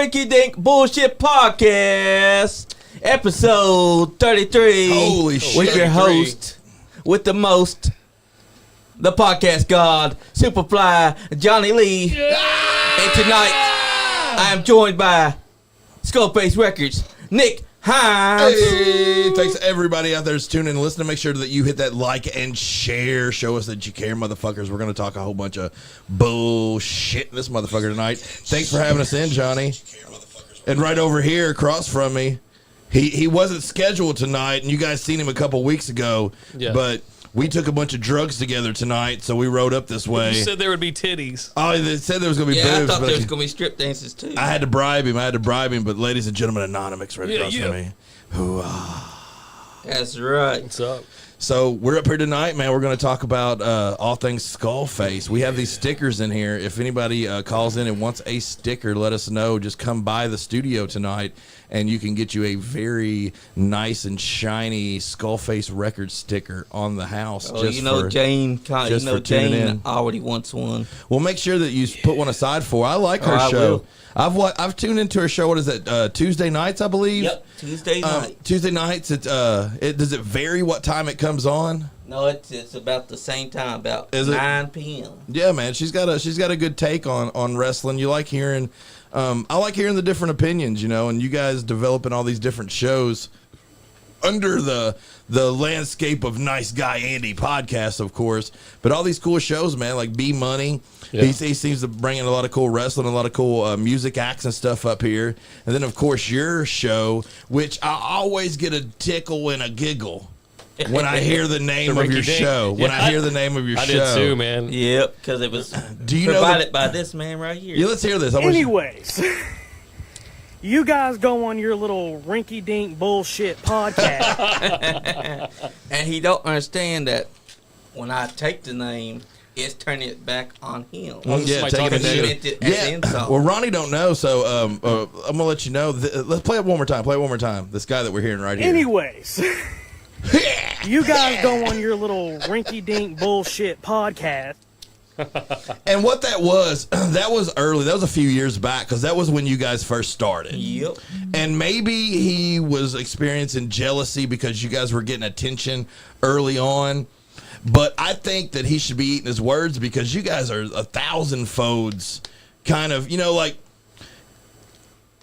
Rinky Dink Bullshit Podcast, episode 33. Holy shit. With your host, with the most, the podcast god, Superfly, Johnny Lee. Yeah. And tonight, I am joined by SkullFaceRecords, Nick Hyde. Hey, thanks to everybody out there that's tuning in and listening. Make sure that you hit that like and share. Show us that you care, motherfuckers. We're going to talk a whole bunch of bullshit in this motherfucker tonight. Thanks for having us in, Johnny. And right over here across from me, he wasn't scheduled tonight, and you guys seen him a couple weeks ago, but we took a bunch of drugs together tonight, so we rode up this way. You said there would be titties. Oh, they said there was going to be boobs. I thought there was going to be strip dances, too. I had to bribe him, but ladies and gentlemen, Anonymix right across from me. That's right. What's up? So we're up here tonight, man. We're going to talk about all things Skullface. We have these stickers in here. If anybody calls in and wants a sticker, let us know. Just come by the studio tonight, and you can get you a very nice and shiny SkullFaceRecords sticker on the house. Oh, Jane already wants one. Well, make sure that you put one aside for her. I like her show. I've tuned into her show. What is that? Tuesday nights, I believe. Yep, Tuesday night. Tuesday nights. Does it vary what time it comes on? No, it's about the same time, about 9 p.m. Yeah, man. She's got a good take on wrestling. You like hearing. I like hearing the different opinions, and you guys developing all these different shows under the landscape of Nice Guy Andy podcast, of course, but all these cool shows, man, like B Money. Yeah. He seems to bring in a lot of cool wrestling, a lot of cool music acts and stuff up here. And then, of course, your show, which I always get a tickle and a giggle when I hear the name of your show. When I hear the name of your show. I did too, man. Yep, because it was provided by this man right here. Yeah, let's hear this. Anyways, you guys go on your little rinky-dink bullshit podcast. And he don't understand that when I take the name, it's turning it back on him. Yeah, taking it. Well, Ronnie don't know, so I'm going to let you know. Let's play it one more time. This guy that we're hearing right here. Anyways, you guys go on your little rinky-dink bullshit podcast. And what that was early. That was a few years back, because that was when you guys first started. Yep. And maybe he was experiencing jealousy because you guys were getting attention early on. But I think that he should be eating his words, because you guys are 1,000 folds kind of, like,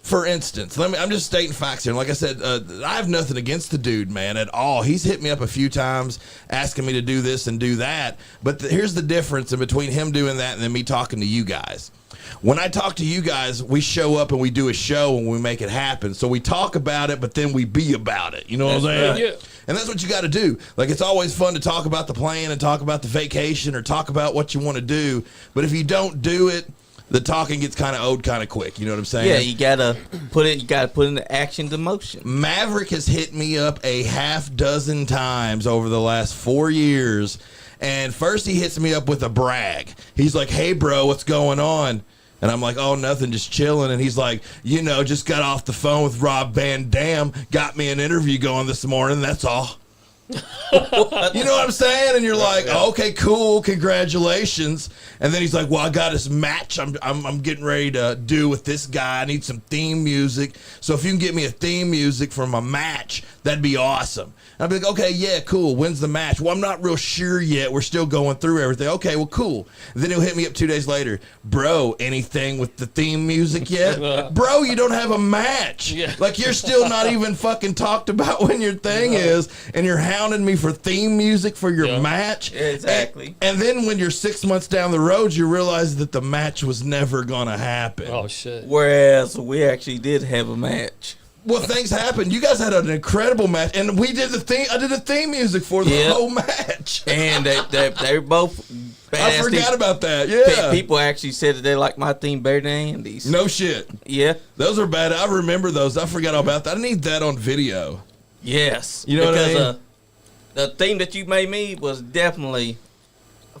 for instance, I'm just stating facts here. And like I said, I have nothing against the dude, man, at all. He's hit me up a few times asking me to do this and do that. But here's the difference in between him doing that and then me talking to you guys. When I talk to you guys, we show up and we do a show and we make it happen. So we talk about it, but then we be about it. You know what I'm saying? Yeah. And that's what you got to do. Like, it's always fun to talk about the plan and talk about the vacation or talk about what you want to do. But if you don't do it, the talking gets kind of old kind of quick. You know what I'm saying? Yeah, you gotta put into action to motion. Maverick has hit me up a half dozen times over the last 4 years. And first he hits me up with a brag. He's like, "Hey, bro, what's going on?" And I'm like, "Oh, nothing, just chilling." And he's like, "Just got off the phone with Rob Van Dam. Got me an interview going this morning. That's all." You know what I'm saying? And you're like, oh, "Okay, cool, congratulations." And then he's like, "Well, I got this match I'm getting ready to do with this guy. I need some theme music. So if you can get me a theme music for my match, that'd be awesome." And I'd be like, "Okay, yeah, cool. When's the match?" "Well, I'm not real sure yet. We're still going through everything." "Okay, well, cool." And then he'll hit me up 2 days later. "Bro, anything with the theme music yet?" "Bro, you don't have a match." Yeah. Like, you're still not even fucking talked about when your thing is, and you're hounding me for theme music for your match. Exactly. And then when you're 6 months down the road, you realize that the match was never gonna happen. Oh shit. Whereas we actually did have a match. Well, things happen. You guys had an incredible match, and we did the theme. I did the theme music for the whole match. And they were both badass. I forgot about that. Yeah. People actually said that they liked my theme better than Andy's. No shit. Yeah. Those are bad. I remember those. I forgot all about that. I need that on video. Yes. You know what I mean? The theme that you made me was definitely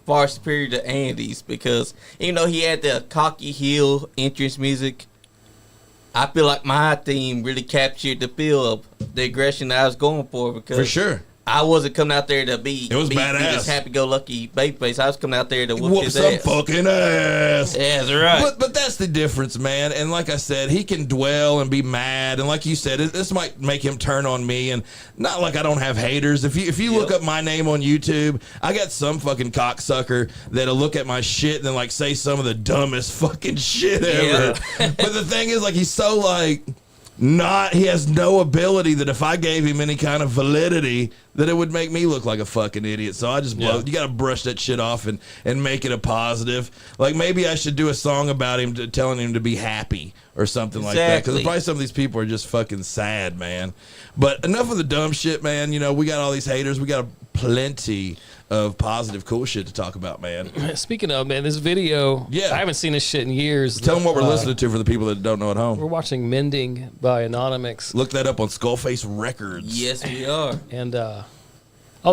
far superior to Andy's, because even though he had the cocky heel entrance music, I feel like my theme really captured the feel of the aggression that I was going for, because For sure. I wasn't coming out there to be It was be badass. this happy-go-lucky babyface. I was coming out there to whoop Whoop his some ass. fucking ass. Yeah, that's right. But that's the difference, man. And like I said, he can dwell and be mad. And like you said, this might make him turn on me. And not like I don't have haters. If you look up my name on YouTube, I got some fucking cocksucker that'll look at my shit and then like say some of the dumbest fucking shit ever. But the thing is, like, he's so like he has no ability that if I gave him any kind of validity, that it would make me look like a fucking idiot. So I just you got to brush that shit off and make it a positive. Like maybe I should do a song about him telling him to be happy or something like that. Because probably some of these people are just fucking sad, man. But enough of the dumb shit, man. You know, we got all these haters. We got plenty of positive, cool shit to talk about, man. Speaking of, man, this video, I haven't seen this shit in years. Tell them what we're listening to for the people that don't know at home. We're watching Mending by INONOMIX. Look that up on SkullFaceRecords. Yes, we are. And,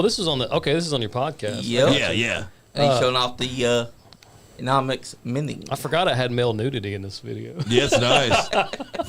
this is on this is on your podcast. Yep. Yeah. And he's showing off the INONOMIX mending. I forgot I had male nudity in this video. Yeah, it's nice.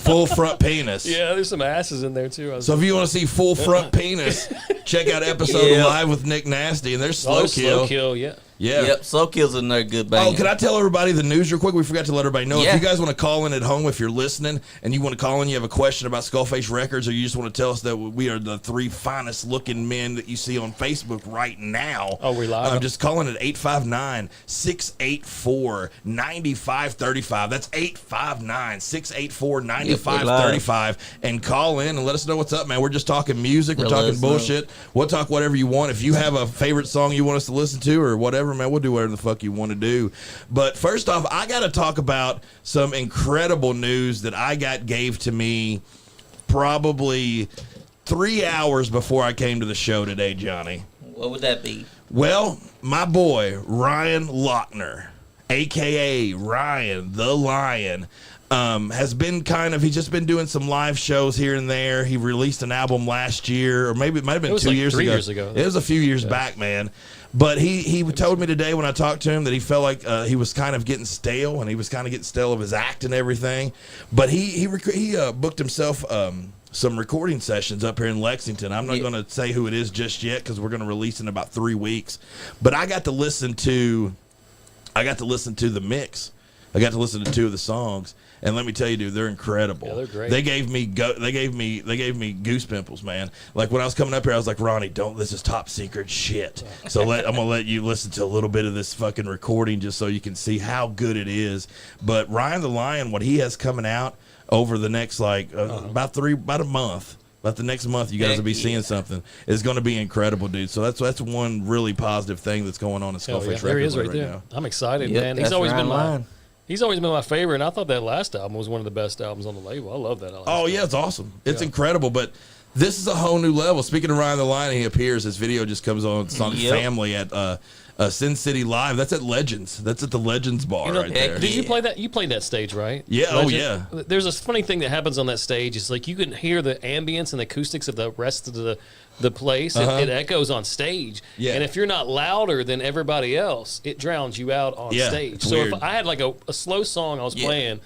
Full front penis. Yeah, there's some asses in there, too. So if you want to see full front penis, check out episode Live with Nick Nasty, and there's Slow Kill. Slow Kill, yeah. Yeah. Yep, Slow Kill's another good bang. Oh, can I tell everybody the news real quick? We forgot to let everybody know. Yeah. If you guys want to call in at home, if you're listening, and you want to call in, you have a question about Skullface Records, or you just want to tell us that we are the 3 finest looking men that you see on Facebook right now. Oh, we're live? I'm just calling at 859-684-9535. That's 859-684-9535. And call in and let us know what's up, man. We're just talking music. We're talking bullshit. We'll talk whatever you want. If you have a favorite song you want us to listen to or whatever, man, we'll do whatever the fuck you want to do. But first off, I got to talk about some incredible news that gave to me probably 3 hours before I came to the show today, Johnny. What would that be? Well, my boy, Ryan Lochner, a.k.a. Ryan the Lion, has been he's just been doing some live shows here and there. He released an album last year, or maybe it might have been 2 years ago. 3 years ago. It was a few years back, man. But he told me today when I talked to him that he felt like he was kind of getting stale, and he was kind of getting stale of his act and everything. But he booked himself some recording sessions up here in Lexington. I'm not going to say who it is just yet because we're going to release in about 3 weeks. But I got to listen to the mix. I got to listen to 2 of the songs. And let me tell you, dude, they're incredible. Yeah, they're great. They gave me goose pimples, man. Like when I was coming up here, I was like, Ronnie, this is top secret shit. So I'm gonna let you listen to a little bit of this fucking recording just so you can see how good it is. But Ryan the Lion, what he has coming out over the next about a month. About the next month, you guys will be seeing something. It's going to be incredible, dude. So that's one really positive thing that's going on in Skullface Records there he is right there. now. I'm excited, man. He's always been my favorite, and I thought that last album was one of the best albums on the label. I love that album. Oh, yeah, it's awesome. It's incredible, but this is a whole new level. Speaking of Ryan the Lion, he appears. His video just comes on. It's on Family at Sin City Live. That's at Legends. That's at the Legends bar right there. Did you play that? You played that stage, right? Yeah, Legend? Oh, yeah. There's a funny thing that happens on that stage. It's like you can hear the ambience and the acoustics of the rest of the place. It echoes on stage. Yeah. And if you're not louder than everybody else, it drowns you out on stage. So weird. if I had like a slow song I was playing,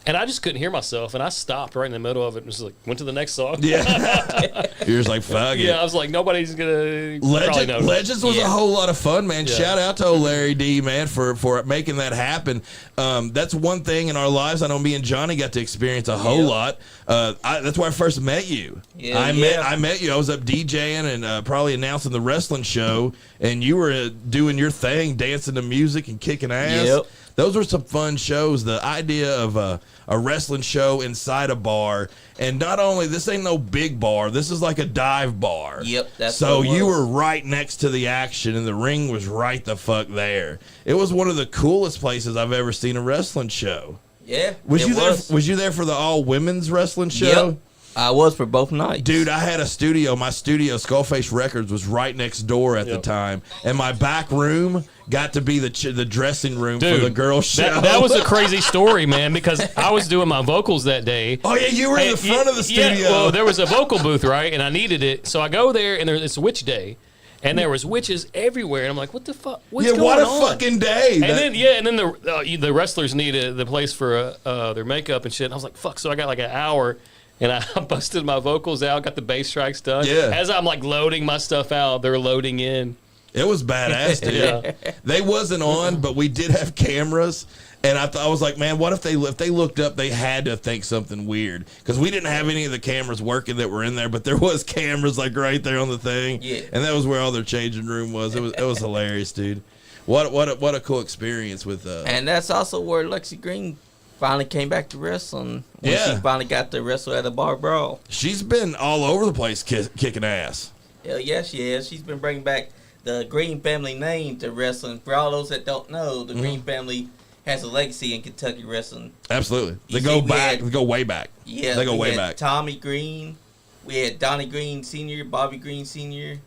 and I just couldn't hear myself, and I stopped right in the middle of it and just went to the next song. Yeah. You're just like, fuck it. Yeah, I was like, nobody's going to probably know. Legends was a whole lot of fun, man. Yeah. Shout out to old Larry D, man, for making that happen. That's one thing in our lives I know me and Johnny got to experience a whole lot. That's where I first met you. Yeah, I met you. I was up DJing and probably announcing the wrestling show, and you were doing your thing, dancing to music and kicking ass. Yep. Those were some fun shows. The idea of a wrestling show inside a bar, and not only this ain't no big bar, this is like a dive bar. Yep, that's so what it was. you were right next to the action, and the ring was right the fuck there. It was one of the coolest places I've ever seen a wrestling show. Yeah, Was you there for the all women's wrestling show? Yep. I was for both nights. Dude, I had a studio. My studio, Skullface Records, was right next door at the time. And my back room got to be the dressing room for the girls' show. That was a crazy story, man, because I was doing my vocals that day. Oh, yeah, you were in the front of the studio. Yeah, well, there was a vocal booth, right, and I needed it. So I go there, and it's witch day. And there was witches everywhere, and I'm like, "What the fuck? What's going on?" Yeah, what a fucking day! And then the wrestlers need the place for their makeup and shit. And I was like, "Fuck!" So I got like an hour, and I busted my vocals out, got the bass tracks done. Yeah. As I'm like loading my stuff out, they're loading in. It was badass, dude. Yeah. They wasn't on, but we did have cameras. And I was like, man, what if they looked up, they had to think something weird. Because we didn't have any of the cameras working that were in there, but there was cameras like right there on the thing. Yeah. And that was where all their changing room was. It was hilarious, dude. What a cool experience with And that's also where Lexi Green finally came back to wrestling. When Yeah. she finally got to wrestle at a bar brawl. She's been all over the place kicking ass. Hell yeah, she has. She's been bringing back the Green family name to wrestling. For all those that don't know, the Green family has a legacy in Kentucky wrestling. Absolutely. You They go see, back. They go way back. Yeah, They go we way had back. Tommy Green, we had Donnie Green Sr., Bobby Green Sr.,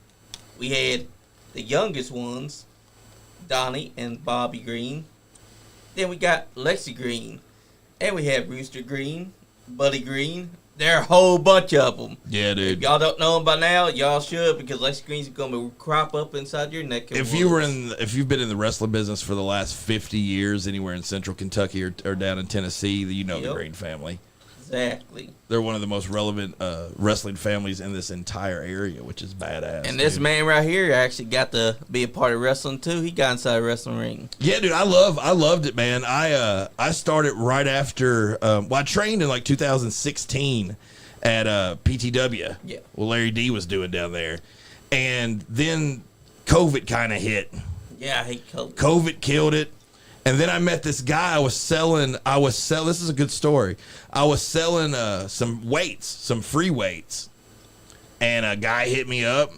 we had the youngest ones, Donnie and Bobby Green. Then we got Lexi Green, and we had Rooster Green, Buddy Green. There are a whole bunch of them. Yeah, If dude. y'all don't know them by now, y'all should, because Lexi Green's going to crop up inside your neck. If you've been in the wrestling business for the last 50 years, anywhere in Central Kentucky or down in Tennessee, you know the Yep. Green family. Exactly. They're one of the most relevant wrestling families in this entire area, which is badass. And this dude. man right here actually got to be a part of wrestling too. He got inside a wrestling ring. Yeah, dude, I loved it, man. I started right after. I trained in like 2016 at PTW. Yeah. Well, Larry D was doing down there, and then COVID kind of hit. Yeah, I hate COVID. COVID killed it. And then I met this guy. I was selling. This is a good story. I was selling some weights, some free weights, and a guy hit me up,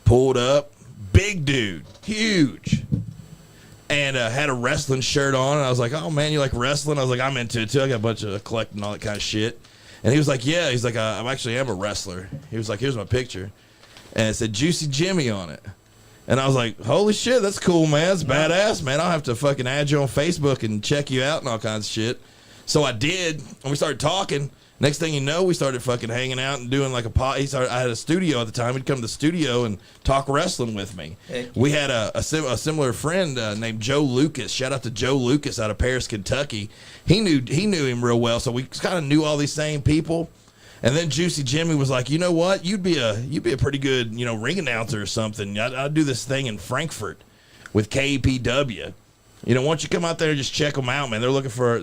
pulled up, big dude, huge, and had a wrestling shirt on. And I was like, "Oh man, you like wrestling?" I was like, "I'm into it too. I got a bunch of collecting all that kind of shit." And he was like, "Yeah." He's like, "I am a wrestler." He was like, "Here's my picture," and it said Juicy Jimmy on it. And I was like, holy shit, that's cool, man. That's badass, man. I'll have to fucking add you on Facebook and check you out and all kinds of shit. So I did, and we started talking. Next thing you know, we started fucking hanging out and doing like I had a studio at the time. He'd come to the studio and talk wrestling with me. Heck. We had a similar friend named Joe Lucas. Shout out to Joe Lucas out of Paris, Kentucky. He knew him real well, so we kind of knew all these same people. And then Juicy Jimmy was like, you know what? You'd be a pretty good, ring announcer or something. I'd do this thing in Frankfurt with KPW. Why don't you come out there and just check them out, man? They're looking for,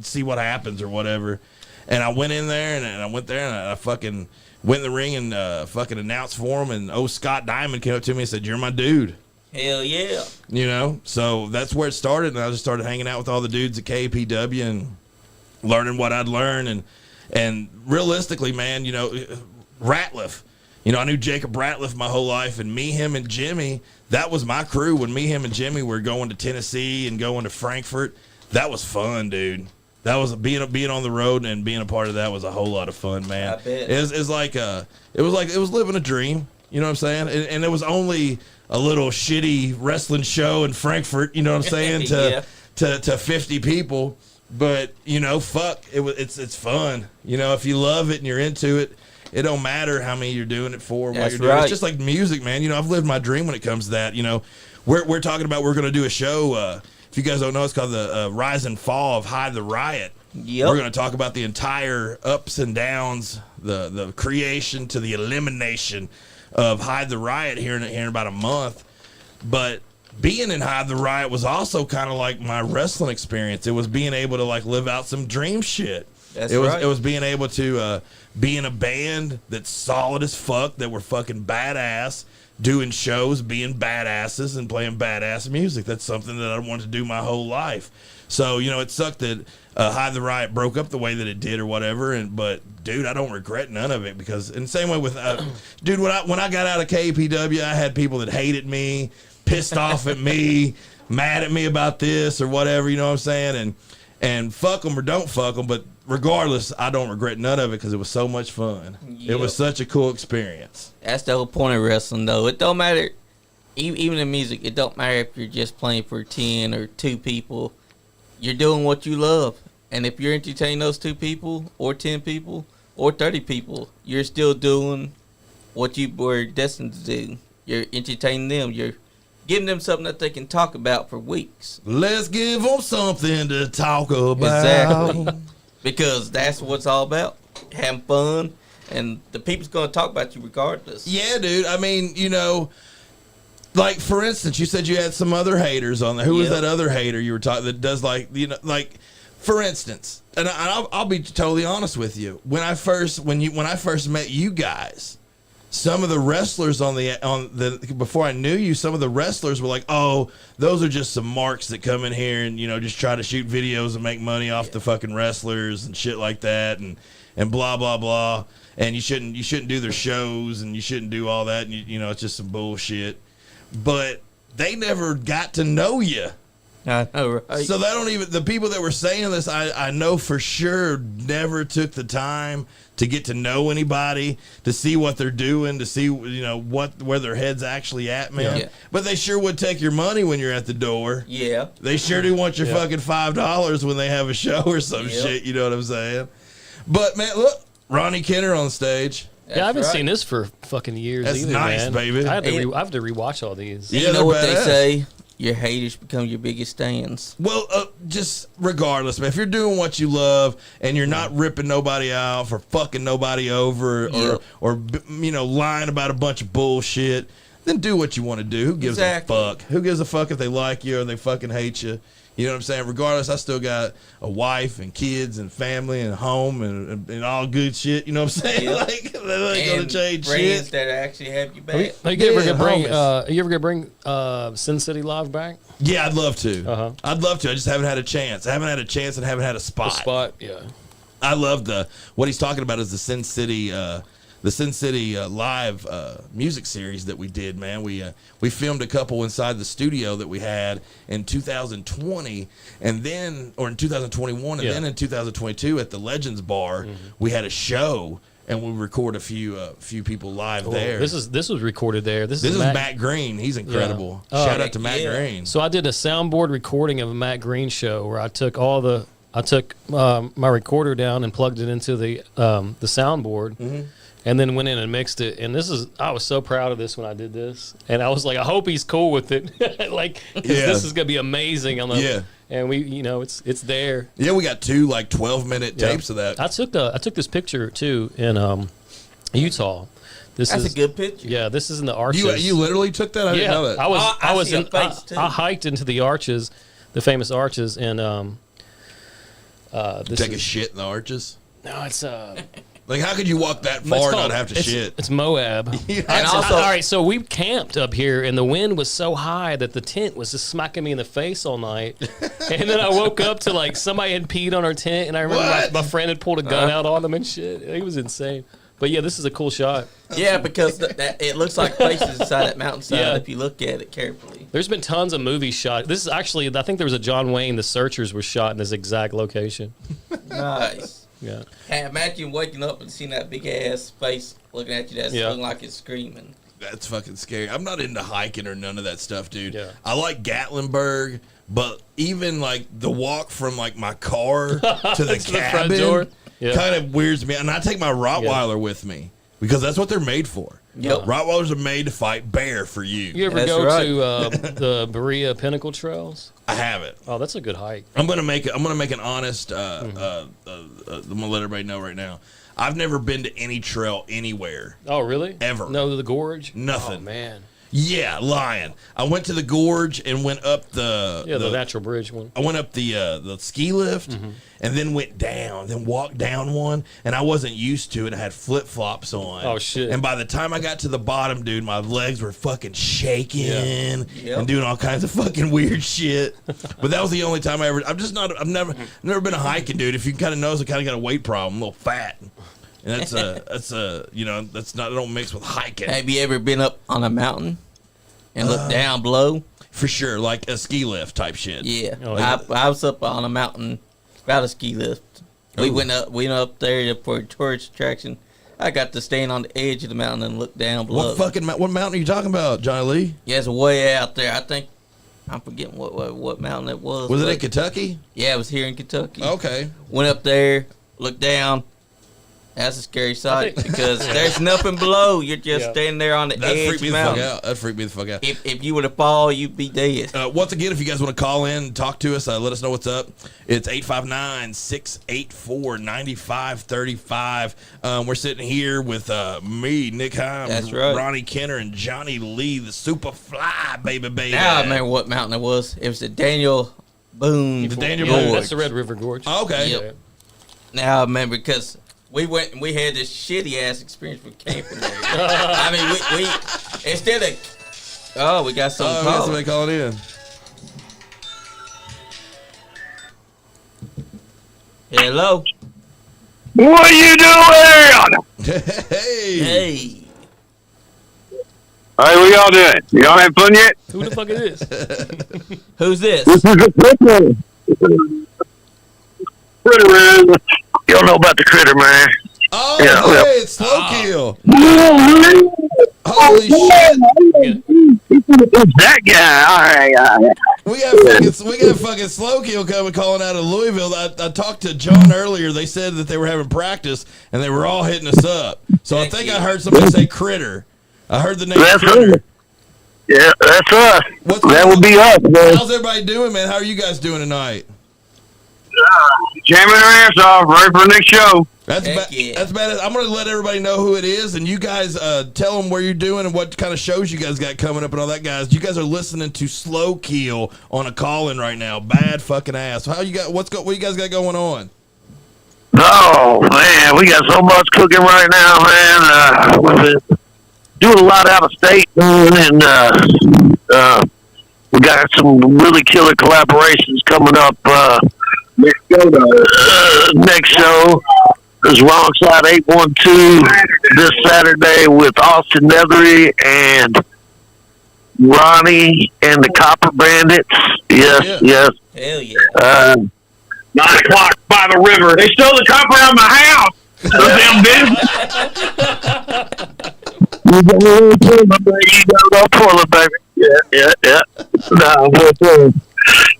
see what happens or whatever. And I went in there and I fucking went in the ring and fucking announced for him. And Scott Diamond came up to me and said, "You're my dude." Hell yeah. So that's where it started. And I just started hanging out with all the dudes at KPW and learning what I'd learn. And realistically, man, Ratliff, I knew Jacob Ratliff my whole life, and him and Jimmy, that was my crew. When him and Jimmy were going to Tennessee and going to Frankfurt, that was fun, dude. That was being on the road and being a part of that was a whole lot of fun, man. I bet. It was living a dream. You know what I'm saying? And it was only a little shitty wrestling show in Frankfurt. You know what I'm saying? Yeah. To 50 people. But fuck, it's fun. If you love it and you're into it, it don't matter how many you're doing it for. What That's you're doing. right. It's just like music, man. I've lived my dream when it comes to that. We're talking about we're going to do a show. If you guys don't know, it's called the Rise and Fall of Hyde the Riot. Yep. We're going to talk about the entire ups and downs, the creation to the elimination of Hyde the Riot here in about a month. But being in Hyde the Riot was also kind of like my wrestling experience. It was being able to like live out some dream shit. That's It right. was being able to be in a band that's solid as fuck, that were fucking badass, doing shows, being badasses, and playing badass music. That's something that I wanted to do my whole life. So, it sucked that Hyde the Riot broke up the way that it did or whatever. But, dude, I don't regret none of it because, in the same way with, dude, when I got out of KPW, I had people that hated me, pissed off at me, mad at me about this or whatever, you know what I'm saying? And fuck them or don't fuck them, but regardless, I don't regret none of it because it was so much fun. It was such a cool experience. That's the whole point of wrestling, though. It don't matter, even in music, it don't matter if you're just playing for 10 or 2 people. You're doing what you love. And if you're entertaining those 2 people or 10 people or 30 people, you're still doing what you were destined to do. You're entertaining them. You're giving them something that they can talk about for weeks. Let's give them something to talk about. Exactly. Because that's what it's all about. having fun, and the people's gonna talk about you regardless. Yeah, dude. I mean, like for instance, you said you had some other haters on there. Who was Yep. that other hater you were talking that does like for instance, and I'll be totally honest with you. When I first met you guys, some of the wrestlers before I knew you, some of the wrestlers were like, "Oh, those are just some marks that come in here and just try to shoot videos and make money off the fucking wrestlers and shit like that and blah blah blah. And you shouldn't do their shows and you shouldn't do all that. And it's just some bullshit." But they never got to know you. I know, right? So the people that were saying this, I know for sure never took the time to get to know anybody, to see what they're doing, to see where their head's actually at, man. Yeah. But they sure would take your money when you're at the door. Yeah. They sure do want your fucking $5 when they have a show or some shit. You know what I'm saying? But man, look, Ronnie Kenner on stage. Yeah, I haven't right. seen this for fucking years That's either, nice, man. baby. I have to rewatch all these. Yeah, You know what they're they badass. say? Your haters become your biggest fans. Well, just regardless, man. If you're doing what you love and you're not ripping nobody out for fucking nobody over or lying about a bunch of bullshit, then do what you want to do. Who gives Exactly. a fuck? Who gives a fuck if they like you or they fucking hate you? You know what I'm saying? Regardless, I still got a wife and kids and family and home and all good shit. You know what I'm saying? Yep. Like, they ain't gonna And change friends shit. that actually have you back. Are you ever Yeah, gonna bring Sin City Live back? Yeah, I'd love to. Uh-huh. I'd love to. I just haven't had a chance. I haven't had a chance and haven't had a spot. Yeah. I love what he's talking about is the Sin City live music series that we did, man. We filmed a couple inside the studio that we had in 2020 and then in 2021 and then in 2022 at the Legends Bar we had a show and we record a few people live there. This was recorded there. This is Matt Green. He's incredible. Yeah. Shout out to Matt Green. So I did a soundboard recording of a Matt Green show where I took my recorder down and plugged it into the soundboard. And then went in and mixed it. And I was so proud of this when I did this. And I was like, I hope he's cool with it. This is going to be amazing. And we, it's there. Yeah, we got 2 12-minute tapes of that. I took this picture too in Utah. That's a good picture. Yeah, this is in the arches. You literally took that? I didn't know that. I hiked into the arches, the famous arches, and Take a shit in the arches? No, it's Like, how could you walk that far and not have to shit? It's Moab. Yeah. And also, all right, so we camped up here, and the wind was so high that the tent was just smacking me in the face all night. And then I woke up to somebody had peed on our tent, and I remember my friend had pulled a gun out on them and shit. It was insane. But yeah, this is a cool shot. Yeah, because it looks like places inside that mountainside if you look at it carefully. There's been tons of movies shot. This is actually, I think there was a John Wayne, The Searchers, was shot in this exact location. Nice. Yeah. Hey, imagine waking up and seeing that big ass face looking at you that's looking like it's screaming. That's fucking scary. I'm not into hiking or none of that stuff, dude. Yeah. I like Gatlinburg, but even the walk from my car to the To the front door. cabin kind of weirds me. And I take my Rottweiler with me because that's what they're made for. Yep. Rottweilers are made to fight bear for you. You ever That's go right. to the Berea Pinnacle Trails? I haven't. Oh, that's a good hike. I'm gonna make an honest. I'm gonna let everybody know right now. I've never been to any trail anywhere. Oh, really? Ever. No, the gorge? Nothing. Oh, man. Yeah, lying. I went to the gorge and went up the natural bridge one. I went up the ski lift and then went down, then walked down one, and I wasn't used to it. I had flip flops on. Oh, shit. And by the time I got to the bottom, dude, my legs were fucking shaking Yep. and doing all kinds of fucking weird shit. But that was the only time I've never been a hiking, dude. If you kind of notice, I kind of got a weight problem, a little fat. And that's I don't mix with hiking. Have you ever been up on a mountain and looked down below? For sure, like a ski lift type shit. Yeah. Oh, yeah. I was up on a mountain about a ski lift. We went up there for a tourist attraction. I got to stand on the edge of the mountain and look down below. What mountain are you talking about, Johnny Lee? Yeah, it's way out there. I think I'm forgetting what mountain it was. Was it but in Kentucky? Yeah, it was here in Kentucky. Okay. Went up there, looked down, That's a scary sight because there's nothing below. You're just standing there on the edge of the mountain. That freaked me the fuck out. If you were to fall, you'd be dead. Once again, if you guys want to call in and talk to us, let us know what's up. It's 859-684-9535. We're sitting here with me, Nick Hyde, That's right. Ronnie Kenner, and Johnny Lee, the Superfly, baby. Now I remember what mountain it was. It was the Daniel Boone. The Daniel Yeah, Boone. that's the Red River Gorge. Oh, okay. Yep. Now I remember because we went and we had this shitty ass experience with camping there. I mean, we instead of we got some We got somebody calling in. Hello. What are you doing? Hey. Hey. Hey, what y'all doing? Y'all having fun yet? Who the fuck is this? Who's this? This is a critter. Critter man. Y'all know about the critter man. Oh, Yeah, hey, well. it's Slow Kill. Holy shit. It's that guy. All right. We got fucking Slow Kill calling out of Louisville. I talked to John earlier. They said that they were having practice and they were all hitting us up. So I think I heard somebody say Critter. I heard the name That's Critter. us. Yeah, that's us. What's That going would be us, man. How's everybody doing, man? How are you guys doing tonight? Jamming our ass off, ready for the next show. That's Heck yeah. that's bad. I'm going to let everybody know who it is, and you guys tell them where you're doing and what kind of shows you guys got coming up and all that, guys. You guys are listening to Slow Kill on a call-in right now. Bad fucking ass. What you guys got going on? Oh, man, we got so much cooking right now, man. We've been doing a lot out of state, and we got some really killer collaborations coming up. Next show is Wrongside 812 this Saturday with Austin Nethery and Ronnie and the Copper Bandits. Yes. Hell yeah. 9 o'clock by the river. They stole the copper out of my house. Those damn bitches. You got no toilet, baby. Yeah.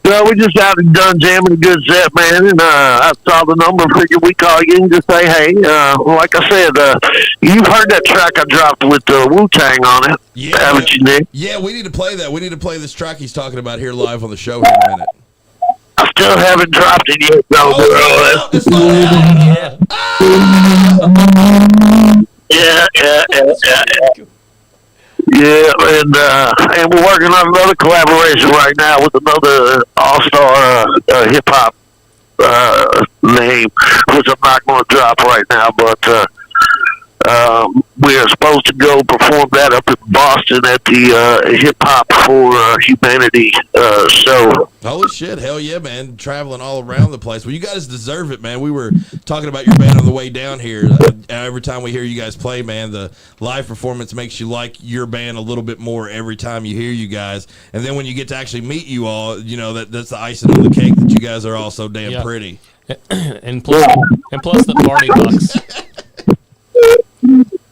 No, we just out and done jamming a good set, man, and I saw the number, figured we call you and just say, hey, like I said, you've heard that track I dropped with Wu-Tang on it, haven't you, Nick? Yeah, we need to play that. We need to play this track he's talking about here live on the show here in a minute. I still haven't dropped it yet, though. Yeah, and we're working on another collaboration right now with another all-star hip-hop name, which I'm not going to drop right now, but we are supposed to go perform that up in Boston at the Hip Hop for Humanity show. Holy shit, hell yeah, man. Traveling all around the place. Well, you guys deserve it, man. We were talking about your band on the way down here. Every time we hear you guys play, man, the live performance makes you like your band a little bit more every time you hear you guys. And then when you get to actually meet you all, you know, that's the icing on the cake that you guys are all so damn pretty. and plus the party box.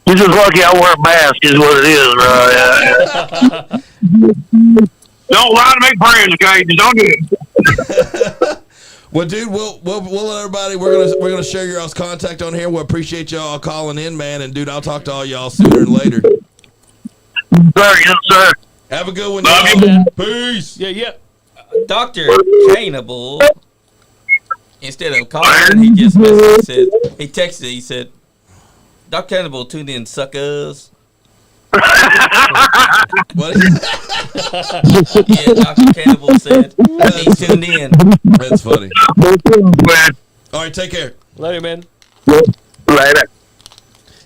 You're just lucky I wear a mask is what it is, Don't lie to make friends, okay? Just don't do it. Well, dude, we'll let everybody. We're gonna share your all's contact on here. We appreciate y'all calling in, man. And dude, I'll talk to all y'all sooner than later. Yes, sir. Have a good one, Love y'all. you. Peace. Yeah. Dr. Cannibal, instead of calling, he just messaged, he texted, he said, Dr. Cannibal tuned in, suckers. What? Yeah, Dr. Cannibal said he tuned in. That's funny. Man. All right, take care. Later, man. Later.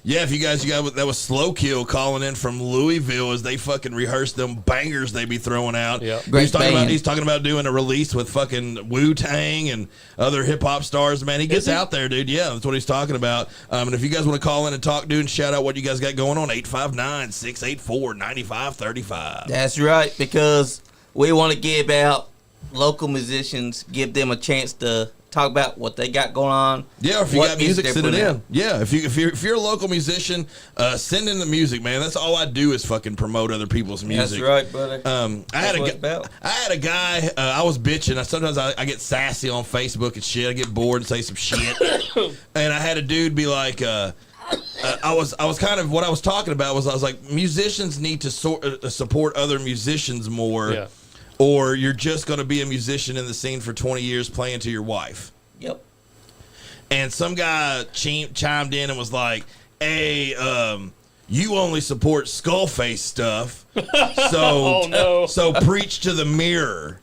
Yeah, if you guys, that was Slow Kill calling in from Louisville as they fucking rehearse them bangers they be throwing out. Yeah. Great band. He's talking about doing a release with fucking Wu-Tang and other hip hop stars. Man, he gets out there, dude. Yeah, that's what he's talking about. And if you guys want to call in and talk, dude, and shout out what you guys got going on, 859-684-9535. That's right, because we want to give out local musicians, give them a chance to talk about what they got going on. Yeah, or if you got music, they're send it putting in. out. Yeah, if you're a local musician, send in the music, man. That's all I do is fucking promote other people's music. That's right, brother. I had a guy. I was bitching. Sometimes I get sassy on Facebook and shit. I get bored and say some shit. And I had a dude be like, I was kind of what I was talking about was I was like, musicians need to support other musicians more. Yeah. Or you're just going to be a musician in the scene for 20 years playing to your wife. Yep. And some guy chimed in and was like, hey, you only support Skullface stuff. So, so preach to the mirror.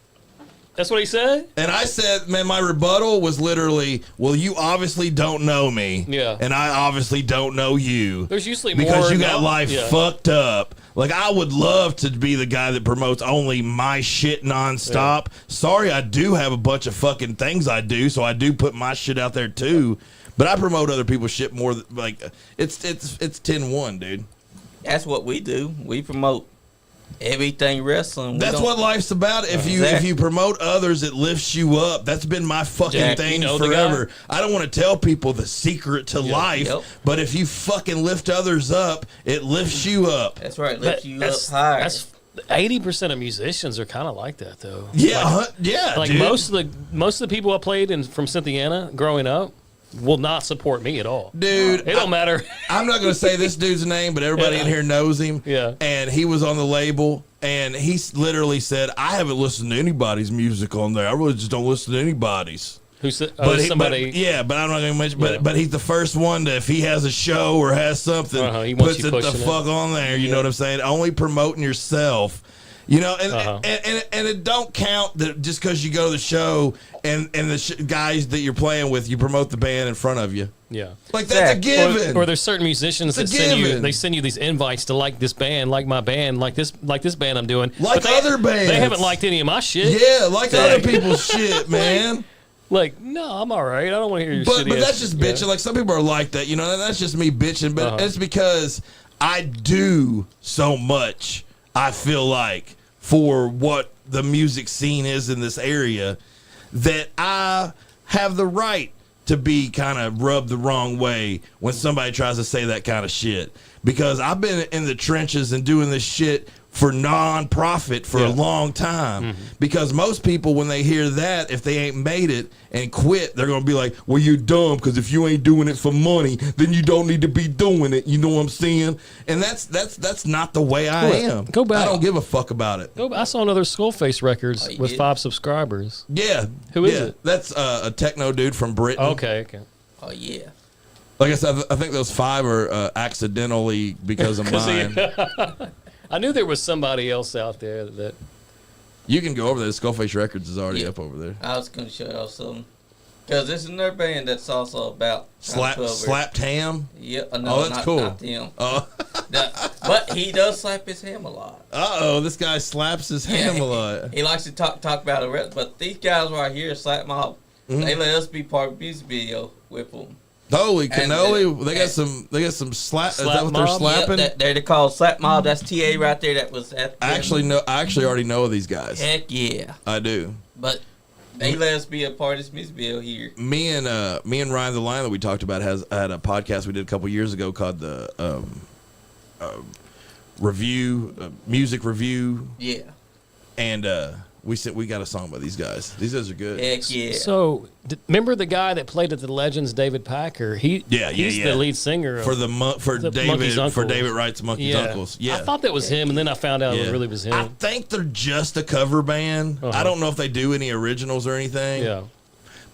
That's what he said? And I said, man, my rebuttal was literally, well, you obviously don't know me. Yeah. And I obviously don't know you. There's usually more. Because you got now. life fucked up. Like, I would love to be the guy that promotes only my shit nonstop. Yeah. Sorry, I do have a bunch of fucking things I do, so I do put my shit out there too. But I promote other people's shit more. Like, it's 10-1, dude. That's what we do. We promote everything wrestling. That's what life's about. If you promote others, it lifts you up. That's been my fucking thing forever. I don't want to tell people the secret to life, but if you fucking lift others up, it lifts you up. That's right. Lifts you up higher. That's 80% of musicians are kind of like that, though. Yeah, yeah. Like dude. most of the people I played from Cynthiana growing up will not support me at all. Dude, it don't matter. I'm not going to say this dude's name, but everybody in here knows him. Yeah. And he was on the label, and he literally said, I haven't listened to anybody's music on there. I really just don't listen to anybody's. Who said But somebody? I'm not going to mention. But he's the first one to, if he has a show or has something, he puts it the fuck on there. You know what I'm saying? Only promoting yourself. You know, and it don't count that just because you go to the show and the guys that you're playing with, you promote the band in front of you. Yeah, like that's a given. Or there's certain musicians that send you these invites to like this band, like my band, like this band I'm doing, like other bands. They haven't liked any of my shit. Yeah, like other people's shit, man. Like, no, I'm all right. I don't want to hear your shit. But that's just bitching. Like, some people are like that, you know, and that's just me bitching. But it's because I do so much, I feel like, for what the music scene is in this area, that I have the right to be kind of rubbed the wrong way when somebody tries to say that kind of shit. Because I've been in the trenches and doing this shit for non-profit for a long time. Mm-hmm. Because most people, when they hear that, if they ain't made it and quit, they're going to be like, well, you're dumb, because if you ain't doing it for money, then you don't need to be doing it. You know what I'm saying? And that's not the way I am. Go back. I don't give a fuck about it. I saw another SkullFaceRecords with 5 subscribers. Yeah. Who is it? That's a techno dude from Britain. Okay. Oh, yeah. Like I said, I think those 5 are accidentally because of mine. I knew there was somebody else out there that. You can go over there. SkullFaceRecords is already up over there. I was going to show y'all something. Because this is another band that's also about Slapped ham? Yeah, no, that's cool. Not them. Oh. But he does slap his ham a lot. This guy slaps his ham a lot. He likes to talk about the rest. But these guys right here, Slap Mob, they let us be part of the music video with them. Holy cannoli! They got some slap. Is that what they're slapping? Yep, they're called Slap Mob. That's TA right there. That was at. I actually already know these guys. Heck yeah, I do. But they let us be a part of this music video here. Me and Ryan the Lion that we talked about had a podcast we did a couple years ago called the music review. Yeah. And we said we got a song by these guys. These guys are good. Heck yeah. So remember the guy that played at the Legends, David Packer? He's the lead singer for David Wright's Monkey's Uncles. Yeah, I thought that was him, and then I found out it really was him. I think they're just a cover band. I don't know if they do any originals or anything. Yeah,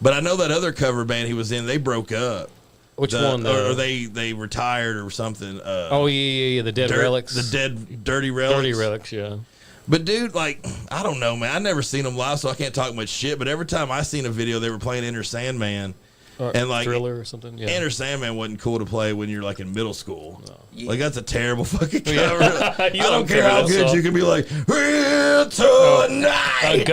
but I know that other cover band he was in, they broke up. Which one? Or they retired or something. The Dead Relics. The Dirty Relics. Dirty Relics, yeah. But dude, like, I don't know, man. I never seen them live, so I can't talk much shit. But every time I seen a video, they were playing Enter Sandman, and like Thriller or something. Yeah. Enter Sandman wasn't cool to play when you're like in middle school. No. Yeah. Like that's a terrible fucking cover. I don't care how good song. You can be like, "Here tonight."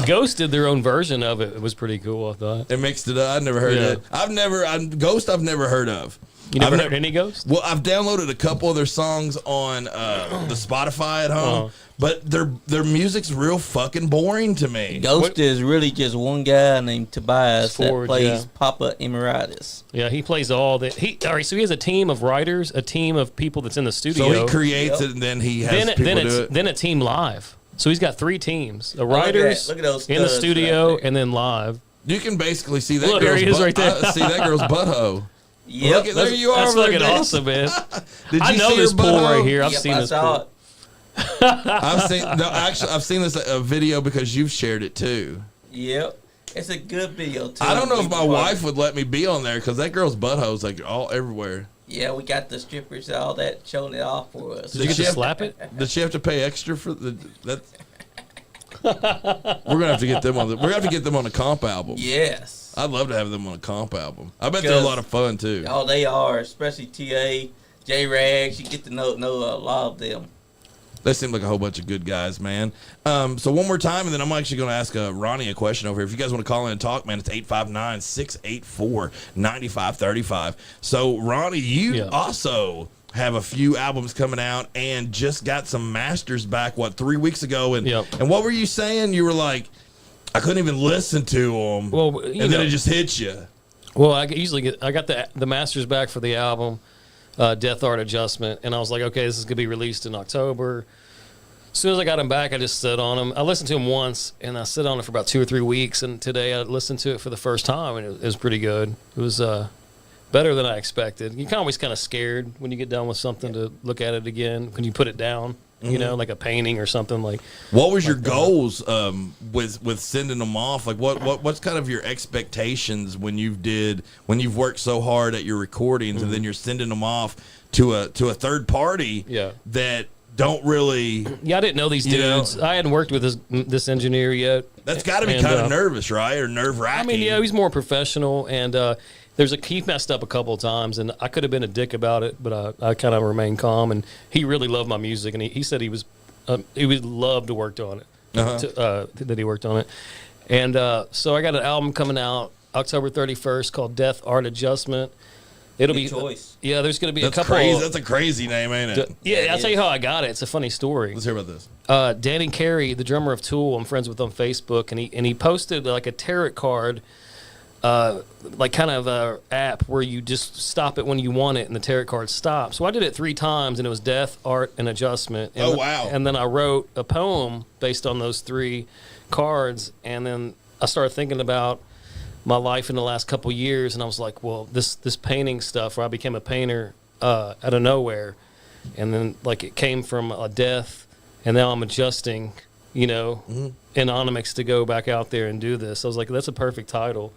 Ghost did their own version of it. It was pretty cool. I thought they mixed it up. I've never heard of it. Ghost. I've never heard of. You never I've heard any Ghost? Well, I've downloaded a couple of their songs on the Spotify at home, but their music's real fucking boring to me. Ghost is really just one guy named Tobias Forward, that plays yeah. Papa Emeritus. Yeah, he plays all that. All right, so he has a team of writers, a team of people that's in the studio. So he creates it, and then he has people do it. Then a team live. So he's got 3 teams: the writers look at those in the studs studio, right and then live. You can basically see that Look, girl's there he is right there. see that girl's butthole. Yep. Look at, there you are. That's over fucking there, Dave. awesome, man. Did you I know see this her pool butthole? right here. I've Yep, seen I this saw pool. it. I've seen this a video because you've shared it too. Yep. It's a good video too. I don't know if my wife would let me be on there because that girl's butthole's like all everywhere. Yeah, we got the strippers, all that, showing it off for us. Did you get to slap it? Does she have to pay extra for that? We're gonna have to get them on. We're gonna have to get them on a comp album. Yes. I'd love to have them on a comp album. I bet they're a lot of fun too. Oh, they are, especially TA, J Rags. You get to know a lot of them. They seem like a whole bunch of good guys, man. So one more time, and then I'm actually going to ask Ronnie a question over here. If you guys want to call in and talk, man, it's 859-684-9535. So, Ronnie, you also have a few albums coming out and just got some masters back, 3 weeks ago? And and what were you saying? You were like, I couldn't even listen to them. Well, and then it just hit you. Well, I got the masters back for the album, Death Art Adjustment, and I was like, okay, this is gonna be released in October. As soon as I got them back, I just sat on them. I listened to them once, and I sat on it for about 2 or 3 weeks. And today I listened to it for the first time, and it was pretty good. It was better than I expected. You're always kind of scared when you get done with something to look at it again when you put it down. You know, like a painting or something like. What was your goals with sending them off? Like, what's kind of your expectations when you've worked so hard at your recordings and then you're sending them off to a third party that don't really. Yeah, I didn't know these dudes. I hadn't worked with this engineer yet. That's got to be kind of nervous, right, or nerve wracking. I mean, yeah, he's more professional, and he messed up a couple of times, and I could have been a dick about it, but I kind of remained calm. And he really loved my music, and he said he would love to work on it. That he worked on it, and so I got an album coming out October 31st called Death Art Adjustment. It'll be choice. Yeah, there's going to be a couple. That's a crazy name, ain't it? Yeah, I'll tell you how I got it. It's a funny story. Let's hear about this. Danny Carey, the drummer of Tool, I'm friends with on Facebook, and he posted like a tarot card. Like kind of a app where you just stop it when you want it and the tarot card stops. So I did it 3 times and it was Death, Art, and Adjustment. And wow. And then I wrote a poem based on those 3 cards, and then I started thinking about my life in the last couple years, and I was like, well, this painting stuff where I became a painter out of nowhere, and then like it came from a death, and now I'm adjusting, INONOMIX to go back out there and do this. I was like, that's a perfect title.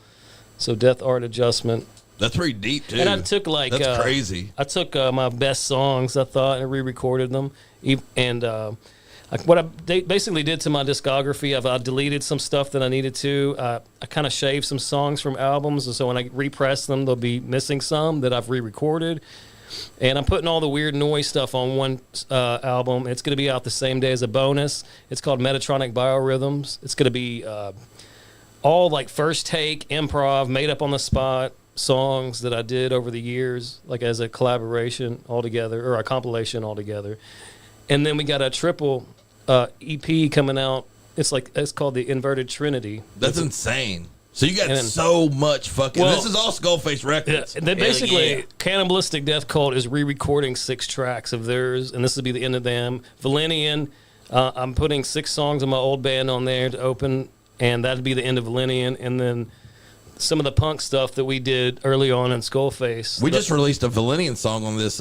So Death Art Adjustment. That's pretty deep too. And I took that's crazy. I took my best songs, I thought, and re-recorded them. And what I basically did to my discography, I deleted some stuff that I needed to. I kind of shaved some songs from albums, and so when I repress them, they'll be missing some that I've re-recorded. And I'm putting all the weird noise stuff on one album. It's going to be out the same day as a bonus. It's called Metatronic Biorhythms. It's going to be all like first take, improv, made up on the spot songs that I did over the years, like as a collaboration altogether, or a compilation altogether. And then we got a triple EP coming out. It's called the Inverted Trinity. That's insane. So you got so much fucking. This is all SkullFaceRecords. Yeah, then basically, Cannibalistic Death Cult is re-recording 6 tracks of theirs, and this will be the end of them. Valenian, I'm putting 6 songs of my old band on there to open, and that'd be the end of Valenian. And then some of the punk stuff that we did early on in Skullface. We just released a Valenian song on this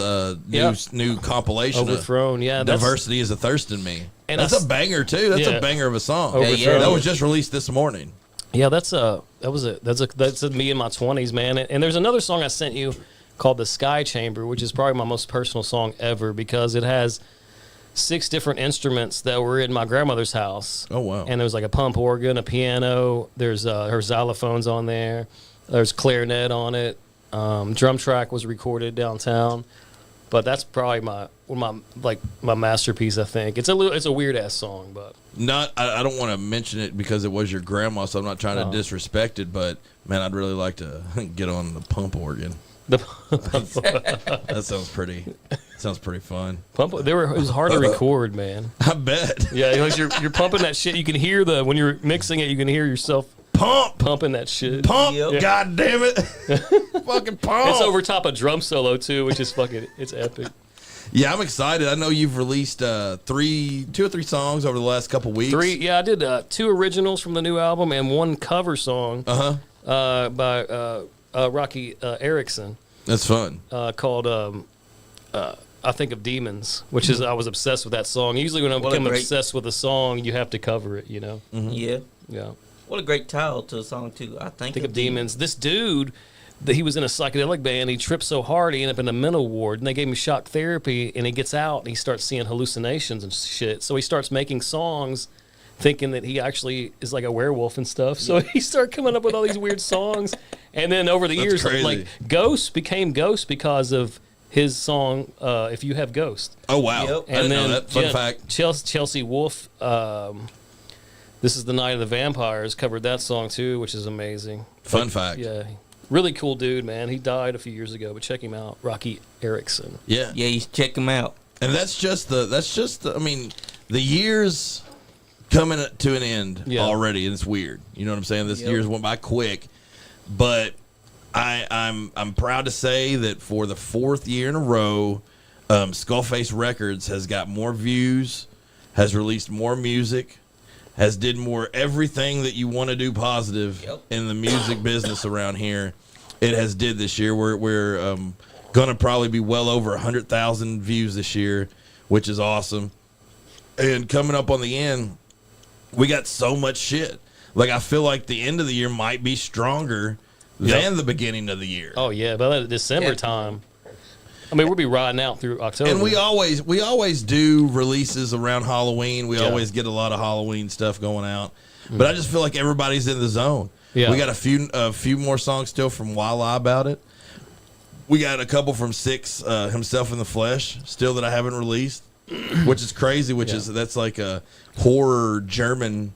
new compilation. Overthrown, Diversity is a Thirst in Me. And that's a banger too. That's a banger of a song. That was just released this morning. Yeah, that's me in my 20s, man. And there's another song I sent you called The Sky Chamber, which is probably my most personal song ever because it has 6 different instruments that were in my grandmother's house. Oh, wow. And there's like a pump organ, a piano, there's her xylophones on there, there's clarinet on it, drum track was recorded downtown. But that's probably my masterpiece, I think. It's a weird ass song, but I don't want to mention it because it was your grandma, so I'm not trying to disrespect it, but man, I'd really like to get on the pump organ. That sounds pretty fun. It was hard to record, man. I bet. Yeah, because you're pumping that shit. You can hear when you're mixing it, you can hear yourself pumping that shit. Pump, Yep. God damn it. Fucking pump. It's over top of drum solo too, which is it's epic. Yeah, I'm excited. I know you've released 2 or 3 songs over the last couple weeks. 3, yeah, I did 2 originals from the new album and 1 cover song by Rocky Erickson. That's fun. Called I Think of Demons, which is I was obsessed with that song. Usually when I become obsessed with a song, you have to cover it, you know. Mm-hmm. Yeah. Yeah. What a great title to a song too. I think of Demons. This dude, he was in a psychedelic band. He tripped so hard he ended up in a mental ward, and they gave him shock therapy. And he gets out and he starts seeing hallucinations and shit. So he starts making songs, thinking that he actually is like a werewolf and stuff. So he started coming up with all these weird songs. And then over the years, crazy. like Ghost became Ghost because of his song "If You Have Ghost." Oh wow! Yep. I didn't know that. Fun fact. Chelsea Wolfe. This is the Night of the Vampires. Covered that song too, which is amazing. Fun fact. Yeah, really cool dude, man. He died a few years ago, but check him out, Rocky Erickson. Yeah. Yeah, you should check him out. And that's just the. I mean, the years coming to an end already, and it's weird. You know what I'm saying? This year's went by quick, but I'm proud to say that for the 4th year in a row, SkullFaceRecords has got more views, has released more music, has did more everything that you want to do positive in the music business around here. It has did this year. We're gonna probably be well over 100,000 views this year, which is awesome. And coming up on the end, we got so much shit. Like I feel like the end of the year might be stronger than the beginning of the year. Oh yeah, by that December time. I mean, we'll be riding out through October. And we always do releases around Halloween. We always get a lot of Halloween stuff going out. But I just feel like everybody's in the zone. Yeah. We got a few more songs still from Walla About It. We got a couple from Six, Himself in the Flesh, still that I haven't released, which is crazy. That's like a horror German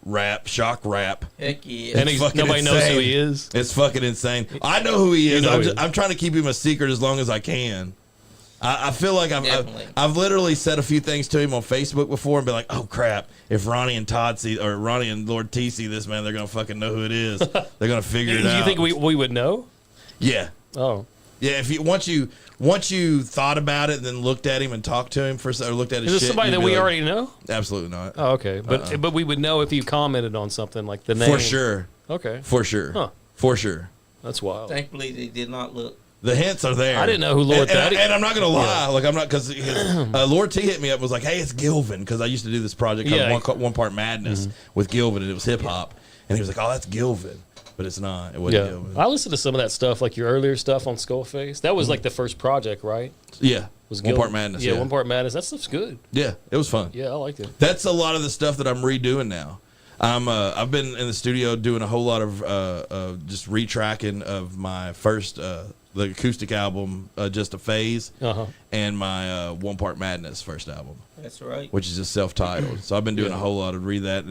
rap, shock rap. Heck yeah. And nobody knows who he is. It's fucking insane. I know who he is. I'm trying to keep him a secret as long as I can. I feel like I've literally said a few things to him on Facebook before and been like, oh crap, if Ronnie and Todd see, or Ronnie and Lord T see this, man, they're gonna fucking know who it is. They're gonna figure it out. Do you think we would know? Yeah. Oh. Yeah, if you once you thought about it and then looked at him and talked to him or looked at his Is shit, it somebody that we already know? Absolutely not. Oh, okay. But we would know if you commented on something like the name. For sure. Okay. For sure. Huh. For sure. That's wild. Thankfully, they did not look. The hints are there. I didn't know who Lord Thaddeus. And I'm not gonna lie, like I'm not because Lord T hit me up and was like, "Hey, it's Gilvin," because I used to do this project called One Part Madness with Gilvin, and it was hip hop, and he was like, "Oh, that's Gilvin," but it's not. It wasn't Gilvin. I listened to some of that stuff, like your earlier stuff on Skullface. That was like the first project, right? Yeah, was One Part Madness. Yeah, One Part Madness. That stuff's good. Yeah, it was fun. Yeah, I liked it. That's a lot of the stuff that I'm redoing now. I've been in the studio doing a whole lot of just retracking of my first the acoustic album, Just a Phase, and my One Part Madness first album. That's right. Which is just self-titled. So I've been doing a whole lot of that,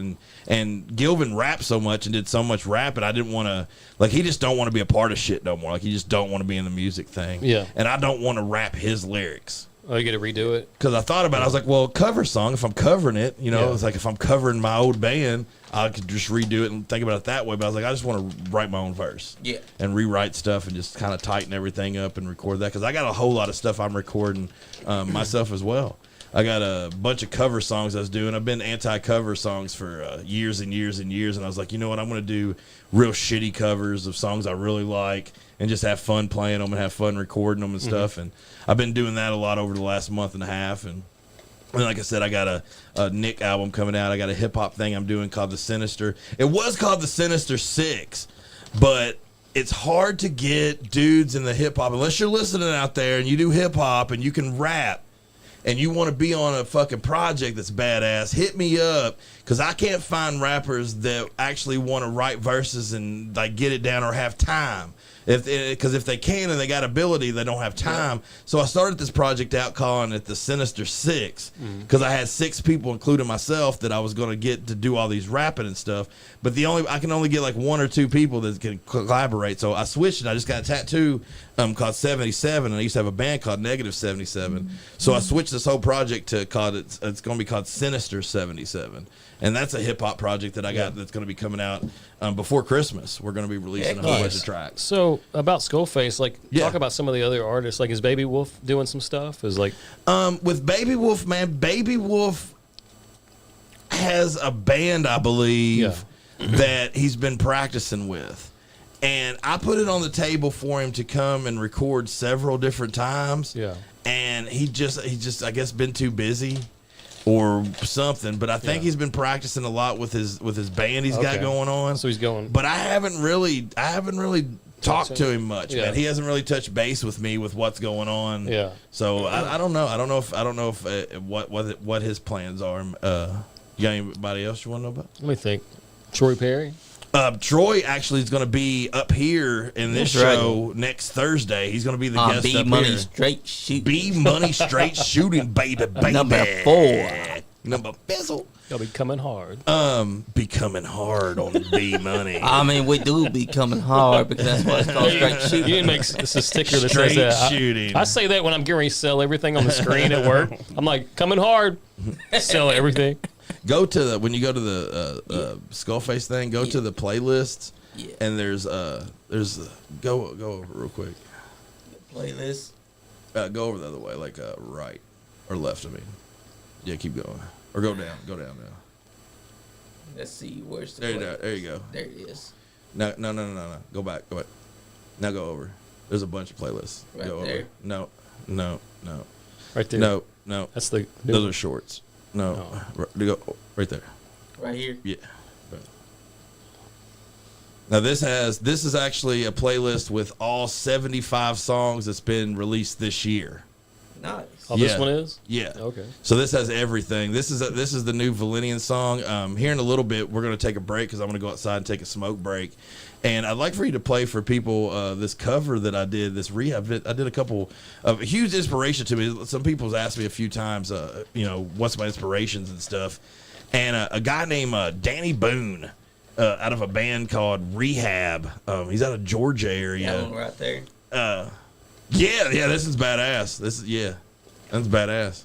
and Gilvin rapped so much and did so much rap, and I didn't want to, like, he just don't want to be a part of shit no more. Like, he just don't want to be in the music thing. Yeah. And I don't want to rap his lyrics. Oh, you got to redo it? Because I thought about it. I was like, well, cover song, if I'm covering it, it's like if I'm covering my old band, I could just redo it and think about it that way. But I was like, I just want to write my own verse. Yeah. And rewrite stuff and just kind of tighten everything up and record that. Because I got a whole lot of stuff I'm recording myself as well. I got a bunch of cover songs I was doing. I've been anti-cover songs for years and years and years. And I was like, you know what? I'm going to do real shitty covers of songs I really like and just have fun playing them and have fun recording them and stuff. And I've been doing that a lot over the last month and a half. And like I said, I got a Nick album coming out. I got a hip-hop thing I'm doing called The Sinister. It was called The Sinister 6, but it's hard to get dudes in the hip-hop. Unless you're listening out there and you do hip-hop and you can rap, and you want to be on a fucking project that's badass, hit me up, because I can't find rappers that actually want to write verses and like get it down or have time. Because if they can and they got ability, they don't have time. So I started this project out calling it the Sinister Six, because I had 6 people, including myself, that I was going to get to do all these rapping and stuff. But I can only get like 1 or 2 people that can collaborate. So I switched, and I just got a tattoo called 77, and I used to have a band called Negative 77. So I switched this whole project to it's going to be called Sinister 77. And that's a hip hop project that I got that's going to be coming out before Christmas. We're going to be releasing a whole bunch of tracks. So about Skullface, like talk about some of the other artists. Like is BabyWolf doing some stuff? Is like with BabyWolf, man, BabyWolf has a band, I believe, that he's been practicing with. And I put it on the table for him to come and record several different times. Yeah. And he just I guess been too busy or something, but I think he's been practicing a lot with his band he's got going on. So he's going. But I haven't really talked to him much, man. He hasn't really touched base with me with what's going on. Yeah. So I don't know. I don't know if what his plans are. You got anybody else you want to know about? Let me think. Troy Perry. Troy actually is going to be up here in this show next Thursday. He's going to be the guest B up Money here. Straight Shooting. B Money Straight Shooting, baby. Number 4. Number fizzle. Y'all be coming hard. Be coming hard on B Money. I mean, we do be coming hard because that's what it's called, straight shooting. You didn't make this a sticker that Straight says that. shooting. I say that when I'm getting ready to sell everything on the screen at work. I'm like, coming hard. Sell everything. Go to when you go to the Skullface thing. Go to the playlists, and there's go over real quick. Playlist. Go over the other way, like right or left. I mean, yeah, keep going or go down. Go down now. Let's see where's the. There you go. There it is. No. Go back. Now go over. There's a bunch of playlists. Right go there. Over. No. Right there. No. That's the. Those are shorts. No. Go right there. Right here. Yeah. Now this is actually a playlist with all 75 songs that's been released this year. Nice. Oh, this one is? Yeah. Okay. So this has everything. This is the new Valenian song. Here in a little bit, we're going to take a break because I'm going to go outside and take a smoke break. And I'd like for you to play for people this cover that I did, this rehab. I did a couple of huge inspiration to me. Some people's asked me a few times, what's my inspirations and stuff. And a guy named Danny Boone out of a band called Rehab. He's out of Georgia area. That one right there. Yeah, this is badass. That's badass.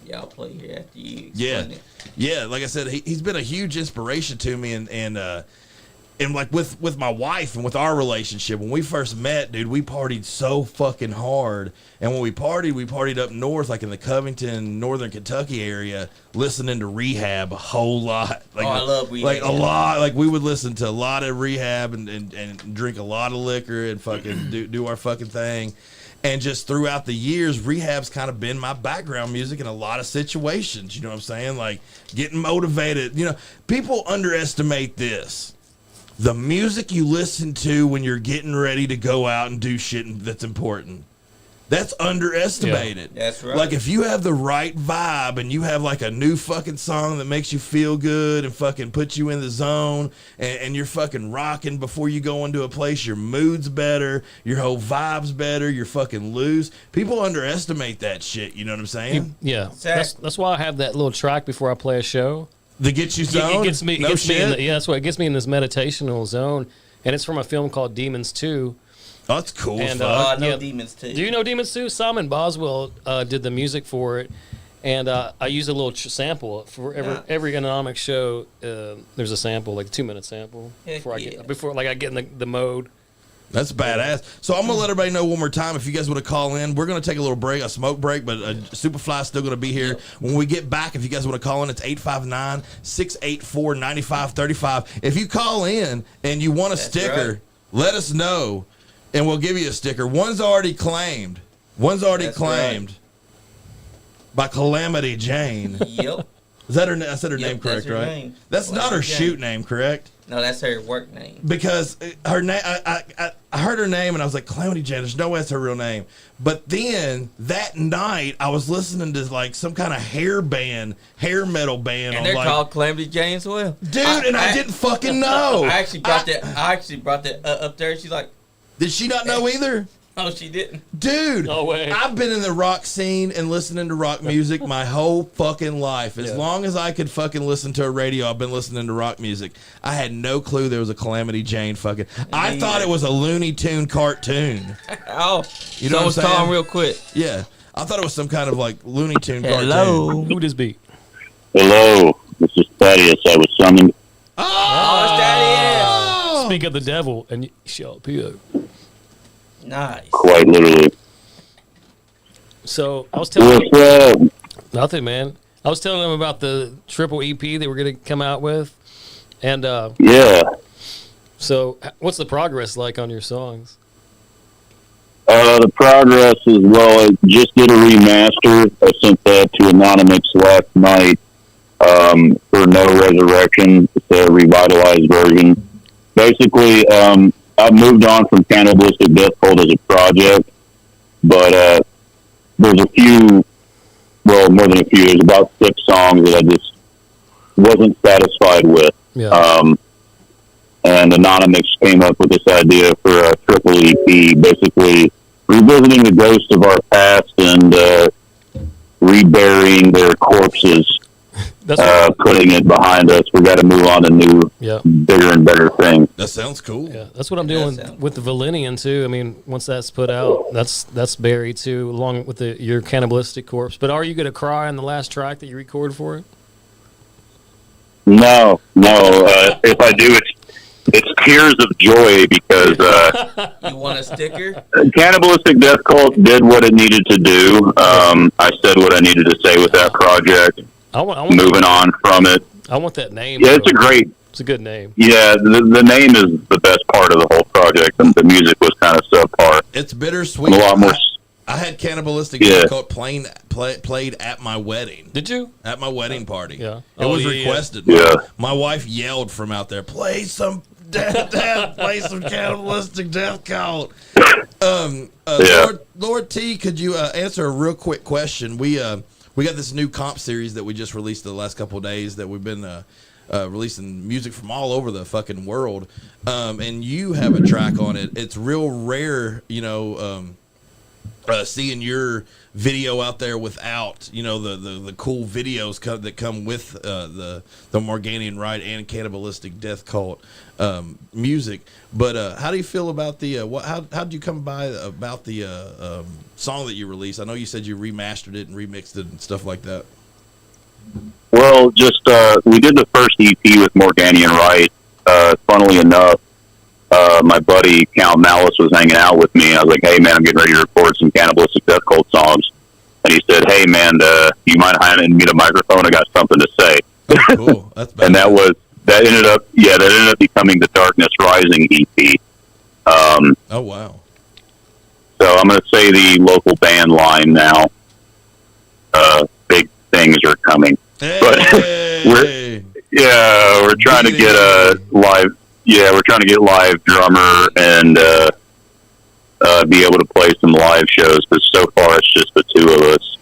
Yeah, I'll play here after you explain it. Yeah, like I said, he's been a huge inspiration to me, and like with my wife and with our relationship, when we first met, dude, we partied so fucking hard. And when we partied up north, like in the Covington, Northern Kentucky area, listening to Rehab a whole lot. Like, I love Rehab. Like a lot. Like we would listen to a lot of Rehab and drink a lot of liquor and fucking do our fucking thing. And just throughout the years, Rehab's kind of been my background music in a lot of situations. You know what I'm saying? Like getting motivated. People underestimate this. The music you listen to when you're getting ready to go out and do shit that's important. That's underestimated. Yeah, that's right. Like if you have the right vibe and you have like a new fucking song that makes you feel good and fucking puts you in the zone and you're fucking rocking before you go into a place, your mood's better, your whole vibe's better, you're fucking loose. People underestimate that shit, you know what I'm saying? Yeah. That's why I have that little track before I play a show. To get you zoned? It gets me, that's what it gets me in this meditational zone. And it's from a film called Demons 2. Oh, that's cool. And, I know Demons 2. Do you know Demons 2? Simon Boswell did the music for it. And I used a little sample for every INONOMIX show. There's a sample, like a 2-minute sample before I get in the mode. That's badass. So I'm gonna let everybody know one more time. If you guys want to call in, we're gonna take a little break, a smoke break, but Superfly is still gonna be here. When we get back, if you guys want to call in, it's 859-684-9535. If you call in and you want a sticker, let us know, and we'll give you a sticker. One's already claimed. Right. By Calamity Jane. Yep. Is that her? I said her name correct, right? Name. That's not her shoot name, correct? No, that's her work name. Because her name, I heard her name and I was like, Calamity Jane. There's no way that's her real name. But then that night, I was listening to like some kind of hair metal band, and they're called Calamity Jane as well, dude. I didn't fucking know. I actually brought that up there. She's like, did she not know either? Oh, she didn't. Dude, no way. I've been in the rock scene and listening to rock music my whole fucking life. As long as I could fucking listen to a radio, I've been listening to rock music. I had no clue there was a Calamity Jane fucking. I thought it was a Looney Tune cartoon. Oh, you know what I'm saying? Call him real quick. Yeah, I thought it was some kind of like Looney Tune cartoon. Hello. Who this be? Hello, this is Thaddeus. I was summoned. Oh, it's Daddy. Speak of the devil and you shall appear. Nice. Quite literally. So I was telling What's up? nothing, man. I was telling them about the triple EP they were going to come out with, and Yeah. so what's the progress like on your songs? The progress is, well, I just did a remaster. I sent that to Anonymix last night for No Resurrection. It's a revitalized version. Basically, I've moved on from Cannibalistic Death Cult as a project, but there's a few, well, more than a few. There's about 6 songs that I just wasn't satisfied with. Yeah. And Anonymix came up with this idea for a triple EP, basically revisiting the ghosts of our past and reburying their corpses. That's Putting it behind us. We got to move on to new, bigger and better things. That sounds cool. Yeah, that's what I'm doing with the Valenian too. I mean, once that's put out, that's buried too, along with your cannibalistic corpse. But are you going to cry on the last track that you record for it? No. If I do, it's tears of joy because You want a sticker? Cannibalistic Death Cult did what it needed to do. I said what I needed to say with that project. I want Moving on from it. I want that name. Yeah, it's a great. It's a good name. Yeah, the name is the best part of the whole project, and the music was kind of subpar. It's bittersweet. A lot more. I had Cannibalistic Death Cult played at my wedding. Did you? At my wedding party. Yeah. It was requested. Yeah. My wife yelled from out there, play some play some Cannibalistic Death Cult. Lord T, could you answer a real quick question? We got this new comp series that we just released the last couple of days that we've been releasing music from all over the fucking world. And you have a track on it. It's real rare, seeing your video out there without, the cool videos that come with the Morganian Rite and Cannibalistic Death Cult music. But how do you feel about the how did you come by about the song that you released? I know you said you remastered it and remixed it and stuff like that. Well, just we did the first EP with Morganian Rite. Funnily enough, my buddy Count Malice was hanging out with me. I was like, "Hey man, I'm getting ready to record some Cannibalistic Death Cult songs." And he said, "Hey man, you mind handing me the microphone? I got something to say." Oh, cool. That's bad. And that ended up becoming the Darkness Rising EP. Oh wow. So I'm going to say the local band line now. Big things are coming. Hey. But we're trying to get a live. Yeah, we're trying to get live drummer and be able to play some live shows. Because so far it's just the two of us.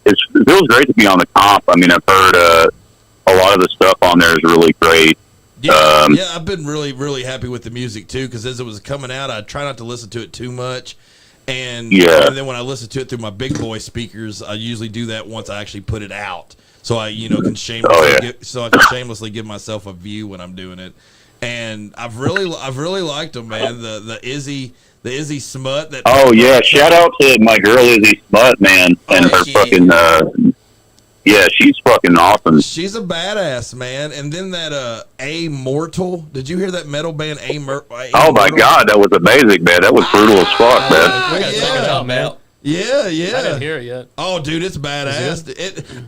It feels great to be on the comp. I mean, I've heard a lot of the stuff on there is really great. Yeah, I've been really, really happy with the music too. Because as it was coming out, I try not to listen to it too much. And then when I listen to it through my big boy speakers, I usually do that once I actually put it out. So I, can shamelessly give myself a view when I'm doing it. And I've really liked them, man. The Izzy Smut. Shout out to my girl Izzy Smut, man, and her fucking. She's fucking awesome. She's a badass, man. And then that Amortal. Did you hear that metal band Amortal? Oh my god, that was amazing, man. That was brutal as fuck, man. We gotta check it out, man. Yeah. I didn't hear it yet. Oh, dude, it's badass.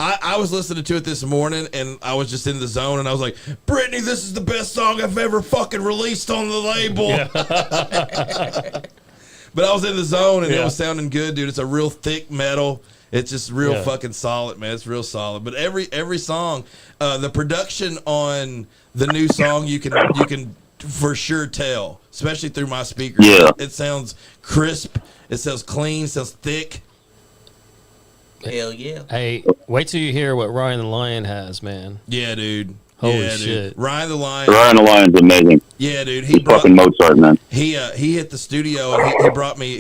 I was listening to it this morning, and I was just in the zone, and I was like, Brittany, this is the best song I've ever fucking released on the label. Yeah. But I was in the zone, and it was sounding good, dude. It's a real thick metal, It's just real fucking solid, man. It's real solid. But every song, the production on the new song, you can for sure tell, especially through my speakers. Yeah. It sounds crisp. It sounds clean. It sounds thick. Hell yeah. Hey, wait till you hear what Ryan the Lion has, man. Yeah, dude. Holy Dude. shit. Ryan the Lion. Ryan the Lion's amazing. Yeah, dude. He's fucking Mozart, man. He hit the studio and he brought me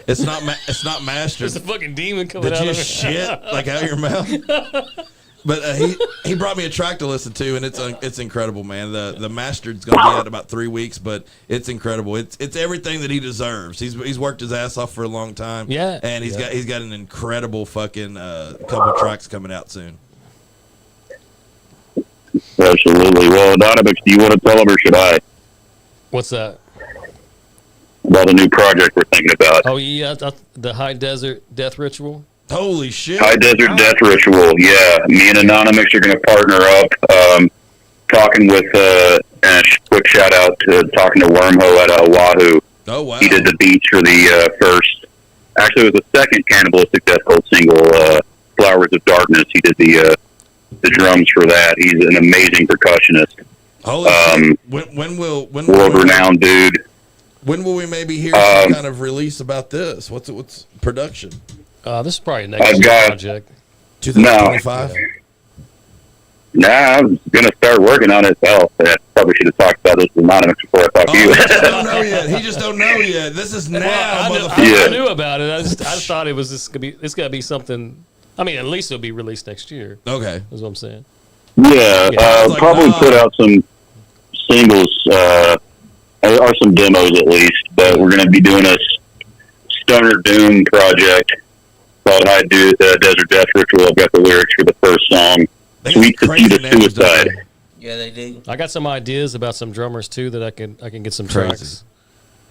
it's not mastered. It's not mastered. There's a fucking demon coming Did out you of it. shit like out of your mouth? But he brought me a track to listen to, and it's incredible, man. The mastered's gonna be out in about 3 weeks, but it's incredible. It's everything that he deserves. He's worked his ass off for a long time. Yeah, and he's got an incredible fucking couple tracks coming out soon. Absolutely. Well, INONOMIX, do you want to tell them, or should I? What's that? About a new project we're thinking about. Oh yeah, the High Desert Death Ritual. Holy shit! High Desert Death Ritual. Yeah, me and INONOMIX are going to partner up. Talking with and a quick shout out to talking to Wormhole at Oahu. Oh wow! He did the beats for the first. Actually, it was the second Cannibalistic Death Cult single, "Flowers of Darkness." He did the drums for that. He's an amazing percussionist. Holy shit. When world-renowned dude. When will we maybe hear some kind of release about this? What's production? This is probably a next year project. 2025? Nah, I'm going to start working on it. Well, I probably should have talked about this with INONOMIX before I talked to you. He just don't know yet. He just don't know yet. This is now, I knew about it. I just thought it was it's got to be something. I mean, at least it'll be released next year. Okay. Is what I'm saying. Yeah, probably put out some singles, or some demos at least, but we're going to be doing a Stoner Doom project called Hyde Desert Death Ritual. I've got the lyrics for the first song, Sweet Potato Suicide. Yeah, they do. I got some ideas about some drummers too that I can get some tracks.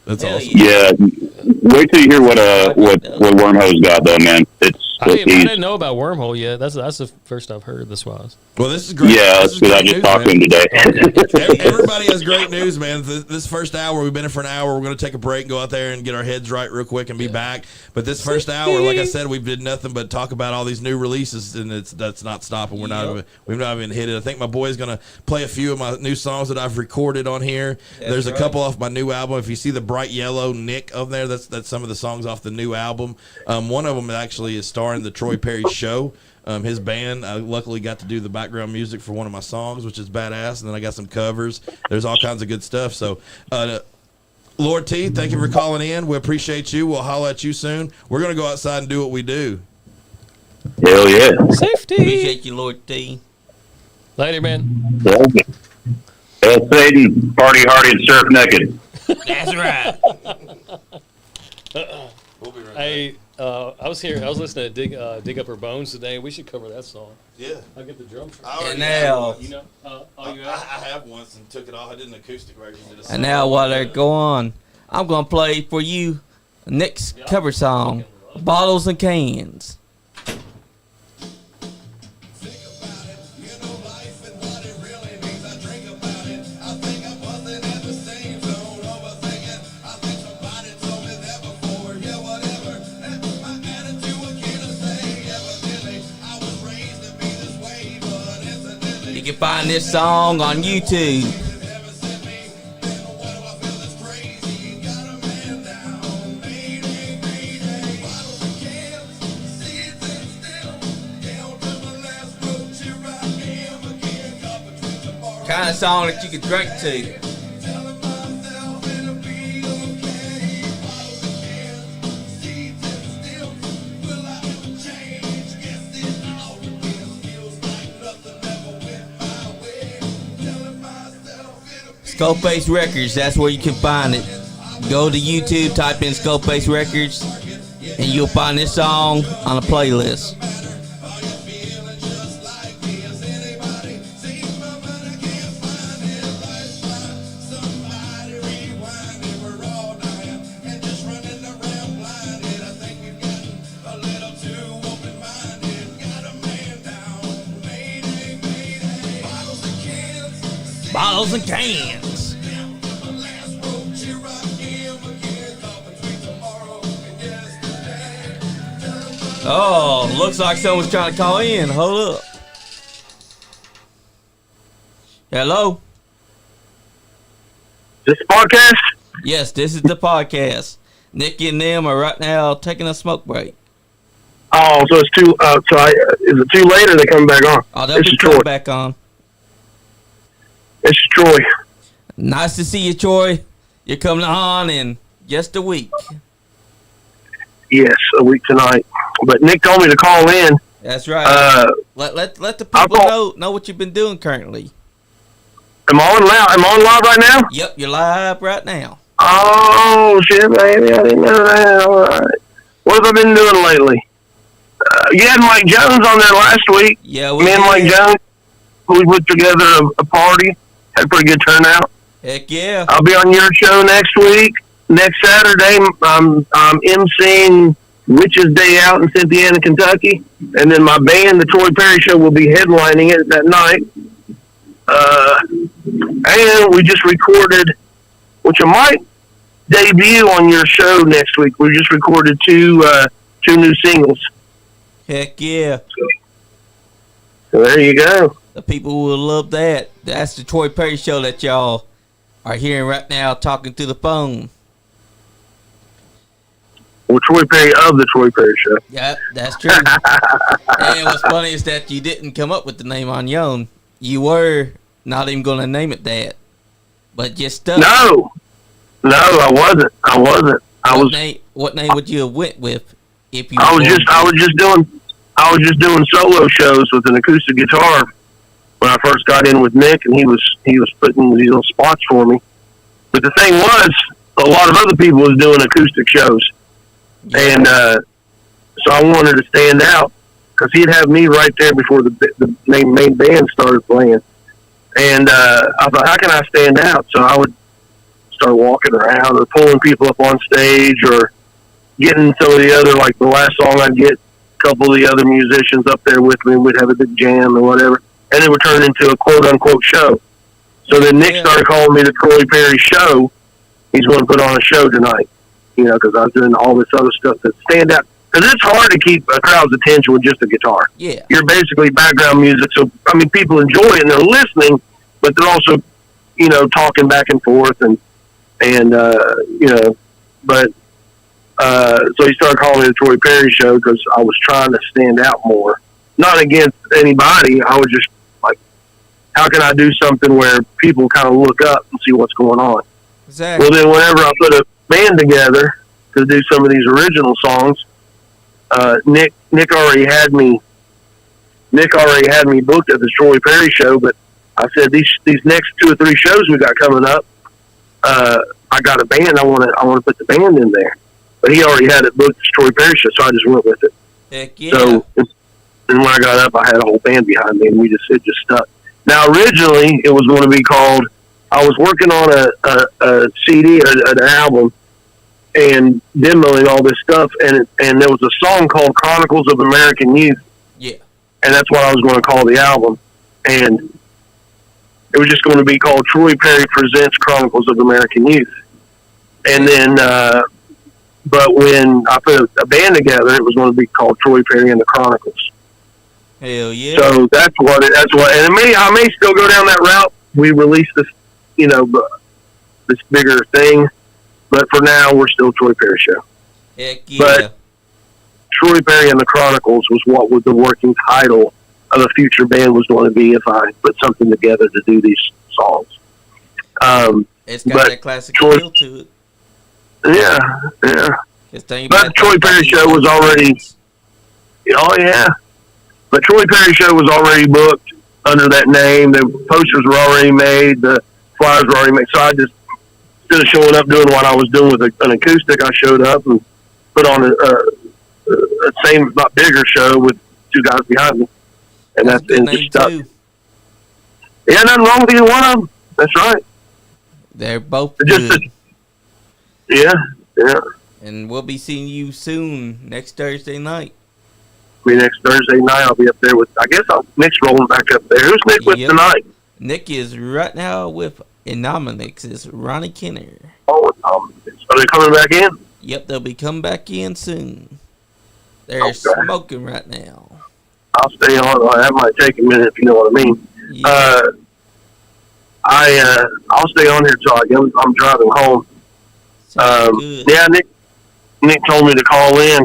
That's awesome. Yeah, wait till you hear what Wormhole's got though, man. I didn't know about Wormhole yet. That's the first I've heard this was. Well, this is great. Yeah, that's because I just talked to him today. Everybody has great news, man. This first hour, we've been in for an hour. We're going to take a break and go out there and get our heads right real quick and be back. But this first hour, like I said, we've did nothing but talk about all these new releases, and that's not stopping. We've not even hit it. I think my boy's going to play a few of my new songs that I've recorded on here. There's a couple off my new album. If you see the bright yellow Nick up there, that's some of the songs off the new album. One of them actually is starring the Troy Perry Show. His band, I luckily got to do the background music for one of my songs, which is badass, and then I got some covers. There's all kinds of good stuff. So, Lord T, thank you for calling in. We appreciate you. We'll holler at you soon. We're going to go outside and do what we do. Hell yeah. Safety. Appreciate you, Lord T. Later, man. Hail Satan, party hardy and surf naked. That's right. We'll be right Hey, I was listening to Dig Up Her Bones today. We should cover that song. Yeah. I'll get the drum track. I And now, You know, you I have once and took it off. I did an acoustic version. and now while they're going, I'm gonna play for you Nick's cover song, "Bottles and Cans." You can find this song on YouTube. Kind of song that you could drink to. Skullface Records, that's where you can find it. Go to YouTube, type in Skullface Records, and you'll find this song on a playlist. Bottles and cans. Oh, looks like someone's trying to call in. Hold up. Hello? This podcast? Yes, this is the podcast. Nicky and them are right now taking a smoke break. Oh, so it's too. Is it too late or they coming back on? Oh, they'll This be is Troy. coming back on. This is Troy. Nice to see you, Troy. You're coming on in just a week. Yes, a week tonight. But Nick told me to call in. That's right. Let the people thought- know what you've been doing currently. Am I on loud? Am I on live right now? Yep, you're live right now. Oh shit, baby! I didn't know that. All right. What have I been doing lately? You had Mike Jones on there last week. Yeah, we Me and Mike did. Jones. We put together a party. Had a pretty good turnout. Heck yeah. I'll be on your show next week. Next Saturday, I'm emceeing Witches Day Out in Cynthiana, Kentucky, and then my band, the Troy Perry Show, will be headlining it that night. And we just recorded, which I might debut on your show next week. We just recorded two new singles. Heck yeah. So there you go. The people will love that. That's the Troy Perry Show that y'all are hearing right now talking through the phone. Well, Troy Perry of the Troy Perry Show. Yep, that's true. And what's funny is that you didn't come up with the name on your own. You were not even going to name it that. But just stuck. No, I wasn't. What name would you have went with if you? I was just doing solo shows with an acoustic guitar when I first got in with Nick, and he was putting these little spots for me. But the thing was, a lot of other people was doing acoustic shows, and so I wanted to stand out because he'd have me right there before the main band started playing. And I thought, how can I stand out? So I would start walking around or pulling people up on stage or getting some of the other, like the last song I'd get a couple of the other musicians up there with me and we'd have a big jam or whatever. And it would turn into a quote-unquote show. So then Nick started calling me the Troy Perry Show. He's going to put on a show tonight, because I was doing all this other stuff that stand out. Because it's hard to keep a crowd's attention with just a guitar. Yeah. You're basically background music. So, people enjoy it and they're listening, but they're also, talking back and forth so he started calling me the Troy Perry Show because I was trying to stand out more. Not against anybody. I was just like, how can I do something where people kind of look up and see what's going on? Exactly. Well, then whenever I put a band together to do some of these original songs, Nick already had me booked at the Troy Perry Show, but I said these next 2 or 3 shows we got coming up, I got a band. I want to put the band in there, but he already had it booked at the Troy Perry Show, so I just went with it. Heck yeah. So, and when I got up, I had a whole band behind me, and it just stuck. Now, originally, it was going to be called. I was working on a CD, an album, and demoing all this stuff, and there was a song called Chronicles of American Youth. Yeah. And that's what I was going to call the album. And it was just going to be called Troy Perry Presents Chronicles of American Youth. And then, but when I put a band together, it was going to be called Troy Perry and the Chronicles. Hell yeah. So and I may still go down that route. We released this, this bigger thing. But for now, we're still Troy Perry Show. Heck yeah. But Troy Perry and the Chronicles was what was the working title of a future band was going to be if I put something together to do these songs. It's got that classic feel to it. Yeah. But Troy Perry Show was already... Oh, yeah. But Troy Perry Show was already booked under that name. The posters were already made. The flyers were already made. So I just... Instead of showing up doing what I was doing with an acoustic, I showed up and put on a same, not bigger show with 2 guys behind me. And that's just stuck. Too. Yeah, nothing wrong with either one of them. That's right. They're both Just good. Yeah. And we'll be seeing you soon, next Thursday night. Next Thursday night, I'll be up there with, I guess Nick's rolling back up there. Who's Nick with tonight? Nick is right now with INONOMIX. It's Ronnie Kenner. Oh, are they coming back in? Yep, they'll be coming back in soon. They're Okay. smoking right now. I'll stay on. That might take a minute if you know what I mean. Yeah. I'll stay on here till I'm driving home. Sounds good. Yeah, Nick told me to call in,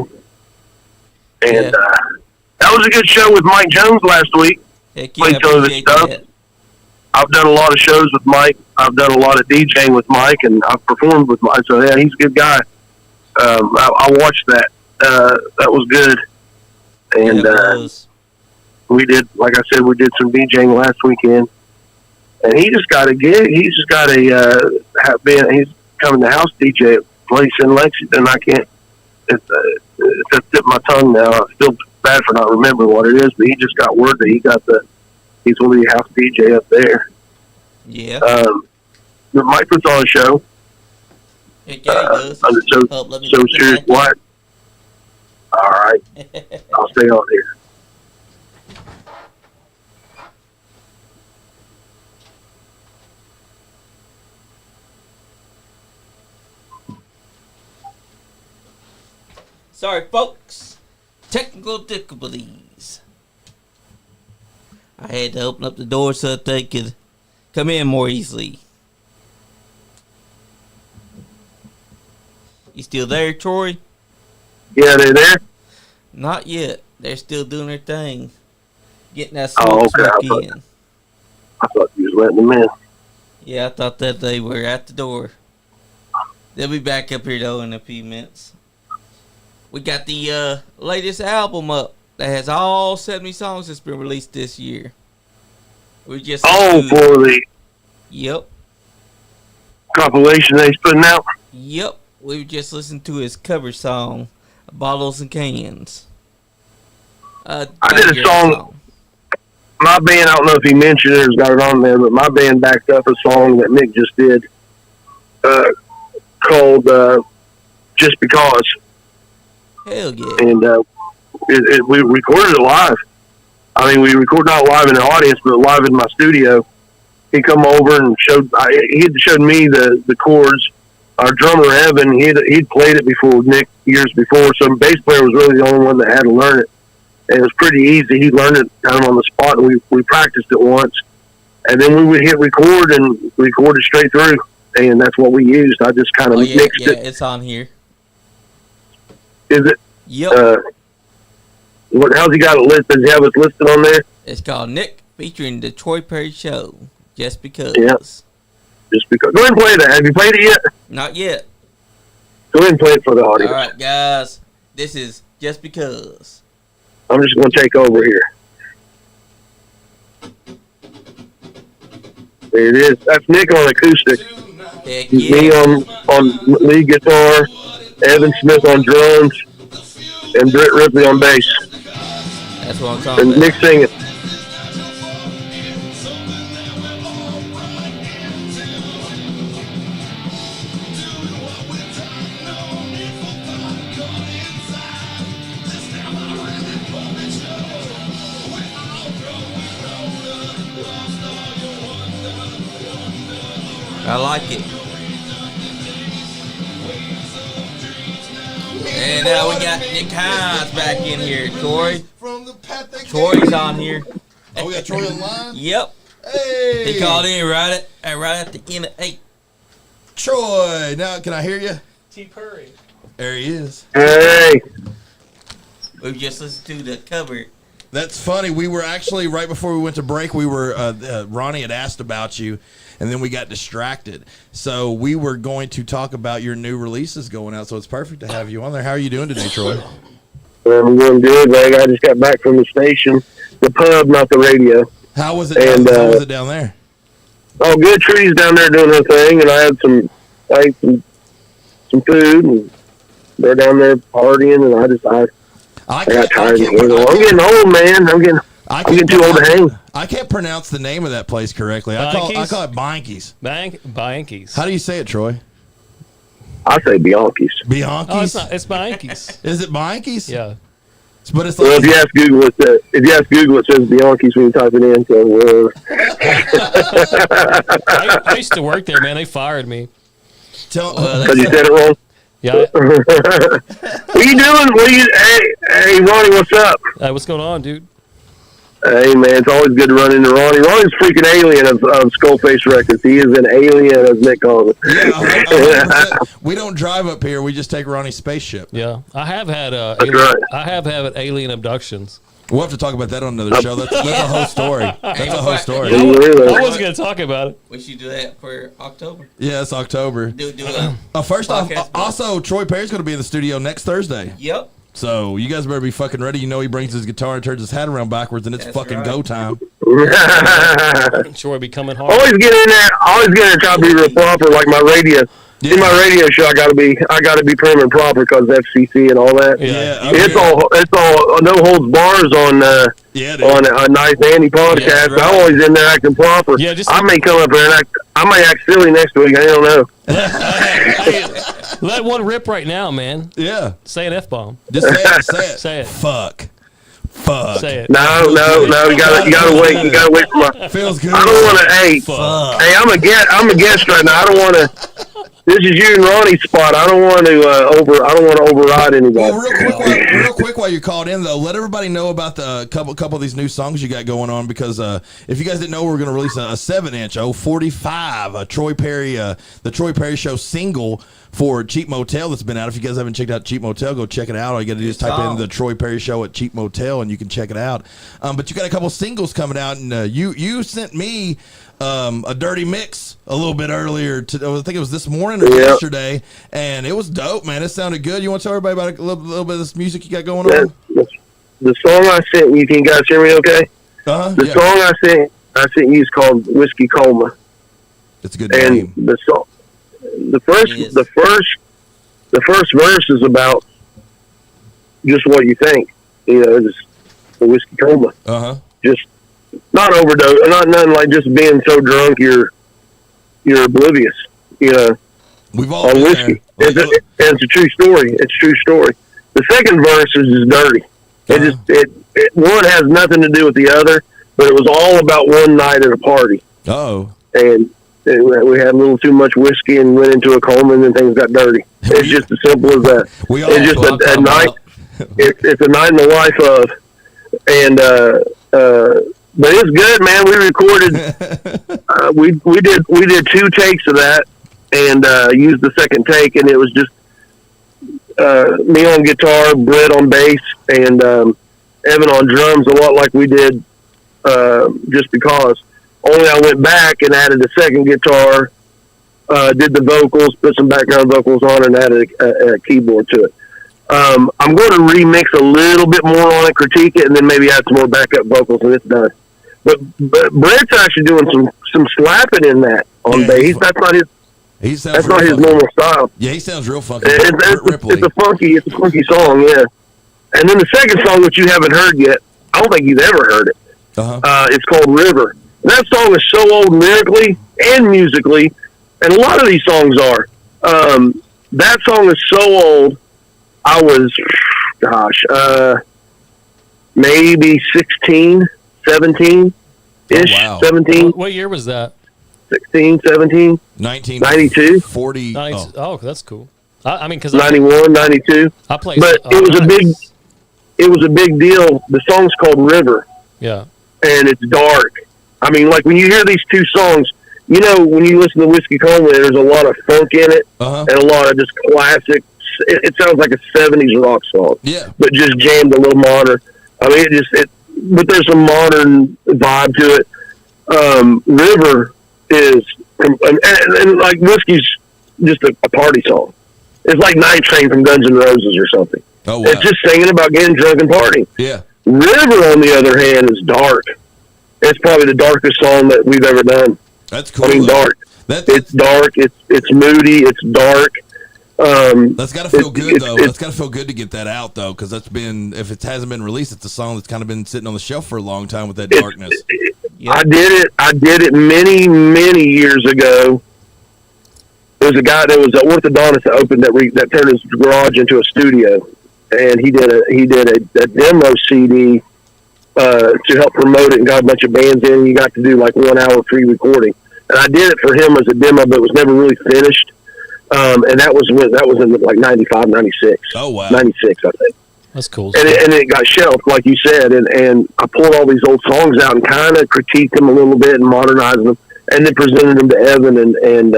and that was a good show with Mike Jones last week. Heck yeah, played some of his appreciate stuff. that. I've done a lot of shows with Mike. I've done a lot of DJing with Mike, and I've performed with Mike. So yeah, he's a good guy. I watched that. That was good. And Yeah, it was. we did, like I said, we did some DJing last weekend. And he just got a gig. He's just got he's coming to house DJ at a place in Lexington. I can't. It's at the tip of my tongue now. I feel bad for not remembering what it is, but he just got word that he's going to be a house DJ up there. Yeah. But Mike puts on a show. Heck yeah, he does. Under Oh, let me So get the Serious mic. Black. All right, I'll stay on here. Sorry, folks. Technical difficulties. I had to open up the door so that they could come in more easily. You still there, Troy? Yeah, they're there. Not yet. They're still doing their thing. Getting that Oh, smoke okay. smoke in. I thought you was letting them in. Yeah, I thought that they were at the door. They'll be back up here, though, in a few minutes. We got the latest album up that has all 70 songs that's been released this year. We just Oh, for the Yep. compilation that he's putting out. Yep. We just listened to his cover song, Bottles and Cans. I did a song. My band, I don't know if he mentioned it or got it on there, but my band backed up a song that Nick just did called Just Because. Hell yeah. And we recorded it live. I mean, we recorded not live in the audience, but live in my studio. He come over and he had showed me the chords. Our drummer, Evan, he'd played it before Nick years before, so the bass player was really the only one that had to learn it. And it was pretty easy. He learned it kind of on the spot, and we practiced it once. And then we would hit record and recorded straight through, and that's what we used. I just kind of mixed it. It's on here. Is it? Yep. How's he got it listed? Does he have it listed on there? It's called Nick featuring the Troy Perry Show. Just Because. Yeah. Just because. Go ahead and play that. Have you played it yet? Not yet. Go ahead and play it for the audience. All right, guys. This is Just Because. I'm just going to take over here. There it is. That's Nick on acoustic. Heck Me yeah. on lead guitar, Evan Smith on drums, and Britt Ripley on bass. That's what I'm talking And about. Nick singing. I like it. And now we got Nick Hines back in here, Troy. From the Pat that Troy's on here. Oh, we got Troy online? Yep. Hey! He called in right at the end of 8. Troy, now can I hear you? T. Purry. There he is. Hey. We've just listened to the cover. That's funny. We were actually, right before we went to break, we were, Ronnie had asked about you, and then we got distracted. So we were going to talk about your new releases going out, so it's perfect to have you on there. How are you doing today, Troy? I'm doing good, man. I just got back from the station, the pub, not the radio. How was it, And, how was it down there? Oh, good. Trudy's down there doing her thing, and I ate some food, and they're down there partying, and I got tired. I'm getting old, man. I'm getting too old to hang. I can't pronounce the name of that place correctly. I call it Bianchi's. Bianchi's. How do you say it, Troy? I say Bianchi's. Bianchi's? Oh, it's not. It's Bianchi's. Is it Bianchi's? Yeah. But it's Well, like, if you ask Google, it says Bianchi's when you type it in. So, I used to work there, man. They fired me. tell, because you said it wrong. Yeah. What you doing? Hey, Ronnie, what's up? Hey, what's going on, dude? Hey, man, it's always good to run into Ronnie. Ronnie's freaking alien of SkullFaceRecords. He is an alien, as Nick calls it. Yeah, we don't drive up here. We just take Ronnie's spaceship. Yeah, I have had right. I have had alien abductions. We'll have to talk about that on another show. That's a whole story. That's a whole story. I wasn't going to talk about it. We should do that for October. Yeah, it's October. Do First off, podcast. also, Troy Perry's going to be in the studio next Thursday. Yep. So you guys better be fucking ready. You know he brings his guitar and turns his hat around backwards, and it's That's fucking right. go time. Troy be coming hard. Always get in there. Always get in there and try to be real proper, like my radio. Yeah. In my radio show, I gotta be prim and proper because FCC and all that. Yeah. It's all no holds bars on dude. on a Nice Andy podcast. Yeah, right. I'm always in there acting proper. Yeah, just- I may come up there and I may act silly next week. I don't know. Hey, let one rip right now, man. Yeah. Say an F-bomb. Just say it. Say it. Say it. Fuck. Say it. No. You gotta wait. You gotta wait for my. Feels good. I don't want to. Hey, Fuck. hey, I'm a guest right now. I don't want to. This is you and Ronnie's spot. I don't want to override anybody. Well, real quick, while you're called in though, let everybody know about the couple of these new songs you got going on because if you guys didn't know, we're going to release a 7-inch 45 the Troy Perry Show single for Cheap Motel that's been out. If you guys haven't checked out Cheap Motel, go check it out. All you got to do is type in the Troy Perry Show at Cheap Motel and you can check it out. But you got a couple singles coming out, and you sent me a dirty mix a little bit earlier. I think it was this morning or yesterday, and it was dope, man. It sounded good. You want to tell everybody about a little bit of this music you got going on? The song I sent you, can you guys hear me okay? The Song I sent you is called Whiskey Coma. It's a good name. And the first verse is about just what you think. You know, just the whiskey coma. Just not overdose, not nothing like just being so drunk you're oblivious. You know, we've all on been whiskey. there. It's a true story. It's a true story. The second verse is just dirty. It one has nothing to do with the other, but it was all about one night at a party. And we had a little too much whiskey and went into a coma, and then things got dirty. It's just as simple as that. It's just a night. It's a night in the life of, and but it's good, man. We recorded. We did 2 takes of that, and used the second take, and it was just me on guitar, Brett on bass, and Evan on drums, a lot like we did Just Because. Only I went back and added a second guitar, did the vocals, put some background vocals on, and added a keyboard to it. I'm going to remix a little bit more on it, critique it, and then maybe add some more backup vocals, and it's done. But Brett's actually doing some slapping in that on bass. That's not his normal style. Yeah, he sounds real funky. It's a funky song, yeah. And then the second song, which you haven't heard yet, I don't think you've ever heard it. It's called River. And that song is so old lyrically and musically, and a lot of these songs are. That song is so old. I was, maybe 16, 17-ish, 17. What year was that? 16, 17. 1992. 40. Oh, that's cool. I mean, because 91, 92. I played. But it was a big deal. The song's called River. Yeah. And it's dark. I mean, like when you hear these 2 songs, you know, when you listen to Whiskey Coma, there's a lot of funk in it and a lot of just classic. It sounds like a 70s rock song. Yeah. But just jammed a little modern. I mean, but there's some modern vibe to it. River is, and like Whiskey's just a party song. It's like Night Train from Guns N' Roses or something. Oh, wow. It's just singing about getting drunk and partying. Yeah. River, on the other hand, is dark. It's probably the darkest song that we've ever done. That's cool. I mean, dark. It's dark. It's moody. It's dark. That's got to feel good, though. That's got to feel good to get that out, though, because that's been, if it hasn't been released, it's a song that's kind of been sitting on the shelf for a long time with that darkness. I did it many years ago. There was a guy that was an orthodontist that opened that turned his garage into a studio, and he did a demo CD to help promote it, and got a bunch of bands in. And you got to do like 1 hour pre-recording, and I did it for him as a demo, but it was never really finished. And that was in like 95, 96. Oh, wow. 96, I think. That's cool. And it got shelved, like you said, and I pulled all these old songs out and kind of critiqued them a little bit and modernized them, and then presented them to Evan and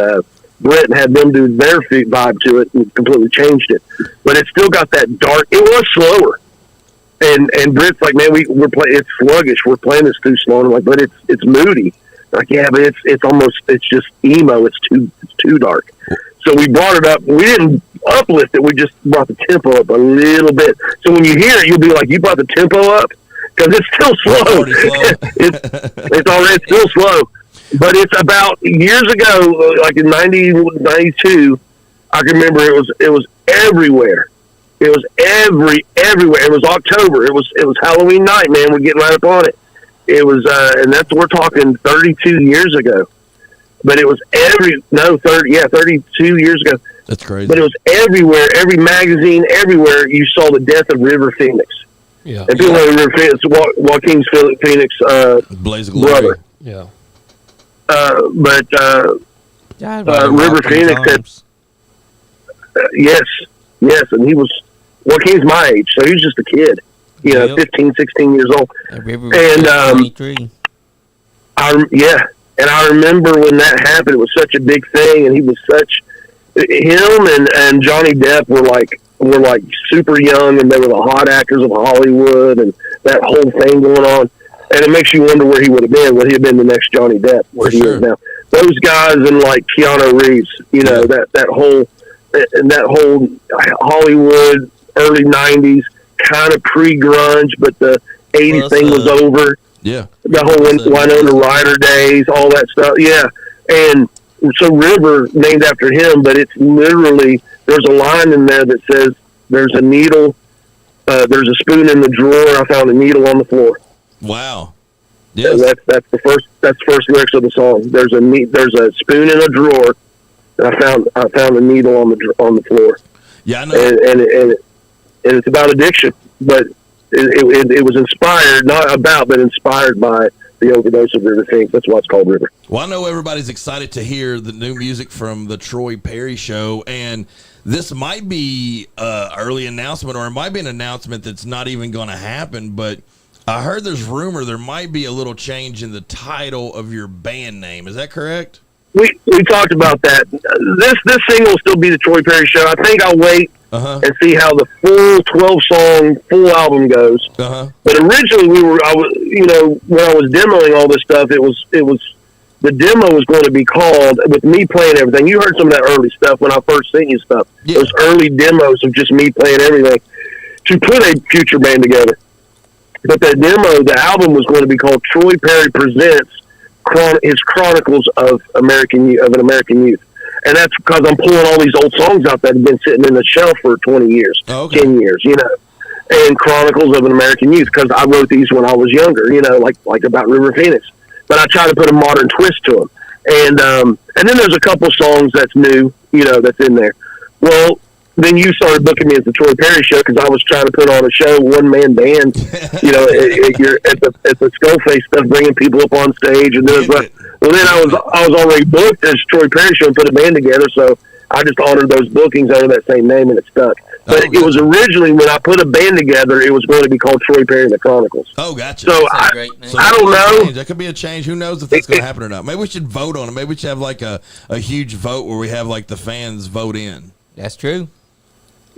Brett and had them do their vibe to it and completely changed it. But it still got that dark. It was slower, and Brett's like, man, we're playing. It's sluggish. We're playing this too slow. And I'm like, but it's moody. Like, yeah, but it's just emo. It's too dark. So we brought it up. We didn't uplift it. We just brought the tempo up a little bit. So when you hear it, you'll be like, you brought the tempo up? Because it's still slow. It's already still slow. But it's about years ago, like in 92, I can remember it was everywhere. It was everywhere. It was October. It was Halloween night, man. We're getting right up on it. It was, and we're talking 32 years ago. But it was 32 years ago. That's crazy. But it was everywhere, every magazine, everywhere. You saw the death of River Phoenix. Yeah. And people know River Phoenix, Joaquin Phoenix, Blaze of Glory. brother. Yeah. But River Phoenix had, yes, and he was, Joaquin's my age, so he was just a kid, 15, 16 years old. And, and I remember when that happened, it was such a big thing, and he was him and Johnny Depp were like super young, and they were the hot actors of Hollywood, and that whole thing going on. And it makes you wonder where he would have been. Would he have been the next Johnny Depp? Where he is now? Those guys and like Keanu Reeves, that whole Hollywood early '90s kind of pre-grunge, but the '80s thing was over. Yeah, the whole Winona Ryder days, all that stuff. Yeah, and so River named after him, but it's literally there's a line in there that says, "There's a needle, there's a spoon in the drawer. I found a needle on the floor." Wow. Yes. So that's the first lyrics of the song. There's a spoon in a drawer, and I found a needle on the floor. Yeah, I know. And it's about addiction, but it was inspired, not about, but inspired by the overdose of River Phoenix. That's why it's called River. Well, I know everybody's excited to hear the new music from the Troy Perry Show, and this might be an early announcement, or it might be an announcement that's not even going to happen, but I heard there's rumor there might be a little change in the title of your band name. Is that correct? We talked about that. This single will still be the Troy Perry Show. I think I'll wait and see how the full 12-song full album goes. But originally when I was demoing all this stuff, it was the demo was going to be called, with me playing everything. You heard some of that early stuff when I first sent you stuff. Yeah. Those early demos of just me playing everything to put a future band together. But the album was going to be called Troy Perry Presents his Chronicles of an American Youth. And that's because I'm pulling all these old songs out that have been sitting in the shelf for 20 years, 10 years, and Chronicles of an American Youth, because I wrote these when I was younger, like about River Phoenix. But I try to put a modern twist to them. And then there's a couple songs that's new, that's in there. Well, then you started booking me at the Troy Perry Show because I was trying to put on a show, one-man band, you're at the Skullface stuff, bringing people up on stage. And then I was already booked as Troy Perry Show and put a band together, so I just honored those bookings under that same name, and it stuck. But it was originally, when I put a band together, it was going to be called Troy Perry and the Chronicles. Oh, gotcha. So I don't know. That could be a change. Who knows if that's going to happen or not? Maybe we should vote on it. Maybe we should have like a huge vote where we have like the fans vote in. That's true.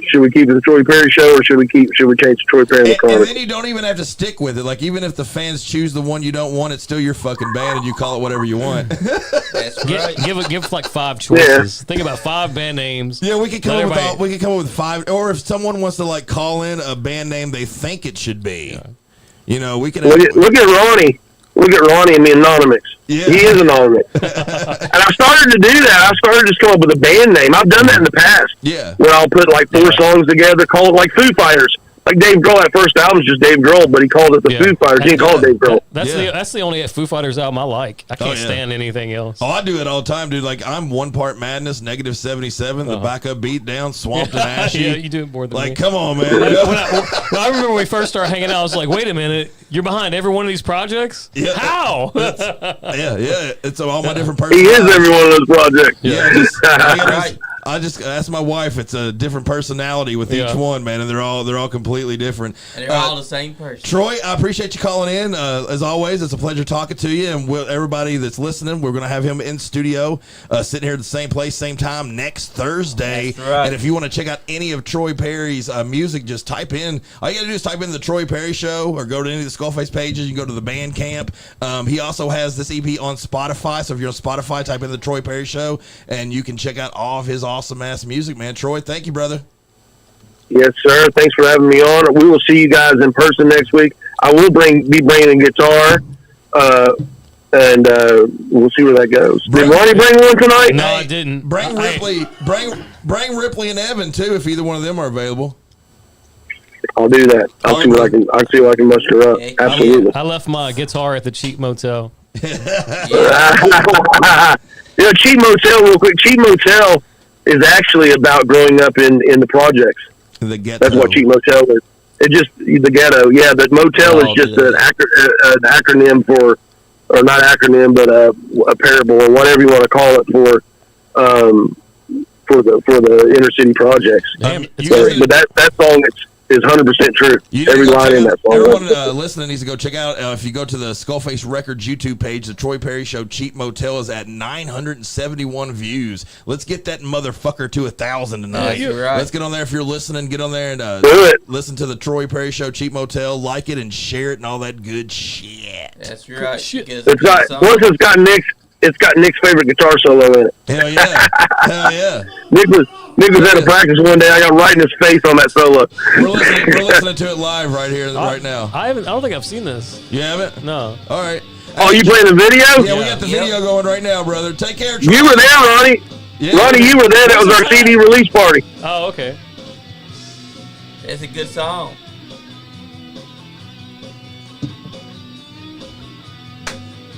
Should we keep it the Troy Perry Show, or should we change the Troy Perry and the Chronicles? And then you don't even have to stick with it. Like, even if the fans choose the one you don't want, it's still your fucking band, and you call it whatever you want. That's right. Give like 5 choices. Yeah. Think about 5 band names. Yeah, we could come up with 5. Or if someone wants to like call in a band name they think it should be, we can. Look at Ronnie. Look at Ronnie and the Anonymix. Yeah. He is anonymous. And I started to do that. I started to just come up with a band name. I've done that in the past. Yeah. Where I'll put like 4 songs together, call it like Foo Fighters. Like Dave Grohl, that first album was just Dave Grohl, but he called it the Foo Fighters. He didn't call it Dave Grohl. That's the only Foo Fighters album I like. I can't stand anything else. Oh, I do it all the time, dude. Like, I'm OnePartMadness, -77, the backup beat down, Swamped and Ashy. Yeah, you do it more than me. Like, come on, man. I remember when we first started hanging out, I was like, wait a minute, you're behind every one of these projects? Yeah. How? Yeah. It's all my different personalities. He is every one of those projects. Yeah. I just asked my wife. It's a different personality with each one, man, and they're all completely different. And they're all the same person. Troy, I appreciate you calling in. As always, it's a pleasure talking to you. And everybody that's listening, we're going to have him in studio, sitting here at the same place, same time next Thursday. That's right. And if you want to check out any of Troy Perry's music, just type in. All you got to do is type in the Troy Perry Show, or go to any of the Skullface pages. You can go to the Bandcamp. He also has this EP on Spotify. So if you're on Spotify, type in the Troy Perry Show, and you can check out all of his awesome ass music, man. Troy, thank you, brother. Yes, sir. Thanks for having me on. We will see you guys in person next week. I will be bringing a guitar, and we'll see where that goes. Did Ronnie bring one tonight? No, I didn't. Bring Ripley. Bring Ripley and Evan too, if either one of them are available. I'll do that. I'll see what I can muster up. Absolutely. I left my guitar at the cheap motel. Cheap Motel, real quick. Cheap Motel is actually about growing up in the projects. The ghetto. That's what Cheap Motel is. It's just the ghetto. Yeah, the motel is just an acronym for, or not acronym, but a parable or whatever you want to call it for the inner city projects. But that song is 100% true. Every line in that song. Everyone listening needs to go check out. If you go to the SkullFaceRecords YouTube page, the Troy Perry Show Cheap Motel is at 971 views. Let's get that motherfucker to 1,000 tonight. Yeah, right. Let's get on there. If you're listening, get on there and do it. listen to the Troy Perry Show Cheap Motel, like it and share it and all that good shit. That's right. Shit. Once it's got Nick's favorite guitar solo in it. Hell yeah. Hell yeah. Nick was at a practice one day. I got right in his face on that solo. We're listening to it live right here, right now. I don't think I've seen this. You haven't? No. All right. Oh, you playing the video? Yeah, we got the video going right now, brother. Take care, Troy. You were there, Ronnie. Yeah. Ronnie, you were there. That was our CD release party. Oh, okay. It's a good song.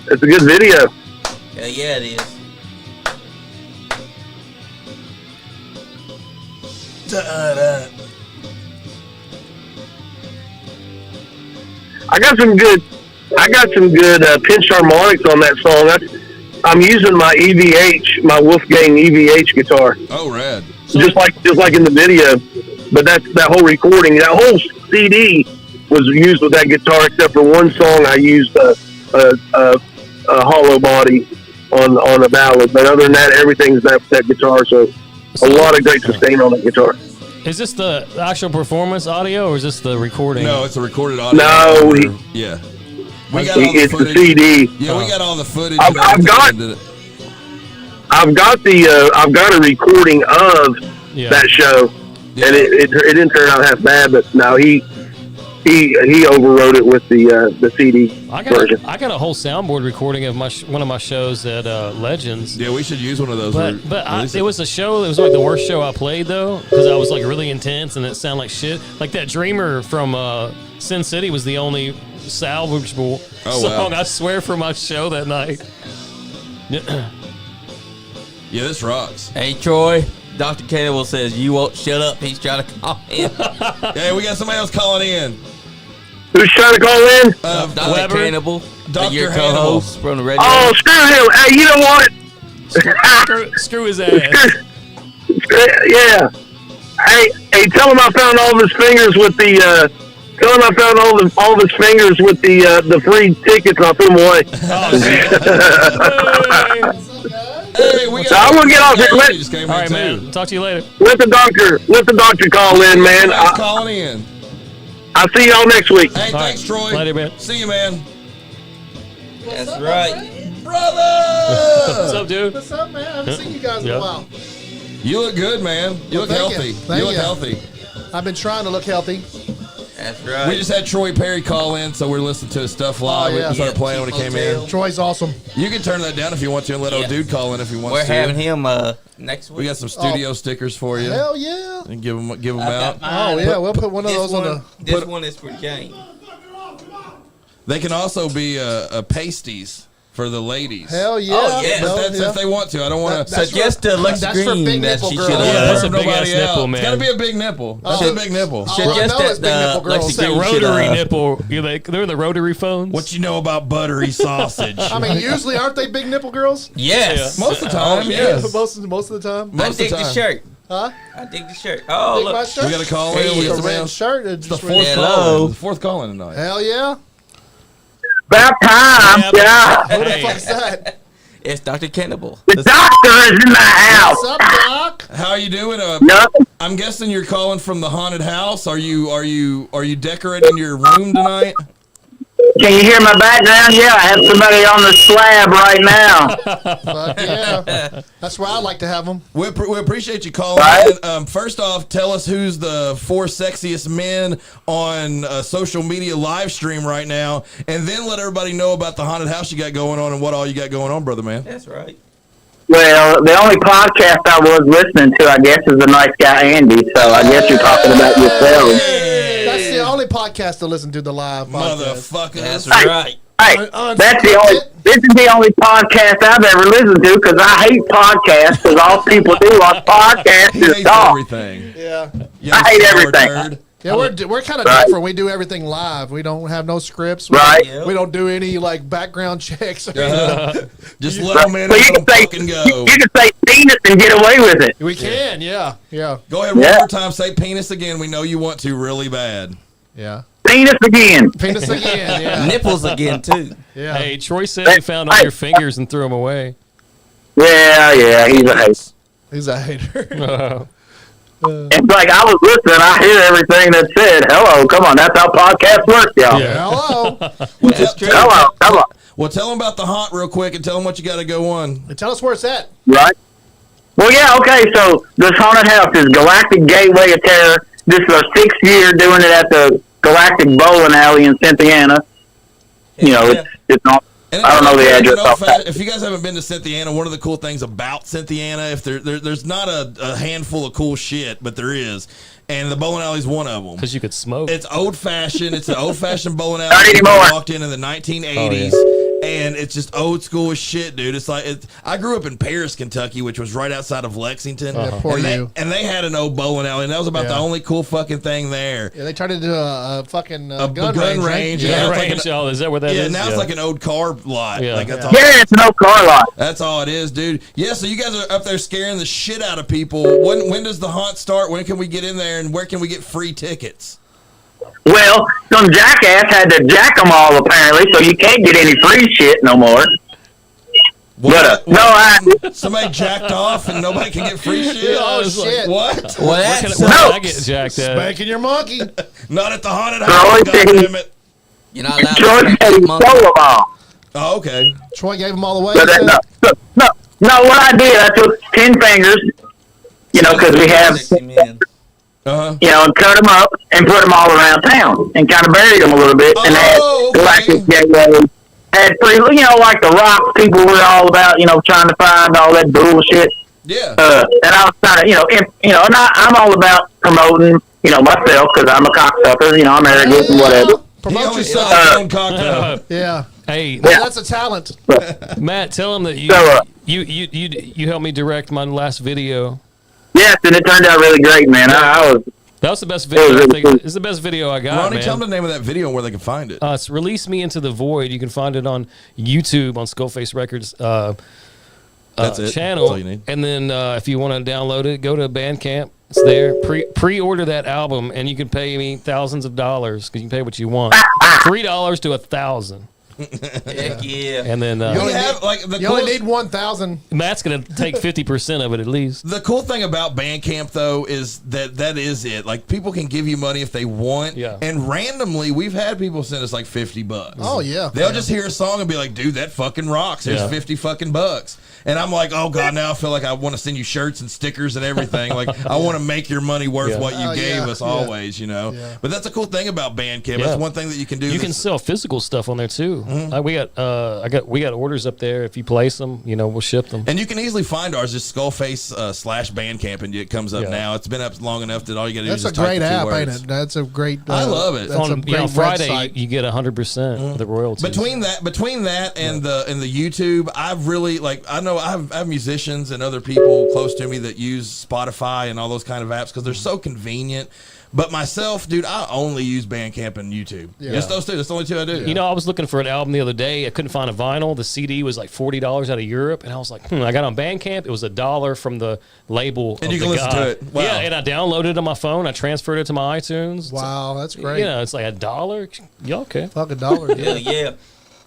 It's a good video. Hell yeah, it is. I got some good pinched harmonics on that song. I'm using my EVH, my Wolfgang EVH guitar. Oh, rad. Just like in the video. But that whole recording, that whole CD was used with that guitar, except for one song I used a hollow body on a ballad. But other than that, everything's that guitar. So a lot of great sustain on that guitar. Is this the actual performance audio, or is this the recording? No, it's a recorded audio. No, yeah. We got all the it's footage. the CD. Yeah, we got all the footage. I've got a recording of that show, and it didn't turn out half bad. But no, he overrode it with the CD version. I got a whole soundboard recording of one of my shows at Legends. Yeah, we should use one of those. But it was a show. It was like the worst show I played though, because I was like really intense and it sounded like shit. Like that Dreamer from Sin City was the only salvageable song. Wow. I swear for my show that night. Yeah, this rocks. Hey, Troy. Dr. Cannibal says you won't shut up. He's trying to call in. Hey, we got somebody else calling in. Who's trying to call in? Dr. Cannibal, your Hannibal. co-host from the radio. Oh, screw him! Hey, you know what? Screw his ass. Yeah. Hey, tell him I found all of his fingers with the. Tell him I found all of his fingers with the free tickets. And I threw them away. Hey, we got. So I'm gonna get off here. Just came All in right, too. man. Talk to you later. Let the doctor call in, man. Calling in. I'll see y'all next week. Hey, thanks, Troy. Later, man. See you, man. That's right. Brother! What's up, dude? What's up, man? I haven't seen you guys in a while. You look good, man. You look thank healthy. you. Thank You look you. healthy. I've been trying to look healthy. That's right. We just had Troy Perry call in, so we're listening to his stuff live. Oh, yeah. We started playing when he came in. Troy's awesome. You can turn that down if you want to and let old dude call in if he wants We're to. having him next week. We got some studio stickers for you. Hell yeah. And give them I out. got mine. Oh, yeah. We'll put one of those on the... This one is for Jane. They can also be pasties for the ladies. Hell yeah. Oh, yeah. But No, that's yeah. if they want to. I don't want to Suggest to Lex that's for Green big that nipple she girls. should Yeah, have. that's a big ass nipple, man. It's gotta be a big nipple. That's Oh. a big nipple. All I Suggest know is big nipple that girls. Lexi Green should, Rotary nipple. They're the rotary phones. What you know about buttery sausage? I mean, usually aren't they big nipple girls? Yes. most of the time, Oh, yes. Most of the time. I Most of dig the the time. shirt. Huh? I dig the shirt. Oh, Think my look. shirt? We got a call Hey, in. We it's got a somebody red else. shirt. It's the fourth Hello. calling. The fourth calling tonight. Hell yeah. About time, yeah. Who the Hey. fuck's that? It's Dr. Cannibal. The doctor is in the house. What's up, Doc? How are you doing? Nothing. I'm guessing you're calling from the haunted house. Are you decorating your room tonight? Can you hear my background? Yeah, I have somebody on the slab right now. Fuck yeah. That's where I like to have them. We appreciate you calling. Right. in. First off, tell us who's the 4 sexiest men on social media live stream right now, and then let everybody know about the haunted house you got going on and what all you got going on, brother man. That's right. Well, the only podcast I was listening to, I guess, is the nice guy Andy. So I guess you're talking about yourselves. That's the only podcast to listen to, the live podcast. Motherfucker. That's Hey. right. Hey, that's the only. This is the only podcast I've ever listened to because I hate podcasts because all people do on podcasts He is hates talk. everything. Yeah. Young I hate sour everything. turd. Yeah, we're kind of Right. different. We do everything live. We don't have no scripts. Right. We don't do any like background checks. Just let them in So and you let them can say fucking go. you can say penis and get away with it. We can, yeah. Go ahead one Yeah. more time. Say penis again. We know you want to really bad. Penis again. Penis again, yeah. Nipples again, too. Yeah. Hey, Troy said he found all your fingers and threw them away. Yeah, he's a hate. He's a hater. It's like I was listening. I hear everything that said. Hello, come on. That's how podcasts work, y'all. Hello. That's true. Hello, come on. Well, tell them about the haunt real quick and tell them what you got to go on. Tell us where it's at. Right? Well, yeah, okay. So this haunted house is Galactic Gateway of Terror. This is our 6th year doing it at the Galactic Bowling Alley in Cynthiana. You know, it's not. And I don't know the address off that. If you guys haven't been to Cynthiana, one of the cool things about Cynthiana, if there's not a handful of cool shit, but there is, and the bowling alley is one of them. Because you could smoke. It's old fashioned. It's an old fashioned bowling alley. Not anymore. We walked in the 1980s, and it's just old school as shit, dude. It's like I grew up in Paris, Kentucky, which was right outside of Lexington. Yeah, poor you. And they had an old bowling alley, and that was about the Yeah. only cool fucking thing there. Yeah, they turned it into a fucking gun gun range. range, right? yeah. Yeah, it's like range. Oh, is that what that is? Yeah, now it's like an old car lot. Yeah. Like that's all. Yeah, it's an old car lot. That's all it is, dude. Yeah, so you guys are up there scaring the shit out of people. When does the haunt start? When can we get in there, and where can we get free tickets? Well, some jackass had to jack them all apparently, so you can't get any free shit no more. Somebody jacked off and nobody can get free shit. Oh, it's like, shit. What? Well, Where that's can I get jacked at? Spanking your monkey. Not at the haunted Troy house. said he- Goddammit. You're not allowed Troy to said he monkey. stole them all. Oh, okay. Troy gave them all away. So that, no, what I did, I took 10 fingers, you know, because we have, Uh-huh. you know, and cut them up and put them all around town and kind of buried them a little bit. And Oh, had Galactic Gateway, had pretty, you know, like the rock people were all about, you know, trying to find all that bullshit. Yeah. And I was trying to, and I'm all about promoting, you know, myself because I'm a cocksucker, you know, I'm arrogant and whatever. He Promote only yourself. sells his own cocktail. Yeah. Hey, That's a talent. Matt, tell him that So, you helped me direct my last video. yes, and it turned out really great, man. I was, That was the best video. I think it's the best video I got, Ronnie, man. tell them the name of that video and where they can find it. It's Release Me Into the Void. You can find it on YouTube on SkullFaceRecords That's it. channel. That's all you need. And then if you want to download it, go to Bandcamp. It's there. Pre-order that album, and you can pay me thousands of dollars because you can pay what you want. $3 to $1,000. Heck yeah. And then We have, like, the You only coolest- need 1,000. Matt's gonna take 50% of it at least. The cool thing about Bandcamp, though, is that is it. Like, people can give you money if they want. Yeah. And randomly, we've had people send us like $50. Oh, yeah. They'll just hear a song and be like, dude, that fucking rocks. Here's Yeah. 50 fucking bucks. And I'm like, oh, God, now I feel like I want to send you shirts and stickers and everything. Like, I want to make your money worth Yeah. what you Oh, gave yeah, us yeah. always, you know? Yeah. But that's a cool thing about Bandcamp. Yeah. That's one thing that you can do. You can sell physical stuff on there too. We got orders up there. If you place them, we'll ship them. And you can easily find ours. Just Skullface /Bandcamp, and it comes up now. It's been up long enough that all you got to do is just type the 2 app, words. ain't it? That's a great. I love it. That's On a great Friday, website. you get 100% of the royalties. Between that and the YouTube, I've really I know I have musicians and other people close to me that use Spotify and all those kind of apps because they're so convenient. But myself, dude, I only use Bandcamp and YouTube. Yeah. Just those two. That's the only two I do. I was looking for an album the other day. I couldn't find a vinyl. The CD was like $40 out of Europe, and I was like, I got on Bandcamp. It was $1 from the label. And of you can the listen guy. to it. Wow. Yeah, and I downloaded it on my phone. I transferred it to my iTunes. Wow, that's great. It's like $1. Yeah, okay. Fuck $1. Hell yeah.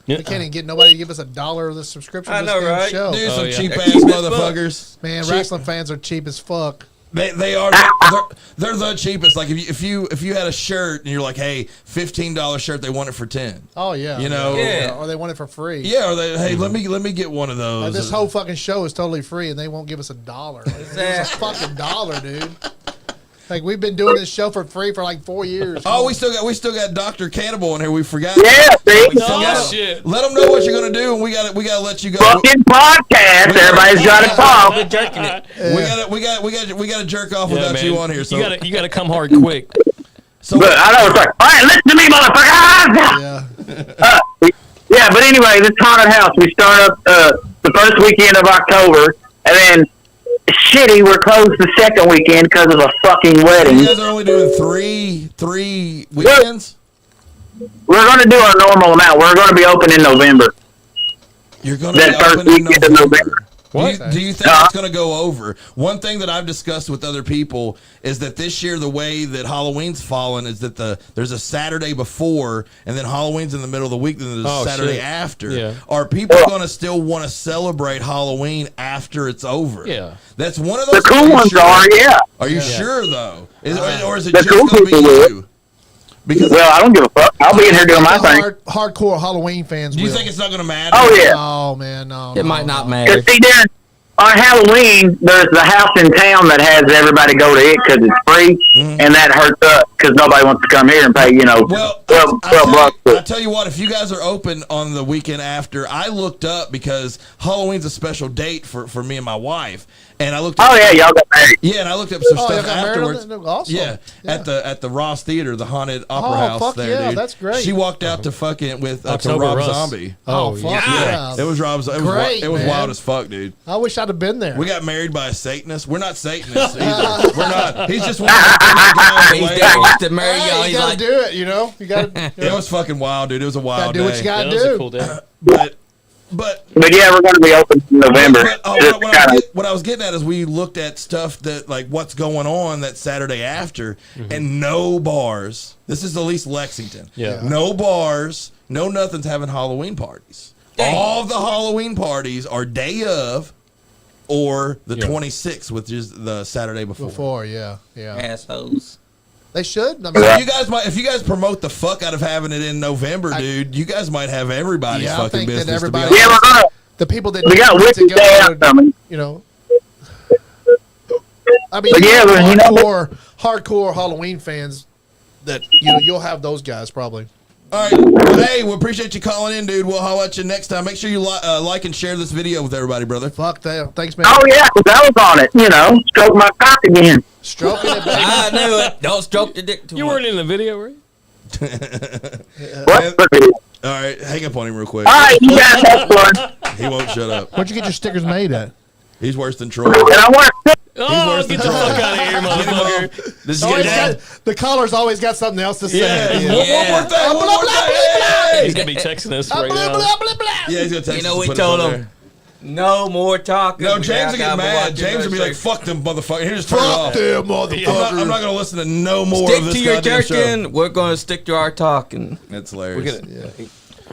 We can't even get nobody to give us $1 of the subscription. I to this know, damn right? Show. Dude, some cheap They're ass cheap as motherfuckers. Man, Cheap. wrestling fans are cheap as fuck. They are. They're the cheapest. Like if you had a shirt and you're like, hey, $15 shirt, they want it for 10. Oh yeah, Yeah. or they want it for free. Yeah, or they hey, let me get one of those. Like, this whole fucking show is totally free, and they won't give us $1. It's a fucking $1, dude. Like we've been doing this show for free for like 4 years. Oh, we still got Dr. Cannibal in here. We forgot. Yeah, see? Shit. Let them know what you're gonna do, and we gotta let you go. Fucking podcast. Everybody's got to talk. We're jerking it. We gotta jerk off without man. you on here. So You gotta come hard quick. But I know it's like, all right, listen to me, motherfucker. Yeah. Yeah, but anyway, this haunted house, we start up the first weekend of October, and then shitty, we're closed the second weekend because of a fucking wedding. you guys are only doing three weekends. We're going to do our normal amount. We're going to be open in November. You're gonna That be first open in weekend of November. November. What? Do you think it's going to go over? One thing that I've discussed with other people is that this year the way that Halloween's fallen is that there's a Saturday before and then Halloween's in the middle of the week, then there's a Saturday shit. after. Yeah. Are people going to still want to celebrate Halloween after it's over? Yeah. That's one of those. The cool ones are, yeah. Are you sure though? Or is it The just cool going to be people will. you? Because Well, I don't give a fuck. I'll be in here doing my thing. Hardcore Halloween fans. do you will. think it's not going to matter? Oh, yeah. Oh man, no. It might not Because matter. see, Darren, on Halloween, there's the house in town that has everybody go to it because it's free, and that hurts us because nobody wants to come here and pay, Well, 12 bucks. I tell you what, if you guys are open on the weekend after, I looked up because Halloween's a special date for me and my wife, and I looked up. Oh, yeah, y'all got married. Yeah, and I looked up some Oh, y'all stuff got married on afterwards. that? Awesome. Yeah, Yeah. at the Ross Theater, the haunted opera Oh, house fuck there, yeah, dude. that's great. She walked out to fucking with to October Rob Russ. Zombie. Oh, fuck yeah. It was Rob. Great, It was man. wild as fuck, dude. I wish I'd have been there. We got married by a Satanist. We're not Satanists either. We're not. He's just one of those He's guys. there wants to marry y'all. Hey, you He's gotta like, do it. You gotta. It was fucking wild, dude. It was a wild Gotta do what day. you gotta That was do. a cool day. But But, yeah, we're going to be open in November. But, Just kinda- what I was getting at is we looked at stuff that like what's going on that Saturday after, and no bars. This is at least Lexington. Yeah. No bars, no nothing's having Halloween parties. Dang. All the Halloween parties are day of, or the Yeah. 26th, which is the Saturday before. Before, yeah. assholes. They should. I mean, So you guys might, if you guys promote the fuck out of having it in November, dude, you guys might have everybody's Yeah, I fucking think that business. everybody- to be Yeah, honest. we're going to. the people that We got need to Wicked Day out go, coming. you know. I mean, But yeah, but you know- hardcore Halloween fans that you'll have those guys probably. All right. Well, hey, we appreciate you calling in, dude. We'll holler at you next time. Make sure you like and share this video with everybody, brother. Fuck that. Thanks, man. Oh, yeah, because I was on it, stroke my cock again. Stroking it, baby. I knew it. Don't stroke the dick too You much. weren't in the video, were you? What? All right, hang up on him real quick. All right, you guys have fun. He won't shut up. Where'd you get your stickers made at? He's worse than Troy. And I want to. Oh, worse get than the Troy. fuck out of here, motherfucker. This is Always getting got, the caller's always got something else to say. yeah. Yeah. One more thing. One Blah, more blah, thing. blah, Hey! He's gonna be texting us right Blah, now. blah, blah, blah. Yeah, he's gonna text You know, us we and put us told on him, no more talking. there. No, James will Now get I mad. watch James will be like, Thursday. "Fuck them motherfuckers." Here, just turn it Fuck off. them, motherfucker. I'm not gonna listen to no more Stick of this to your goddamn show. jerking. We're going to stick to our talking. That's hilarious.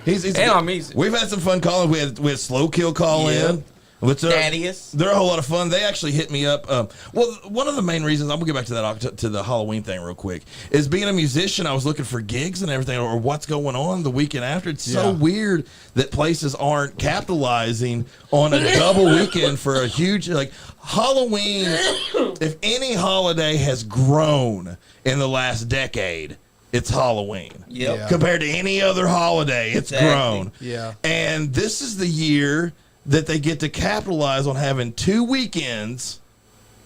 He's And our music. We've had some fun calling. We had Slow Kill call Yeah. in. Which Thaddeus. they're a whole lot of fun. They actually hit me up. Well, one of the main reasons I'm gonna get back to that to the Halloween thing real quick is being a musician. I was looking for gigs and everything, or what's going on the weekend after. It's so weird that places aren't capitalizing on a double weekend for a huge like Halloween. If any holiday has grown in the last decade, it's Halloween. Yep. Yeah. Compared to any other holiday, it's Exactly. grown. Yeah. And this is the year that they get to capitalize on having 2 weekends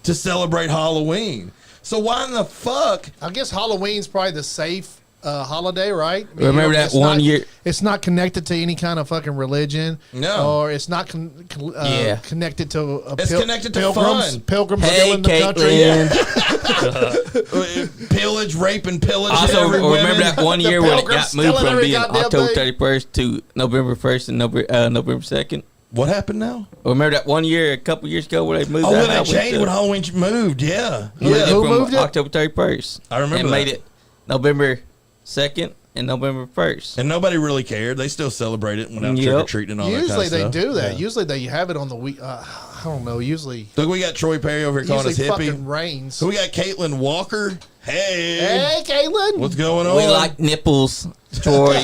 to celebrate Halloween. So why in the fuck? I guess Halloween's probably the safe holiday, right? I mean, Remember that it's one not- year- It's not connected to any kind of fucking religion. No. Or it's not connected to It's connected to pilgrims. fun. Pilgrims Hey, still in the country. Caitlin. Pillage, rape, and pillage. Also, every remember women. that one year when it Pilgrims got moved still in from every being goddamn October thing. 31st to November 1st and November 2nd? What happened now? Remember that one year, a couple years ago, where they moved Oh, that when they out with changed the- when Halloween moved. Yeah. moved it Who from moved it? October 31st. I remember and that. made it November 2nd and November 1st. And nobody really cared. They still celebrate it, went out Yep. trick or treating and all Usually that kind of they stuff. do that. Yeah. Usually they have it on the week. I don't know. Usually Look, we got Troy Perry over here calling us fucking hippie. rains. So we got Caitlin Walker. Hey. Hey, Caitlin. What's going on? We like nipples, Troy.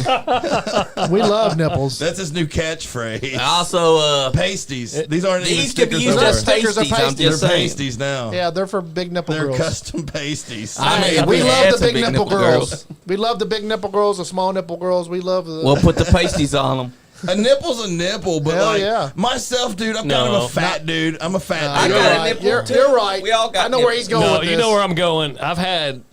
We love nipples. That's his new catchphrase. also, Pasties. These aren't even these could be stickers. used no as more. Stickers are pasties. I'm pasties. They're just saying. pasties now. Yeah, they're for big nipple They're girls. custom pasties. I mean, Hey, we had love the some big nipple girls. girls. We love the big nipple girls, the small nipple girls. We love the. We'll put the pasties on them. A nipple's a nipple, but Hell like yeah. myself, dude, I'm kind No. of a fat dude. I'm a fat I dude. got a right. nipple, You're, too. you're right. We all got I know where he's going No, with you this. know where I'm going.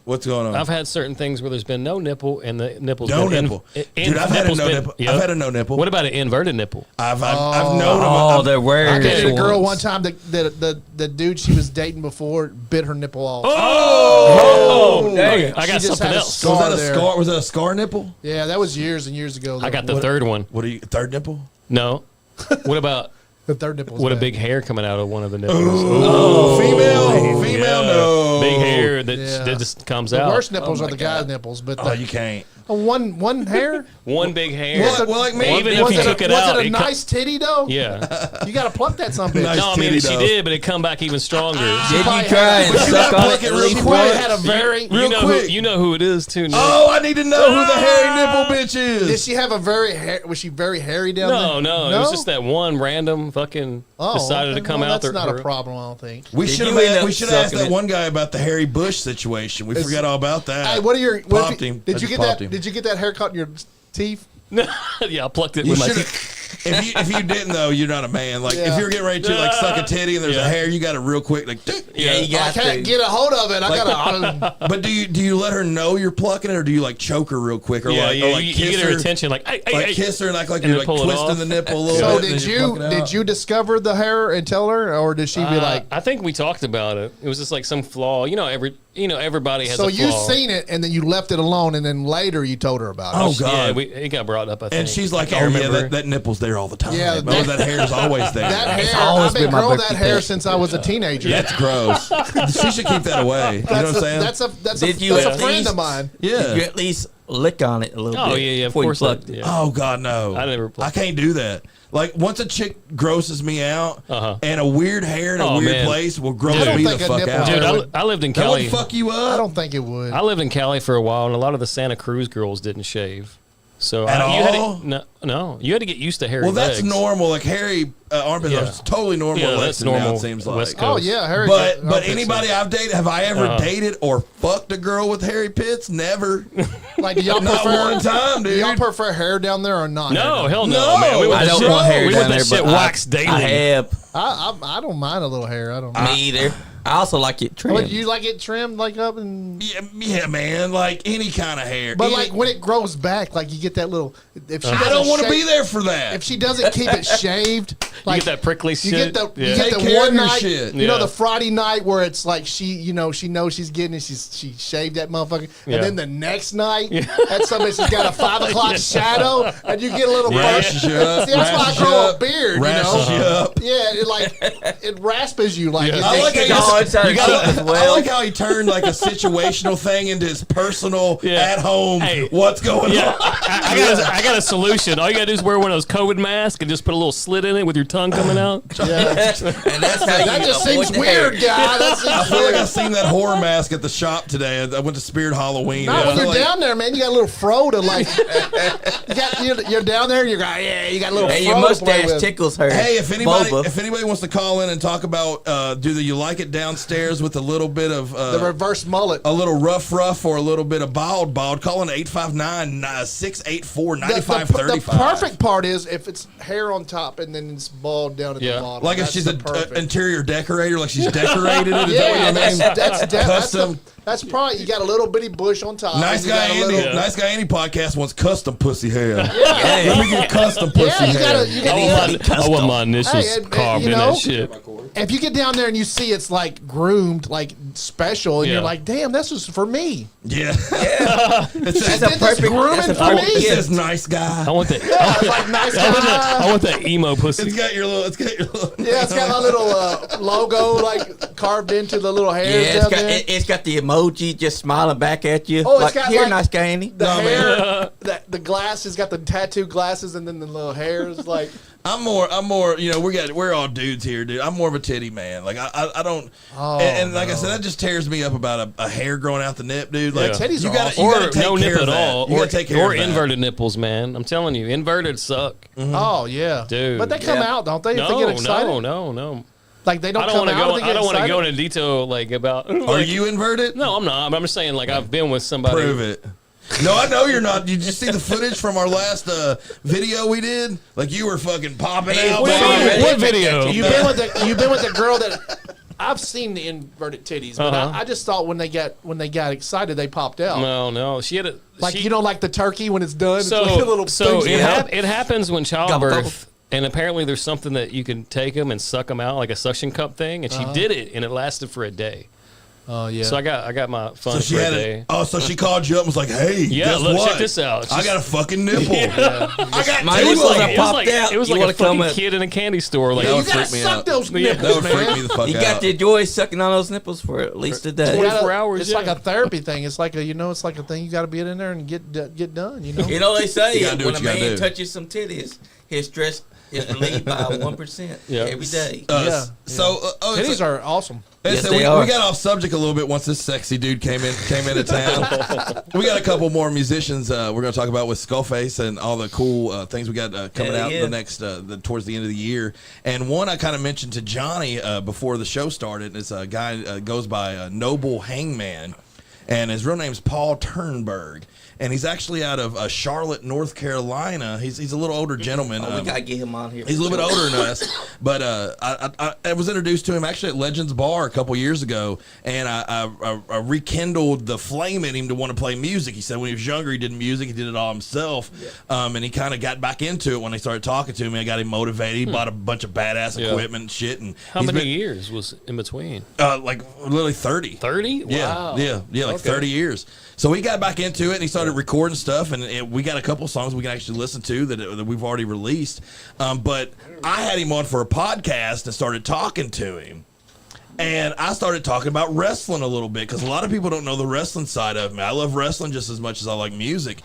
What's going on? I've had certain things where there's been no nipple and the nipple's no been nipple. in, Dude, I've had a nipple's no been- nipple. Yep. I've had a no nipple. What about an inverted nipple? I've known them. Oh, they're wearing I dated a girl one ones. time that the dude she was dating before bit her nipple off. Oh, dang. I She got just something had a else. scar. Was that a there. scar? Was that a scar nipple? Yeah, that was years and years ago. I got the third one. What are you? Third nipple? No. What about The third nipple. was what a bad. big hair coming out of one of the nipples? Oh, female, no. Big hair that, Yeah. that just comes The out. worst nipples Oh are my the guy's God. nipples, but Oh, you can't. one hair. One big hair. Well, like me. Even was if you it took a, it was out, it a it co- nice titty though? Yeah. You got to pluck that something. Nice No, I mean titty, she though. did, but it come back even stronger. Did probably you try had- and but you suck gotta on pluck it it at real least She quick. probably once? had a very. You know quick. who you know who it is too. Nick. Oh, I need to know who the hairy nipple bitch Did is. she have a very hair? Was she very hairy down there? No, it was just that one random fucking decided to okay. come Well, out that's there. not a problem. I don't think. We Did should you end have up asked sucking that it? one guy about the Harry Bush situation. We forgot all about that. Hey, what are your? Popped him. I Did you just get popped that? him. Did you get that haircut in your teeth? Yeah, I plucked it You with my should teeth. if you didn't though, you're not a man. Like Yeah. if you're getting ready to like suck a titty and there's a hair, you got to real quick like. Yeah, you I got can't to. get a hold of it. I Like- gotta. But do you let her know you're plucking it, or do you like choke her real quick, or Yeah, like, yeah, or like you kiss get her her, attention, like, hey, like hey, kiss her and act like and you're then like pull it twisting off. the nipple a little So bit. and did then you pluck it did out? you discover the hair and tell her, or did she be like? I think we talked about it. It was just like some flaw. Everybody has So a flaw. you seen it and then you left it alone, and then later you told her about it. Oh, Yeah, God. it got brought up. I think. And she's like, I "Oh can't yeah, remember. that nipple's there all the time. Yeah, Yeah, that hair's always there. That hair, always I've been been my growing birthday that hair pic. since I was a teenager. That's gross. She should keep that away. You know what I'm saying? That's Did you a at friend least- of mine. Did you yeah. at least lick on it a little Oh bit? yeah, of before you course. plucked it? Yeah. Oh God, no! I never plucked I can't do that. Like once a chick grosses me out, Uh-huh. and a weird hair in a Oh, weird man. place will gross I don't me the think a fuck nipple out. hair Dude, would- I lived in That Cali. would fuck you up. I don't think it would. I lived in Cali for a while, and a lot of the Santa Cruz girls didn't shave. So At you had all? to, no, you had to get used to hairy Well, that's legs. normal. Like hairy armpits Yeah. are totally normal. Yeah, in that's Lexington now, normal It seems like. West Oh Coast. yeah, Harry. But armpits are- anybody I've dated, have I ever Uh-huh. dated or fucked a girl with hairy pits? Never. like, do y'all Not prefer? one time, Do dude. y'all prefer hair down there or not? No, hell no, No, man. We went I to don't shit- want hair we down went there, that shit but waxed daily. I have. I don't mind a little hair. I don't. Me either. I also like it trimmed. But you like it trimmed like up and. Yeah, man. Like any kind of hair. But Any- like when it grows back, like you get that little. If she I doesn't don't want to shave- be there for that. If she doesn't keep it shaved, You like get that prickly you shit. get the yeah. you get Take the care of one your night, shit. you know, Yeah. the Friday night where it's like she knows she's getting it. She shaved that motherfucker, Yeah. and then the next night, that somebody's got a 5 o'clock shadow, and you get a little. Yeah. Rashes you up. See, that's why I rashes grow you a up, beard. Rashes You you know, up. yeah, it like it rasps you like. Yeah. It, I like how Oh, it's how you it got as I well. like how he turned like a situational thing into his personal Yeah. at home. Hey. What's going Yeah, on? I got a solution. All you gotta do is wear one of those COVID masks and just put a little slit in it with your tongue coming out. and that's how you that just avoid seems the weird, hair. guy. That I seems feel like I weird. seen that horror mask at the shop today. I went to Spirit Halloween. Not and I when was you're like, down there, man. You got a little fro to like. you're down there. You're like, yeah. You got a little Hey, fro your to play mustache with. tickles her. Hey, if Boba. anybody wants to call in and talk about do you like it downstairs with a little bit of The reverse mullet. a little rough, or a little bit of bald. Call it 859-684-9535. The perfect part is if it's hair on top and then it's bald down at the bottom. Like if she's an interior decorator, like she's decorated it. Is Yeah, that what you mean? that's probably, you got a little bitty bush on top. Nice you guy got a Andy. little- Nice guy Andy podcast wants custom pussy hair. Let me get custom pussy you hair. I want my initials Hey, and, carved you in know, that shit. If you get down there and you see it's like groomed, like special, and Yeah. you're like, damn, this is for me. Yeah. That's a This perfect. grooming That's a for perfect me. It gift. says nice guy. I want that. It's like nice I guy. want that emo pussy. It's got your little. Yeah, it's got my little logo like carved into the little hairs Yeah, down there. it's got the emoji just smiling back at you. Oh, it's like, got here, like nice guy, Andy. The hair, the glasses, got the tattoo glasses, and then the little hairs. Like, I'm more. You know, we're all dudes here, dude. I'm more of a titty man. Like I don't. Oh, and like I said, that just tears me up about a hair growing out the nip, dude. Like titties you are gotta, awesome. you gotta Or take no care nip of at that. all. You Or, gotta take care or of that. inverted nipples, man. I'm telling you, inverted suck. oh yeah, Dude. But they come Yeah. out, don't they? If they get excited, No. like they don't I don't come want to out. go. if they get I don't want to excited? go into detail like about. Are like, you inverted? No, I'm not. But I'm just saying, like I've been with somebody. Prove it. No, I know you're not. Did you see the footage from our last video we did? Like you were fucking popping out. What What video? You've been with the girl that I've seen the inverted titties, but I just thought when they got excited they popped out. No. She had a Like she, you know, like the turkey when it's done. So, it's like a little so things- it happens when Gobble, childbirth, and apparently there's something that you can take them and suck them out like a suction cup thing, and she did it, and it lasted for a day. Oh yeah. So I got my fun So she for a had day. it. Oh, so she called you up and was like, "Hey, Yeah, guess look, what? check this out. I got a fucking nipple. I got My two nipples of are them. popped out. It was You like wanna a fucking come up- kid in a candy store. Like That you would gotta freak me suck out. those Yeah. nipples, That would freak man. me the fuck You out. got the joy sucking on those nipples for at least a day. 24 hours, It's yeah. like a therapy thing. It's like it's like a thing you got to be in there and get done. You know. You know they say You gotta do when what a you gotta man do. touches some titties, his stress is relieved by 1% Yeah. every day. Yeah. So, Titties it's are awesome. Yes, so they we are. got off subject a little bit once this sexy dude came into town. We got a couple more musicians we're going to talk about with Skullface and all the cool things we got coming Hell out yeah. the next towards the end of the year. And one I kind of mentioned to Johnny before the show started is a guy goes by Noble HangMan, and his real name's Paul Turnberg. And he's actually out of Charlotte, North Carolina. He's a little older gentleman. Oh, we gotta get him on here. He's a little bit older than us, but I was introduced to him actually at Legends Bar a couple years ago, and I rekindled the flame in him to want to play music. He said when he was younger, he did music, he did it all himself, and he kind of got back into it when they started talking to me. I got him motivated. He bought a bunch of badass Yeah. equipment and shit. And How he's many been, years was in between? like literally 30. 30? Yeah, Wow. yeah, like 30 years. So he got back into it and he started recording stuff, and we got a couple songs we can actually listen to that we've already released. But I had him on for a podcast and started talking to him. And I started talking about wrestling a little bit because a lot of people don't know the wrestling side of me. I love wrestling just as much as I like music.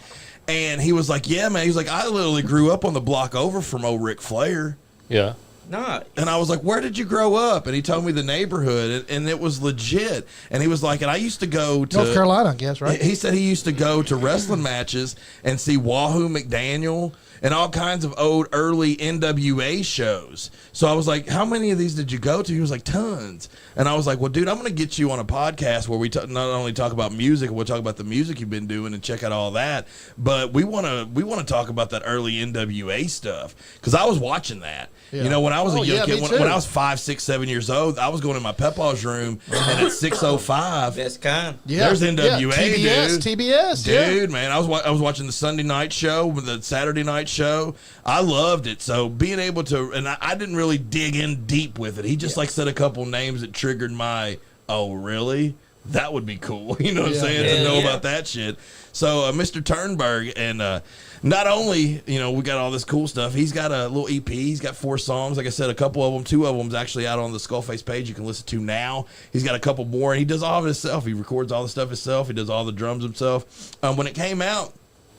And he was like, yeah, man. He was like, I literally grew up on the block over from old Ric Flair. Yeah. No. And I was like, where did you grow up? And he told me the neighborhood, and it was legit. And he was like, and I used to go to North Carolina, I guess, right? He said he used to go to wrestling matches and see Wahoo McDaniel and all kinds of old early NWA shows. So I was like, how many of these did you go to? He was like, tons. And I was like, well, dude, I'm going to get you on a podcast where we not only talk about music, we'll talk about the music you've been doing and check out all that, but we want to talk about that early NWA stuff because I was watching that. Yeah. You know, when I was a young kid, me when I too. was 5, 6, 7 years old, I was going in my Pepa's room, and at 6:05, Best kind. there's NWA, TBS, dude. TBS, Dude, man, I was watching the Sunday night show, the Saturday night show. I loved it. So being able to, and I didn't really dig in deep with it. He just like said a couple names that triggered my, oh really? That would be cool. You know what I'm saying? Yeah, to know yeah. about that shit. So Mr. Turnberg, and not only, you know, we got all this cool stuff, he's got a little EP. He's got 4 songs. Like I said, a couple of them, 2 of them's actually out on the Skullface page you can listen to now. He's got a couple more, and he does all of it himself. He records all the stuff himself. He does all the drums himself. When it came out,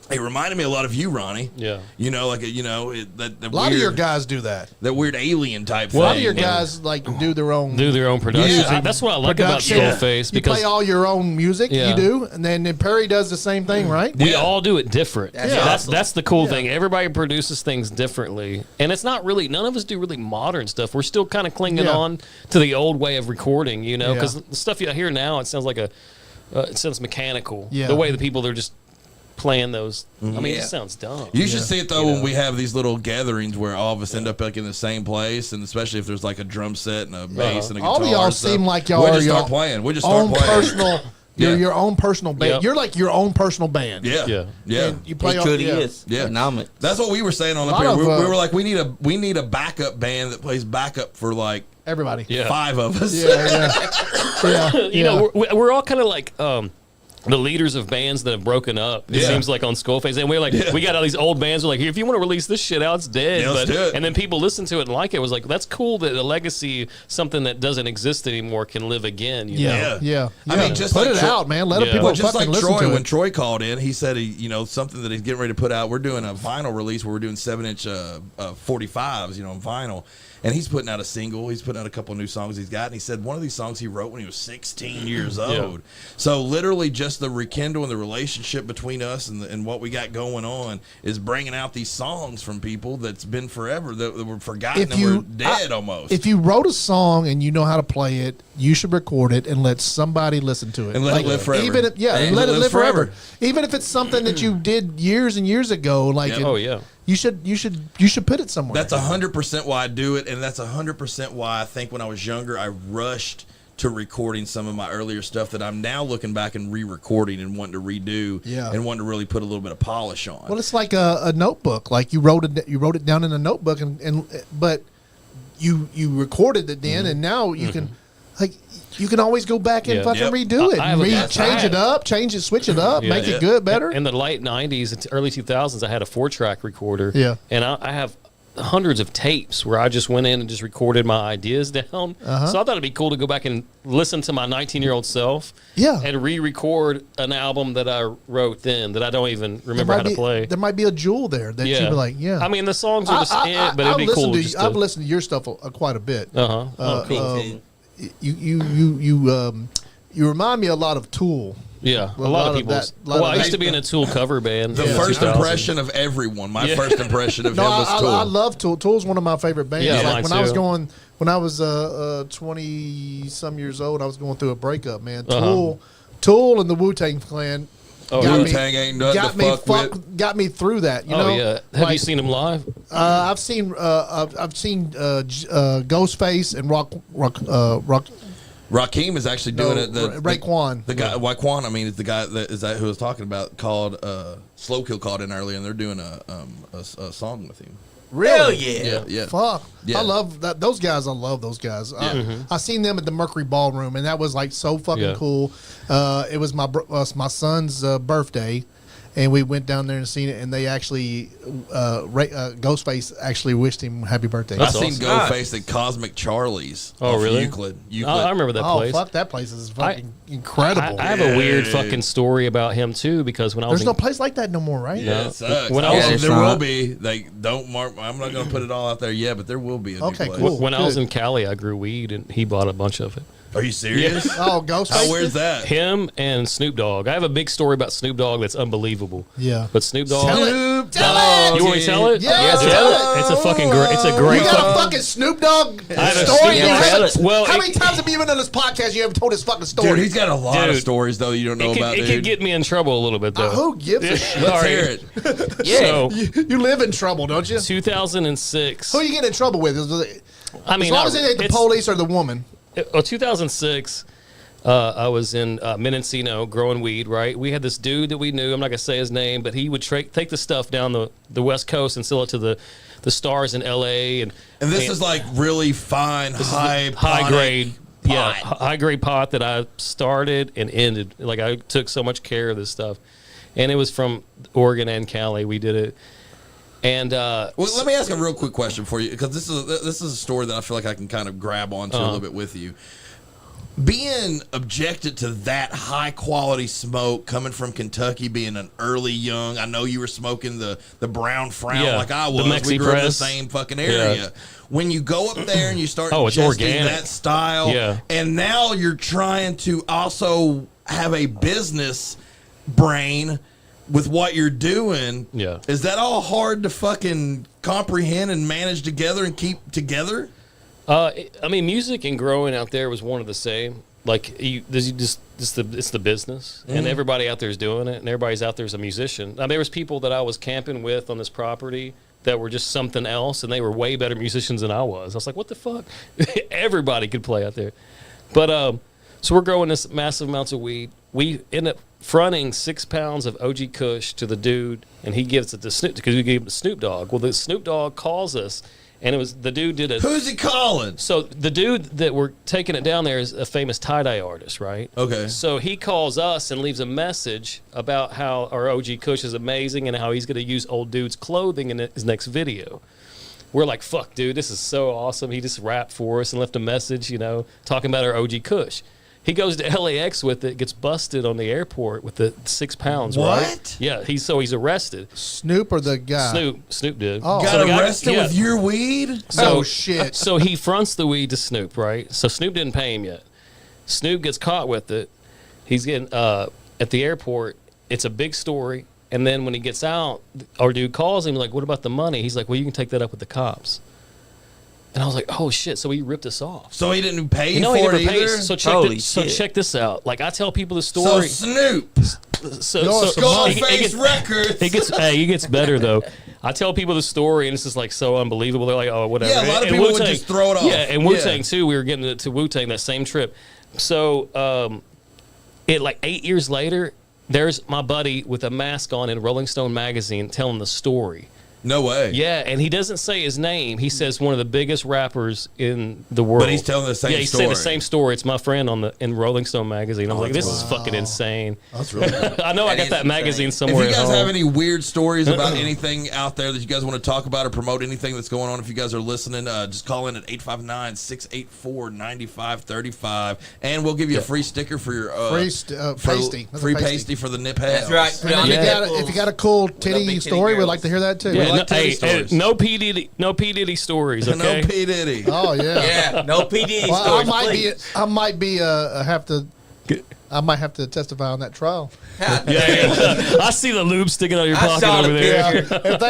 It reminded me a lot of you, Ronnie. Yeah. You know, like that A lot of your guys do that. that weird alien type A thing. lot of your guys like do their own production. music. That's what I like about production. Skullface, You because play all your own music. Yeah. You do, and then Perry does the same thing, right? we all do it different. That's awesome. That's the cool thing. Everybody produces things differently, and it's not really. None of us do really modern stuff. We're still kind of clinging on to the old way of recording, you know, because the stuff you hear now, it sounds like it sounds mechanical. Yeah. The way the people, they're just playing those. I mean, it just sounds dumb. You should see it though when we have these little gatherings where all of us end up like in the same place, and especially if there's like a drum set and a bass and a guitar. All of y'all and stuff, seem like y'all we are just start your playing. We just start own playing. personal. You're your own personal band. Yep. You're like your own personal band. Yeah. And you play He all, truly yeah. is. Yeah. INONOMIX. That's what we were saying on A up lot here. of, We were like, we need a backup band that plays backup for like Everybody. Yeah. 5 of us. Yeah. You know, we're all kind of like the leaders of bands that have broken up. It seems like on Skullface, and we're like, we got all these old bands. We're like, if you want to release this shit out, it's dead. Yeah, let's do it. And then people listen to it and like it. It was like, that's cool that a legacy, something that doesn't exist anymore, can live again. You know? Yeah. I mean, just put like it out, man. Let people Well, just fucking like listen Troy, to when it. Troy called in, he said, something that he's getting ready to put out. We're doing a vinyl release where we're doing 7-inch 45s, on vinyl. And he's putting out a single. He's putting out a couple of new songs he's got. And he said one of these songs he wrote when he was 16 years old. So literally just the rekindle and the relationship between us and what we got going on is bringing out these songs from people that's been forever, that were forgotten and were dead almost. If you wrote a song and you know how to play it, you should record it and let somebody listen to it. And let it live forever. Even if, And let it live forever. forever. Even if it's something that you did years and years ago, like you should put it somewhere. That's 100% why I do it, and that's 100% why I think when I was younger I rushed to recording some of my earlier stuff that I'm now looking back and re-recording and wanting to redo and wanting to really put a little bit of polish on. Well, it's like a notebook. Like you wrote it down in a notebook, but you recorded it then, and now you can you can always go back and fucking redo it, change it up, switch it up, make it good, better. In the late 90s and early 2000s, I had a 4-track recorder. Yeah. And I have hundreds of tapes where I just went in and just recorded my ideas down. So I thought it'd be cool to go back and listen to my 19-year-old self. Yeah. And re-record an album that I wrote then that I don't even remember how to play. There might be a jewel there that you'd be like, I mean, the songs are just but it'd be cool. I've listened to your stuff quite a bit. Cool. You remind me a lot of Tool. Yeah, a lot of people. I used to be in a Tool cover band. The first impression of everyone. My first impression of him was Tool. I love Tool. Tool's one of my favorite bands. Yeah, like when I was 20 some years old, I was going through a breakup. Man, Tool and the Wu-Tang Clan. Wu-Tang ain't nothing to fuck with. Got me through that. You know? Yeah. Have you seen him live? I've seen Ghostface and Rock. Rakim is actually doing it. Raekwon. The guy, Raekwon, I mean, is the guy that who I was talking about, called Slow Kill called in earlier, and they're doing a song with him. Really? Yeah. Fuck. Yeah. I love that. Those guys. I love those guys. I seen them at the Mercury Ballroom, and that was like so fucking cool. It was my son's birthday, and we went down there and seen it. And they actually, Ghostface actually wished him happy birthday. I've seen Ghostface at Cosmic Charlie's. Oh, really? Euclid. I remember that place. Oh, fuck, that place is fucking incredible. I have a weird fucking story about him too, because when I was There's no place like that no more, right? Yeah, it sucks. When I was there will be. Don't mark. I'm not going to put it all out there yet, but there will be a new place. Cool. When I was in Cali, I grew weed, and he bought a bunch of it. Are you serious? Oh, Ghostface. Where's that? Him and Snoop Dogg. I have a big story about Snoop Dogg that's unbelievable. Yeah. But Snoop Dogg. Tell it. You want me to tell it? Yeah, dude. tell it. It's a fucking great. It's a great. You got a fucking Snoop Dogg I have a story. Snoop Dogg- How many times have you been on this podcast? You haven't told this fucking story. Dude, he's got a lot of stories though you don't know about. It could get me in trouble a little bit though. Who gives a shit? Let's hear it. So, You live in trouble, don't you? 2006. Who you get in trouble with? I mean, as long as it ain't the police or the woman. 2006. I was in Mendocino growing weed, right? We had this dude that we knew. I'm not going to say his name, but he would take the stuff down the West Coast and sell it to the stars in L.A. And this is like really fine, high grade. Pot. Yeah, high grade pot that I started and ended. Like, I took so much care of this stuff. And it was from Oregon and Cali. We did it. And well, let me ask a real quick question for you, because this is a story that I feel like I can kind of grab onto a little bit with you. being objected to that high quality smoke coming from Kentucky, being an early young, I know you were smoking the brown frown like I was. We grew up in the same fucking area. Yeah. When you go up there and you start it's organic. That style, and now you're trying to also have a business brain with what you're doing. Yeah. Is that all hard to fucking comprehend and manage together and keep together? I mean, music and growing out there was one of the same. Like, it's the business, and everybody out there is doing it, and everybody's out there as a musician. Now, there was people that I was camping with on this property that were just something else, and they were way better musicians than I was. I was like, what the fuck? Everybody could play out there. But, so we're growing this massive amounts of weed. We end up fronting 6 pounds of OG Kush to the dude, and he gives it to Snoop, because we gave him to Snoop Dogg. Well, the Snoop Dogg calls us, and it was the dude did a... Who's he calling? So the dude that we're taking it down there is a famous tie-dye artist, right? Okay. So he calls us and leaves a message about how our OG Kush is amazing and how he's going to use old dude's clothing in his next video. We're like, fuck, dude, this is so awesome. He just rapped for us and left a message, talking about our OG Kush. He goes to LAX with it, gets busted on the airport with the 6 pounds, what? Right? Yeah, he's arrested. Snoop or the guy? Snoop did. Oh. Got arrested with your weed? Oh, shit. So he fronts the weed to Snoop, right? So Snoop didn't pay him yet. Snoop gets caught with it. He's getting, at the airport, it's a big story. And then when he gets out, our dude calls him, like, what about the money? He's like, well, you can take that up with the cops. And I was like, oh, shit, so he ripped us off. So he didn't pay you for it either? So check this out. Like, I tell people the story. So Snoop. SkullFaceRecords. He gets better, though. I tell people the story, and it's just, like, so unbelievable. They're like, oh, whatever. Yeah, a lot of people would just throw it off. Yeah, and Wu-Tang, too. We were getting to Wu-Tang that same trip. So, 8 years later, there's my buddy with a mask on in Rolling Stone magazine telling the story. No way. Yeah, and he doesn't say his name. He says one of the biggest rappers in the world. But he's telling the same story. Yeah, he's saying the same story. It's my friend in Rolling Stone magazine. I'm like, this is fucking insane. That's really cool. I know I got that magazine somewhere. If you guys have any weird stories about anything out there that you guys want to talk about or promote anything that's going on, if you guys are listening, just call in at 859-684-9535, and we'll give you a free sticker for your pasty. Free pasty for the nip house. That's right. If you got a cool titty story, we'd like to hear that too. Yeah, no P. Diddy stories, okay? No P. Diddy. Oh, yeah. Yeah, no P. Diddy stories, I might have to testify on that trial. I see the lube sticking out of your pocket over there. If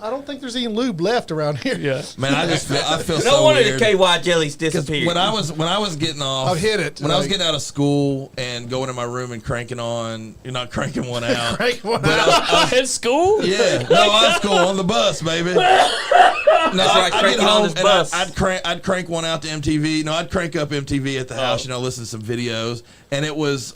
I don't think there's any lube left around here. Yeah, man, I feel so no wonder weird. the KY jellies disappeared. When I was getting off, I've hit it. When I was getting out of school and going in my room and cranking on, you're not cranking one out. Crank one out. At school? Yeah, no, I was school on the bus, baby. No, I'd get home and I'd crank one out to MTV. No, I'd crank up MTV at the house, listen to some videos, and it was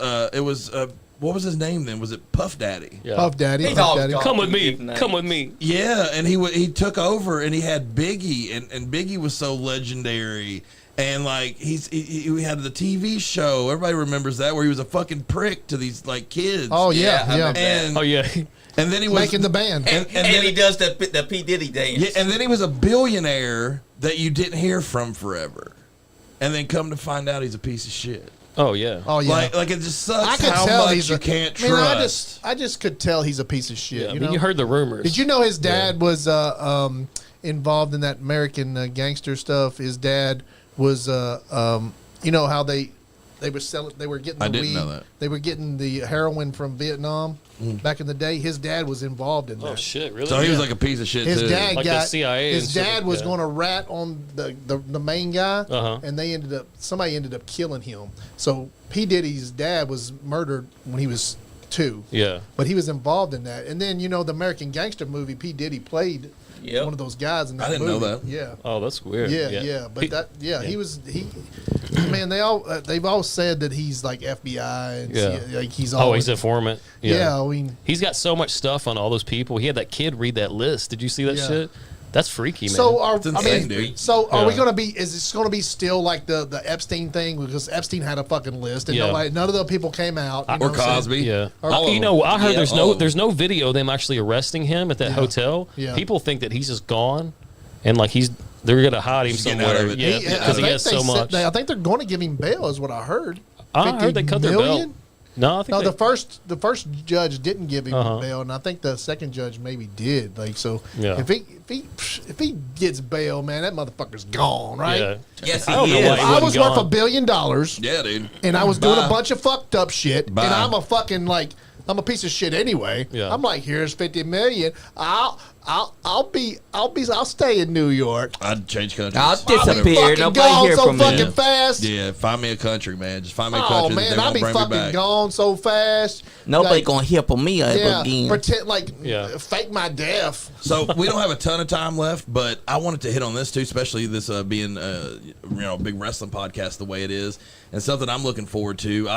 what was his name then? Was it Puff Daddy? Yeah. Puff Daddy. Come with me. Yeah, and he took over, and he had Biggie, and Biggie was so legendary. And like he had the TV show. Everybody remembers that, where he was a fucking prick to these like kids. Oh yeah. And and then he was making the band, and then he does the P. Diddy dance. Yeah, and then he was a billionaire that you didn't hear from forever, and then come to find out he's a piece of shit. Oh yeah. Like it just sucks how much you can't trust. I just could tell he's a piece of shit. Yeah, you heard the rumors. Did you know his dad was involved in that American gangster stuff? His dad was how they were selling, they were getting the weed. I didn't know that. They were getting the heroin from Vietnam back in the day. His dad was involved in that. Oh shit, really? So he was like a piece of shit too. His dad like got the CIA. His dad was going to rat on the main guy, and somebody ended up killing him. So P. Diddy's dad was murdered when he was 2. Yeah. But he was involved in that. And then the American Gangster movie, P. Diddy played one of those guys in that movie. I didn't know that. Yeah. Oh, that's weird. Yeah. But man, they've all said that he's like FBI and like he's he's an informant. Yeah. I mean, he's got so much stuff on all those people. He had that kid read that list. Did you see that shit? That's freaky, man. So are we going to be? Is this going to be still like the Epstein thing? Because Epstein had a fucking list, and none of the people came out. Or Cosby. Yeah. I heard there's no video of them actually arresting him at that hotel. Yeah. People think that he's just gone, and like he's They're gonna hide him Just getting out somewhere. of it. Yeah, because he has so much. I think they're going to give him bail, is what I heard. I heard they cut their belt. million? No, I think No, they, the first judge didn't give him bail, and I think the second judge maybe did. Like, so Yeah. if he gets bail, man, that motherfucker's gone, right? Yeah. Yes, I don't he know why is. he I wasn't was worth gone. $1 billion, Yeah, dude. and I was doing Bye. a bunch of fucked up shit, Bye. and I'm a fucking like. I'm a piece of shit anyway. Yeah. I'm like, here's $50 million. I'll stay in New York. I'd change countries. I'll I'll be disappear. fucking Nobody gone hear so from fucking me. fast. Yeah, find me a country, man. Just find me a Oh country man, that I'll they be won't bring me fucking back. gone so fast. Nobody Like, gonna hear from me ever yeah, again. pretend like Yeah. fake my death. So we don't have a ton of time left, but I wanted to hit on this too, especially this being a big wrestling podcast the way it is, and something I'm looking forward to.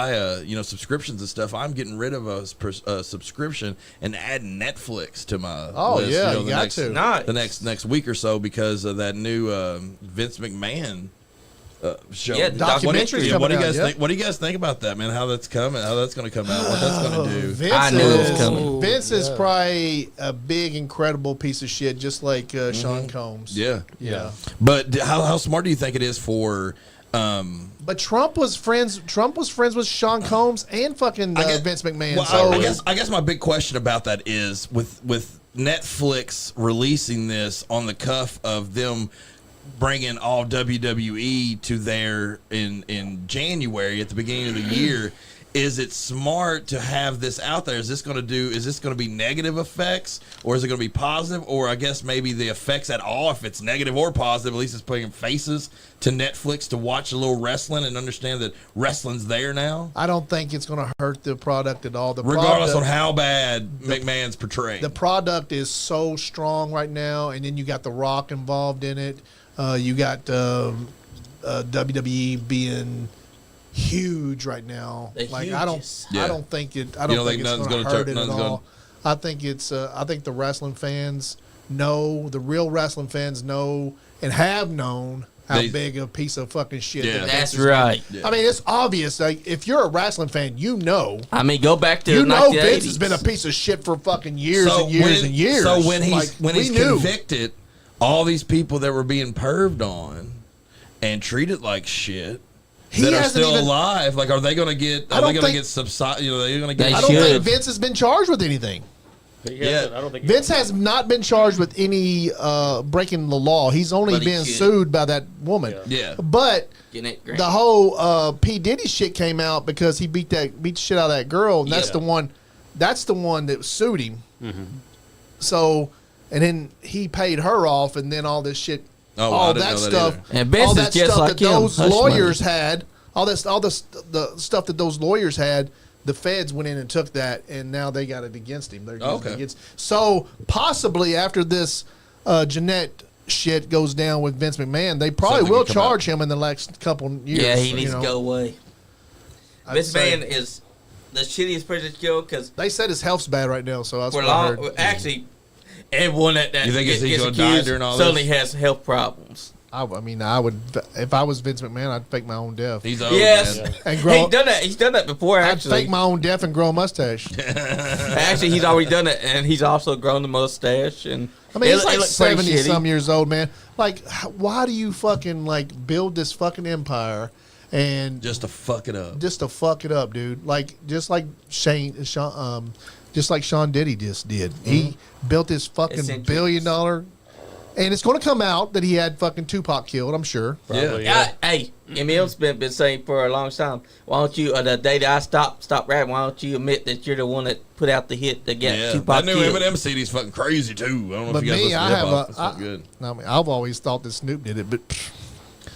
Subscriptions and stuff. I'm getting rid of a subscription and adding Netflix to my list. Yeah, the you got next, to. Nice. the next week or so because of that new Vince McMahon show. Yeah, the documentary's What do you coming guys out, think? What do you guys think about that, man? How that's coming? How that's going to come out? What that's going to do? Vince I knew it was is, coming. Vince is probably a big, incredible piece of shit, just like Sean Combs. Yeah, Yeah. But how smart do you think it is for? But Trump was friends. Trump was friends with Sean Combs and fucking Vince McMahon. Well, so I guess my big question about that is with Netflix releasing this on the cuff of them bringing all WWE to there in January at the beginning of the year. Is it smart to have this out there? Is this going to be negative effects, or is it going to be positive? Or I guess maybe the effects at all, if it's negative or positive, at least it's putting faces to Netflix to watch a little wrestling and understand that wrestling's there now. I don't think it's going to hurt the product at all. Regardless on how bad McMahon's portrayed. The product is so strong right now, and then you got The Rock involved in it. You got WWE being huge right now. The Like hugest. I don't think it's going to hurt it at all. I think the wrestling fans know, the real wrestling fans know and have known how big a piece of fucking shit. Yeah. that Vince That's is. right. Yeah. I mean, it's obvious. Like, if you're a wrestling fan, you know. I mean, go back to You the know 1980s. Vince has been a piece of shit for fucking years and years and years. So when Like, he's we knew. convicted, all these people that were being perved on and treated like shit He that are hasn't still even- alive, like are they going to get? I Are they don't going to think- get subside? You know, they're going to They get. I don't should. think Vince has been charged with anything. Yeah. I don't think Vince has not been charged with any breaking the law. He's only But he been should. sued by that woman. Yeah. But Getting it, the whole P. Diddy shit came out because he beat the shit out of that girl, and that's Yeah. the one. That's the one that sued him. So, and then he paid her off, and then all this shit, Oh, I all didn't that know that stuff, either. And Vince all is that just stuff like that him, those hush lawyers money. had, the stuff that those lawyers had. The feds went in and took that, and now they got it against him. They're using Okay. it against. So possibly after this Jeanette shit goes down with Vince McMahon, they probably Something will could come charge him in the next couple years. Yeah, he you needs know. to go away. I'd Vince say- McMahon is the shittiest person to go because They said his health's bad right now, so that's for what I long, heard. actually, everyone that You think he's gets gonna die accused during all suddenly this? has health problems. I mean, I would if I was Vince McMahon, I'd fake my own death He's old, Yes, man. and grow. he's done that. He's done that before. I'd Actually, fake my own death and grow a mustache. actually, he's already done it, and he's also grown the mustache. And I mean, he's it like looks pretty 70 shitty. some years old, man. Like, why do you fucking like build this fucking empire and Just to fuck it up. just to fuck it up, dude? Like, just like Sean Diddy just did. He built this fucking Eccentrics. $1 billion, and it's going to come out that he had fucking Tupac killed. I'm sure. Probably, Yeah, hey, Emil's been saying for a long time. Why don't you, the day that I stopped rapping, why don't you admit that you're the one that put out the hit that got Yeah, Tupac that new killed? Eminem CD's fucking crazy too. I don't know But if you guys me, listen I to have hip-hop. a. It's not good. I mean, I've always thought that Snoop did it, but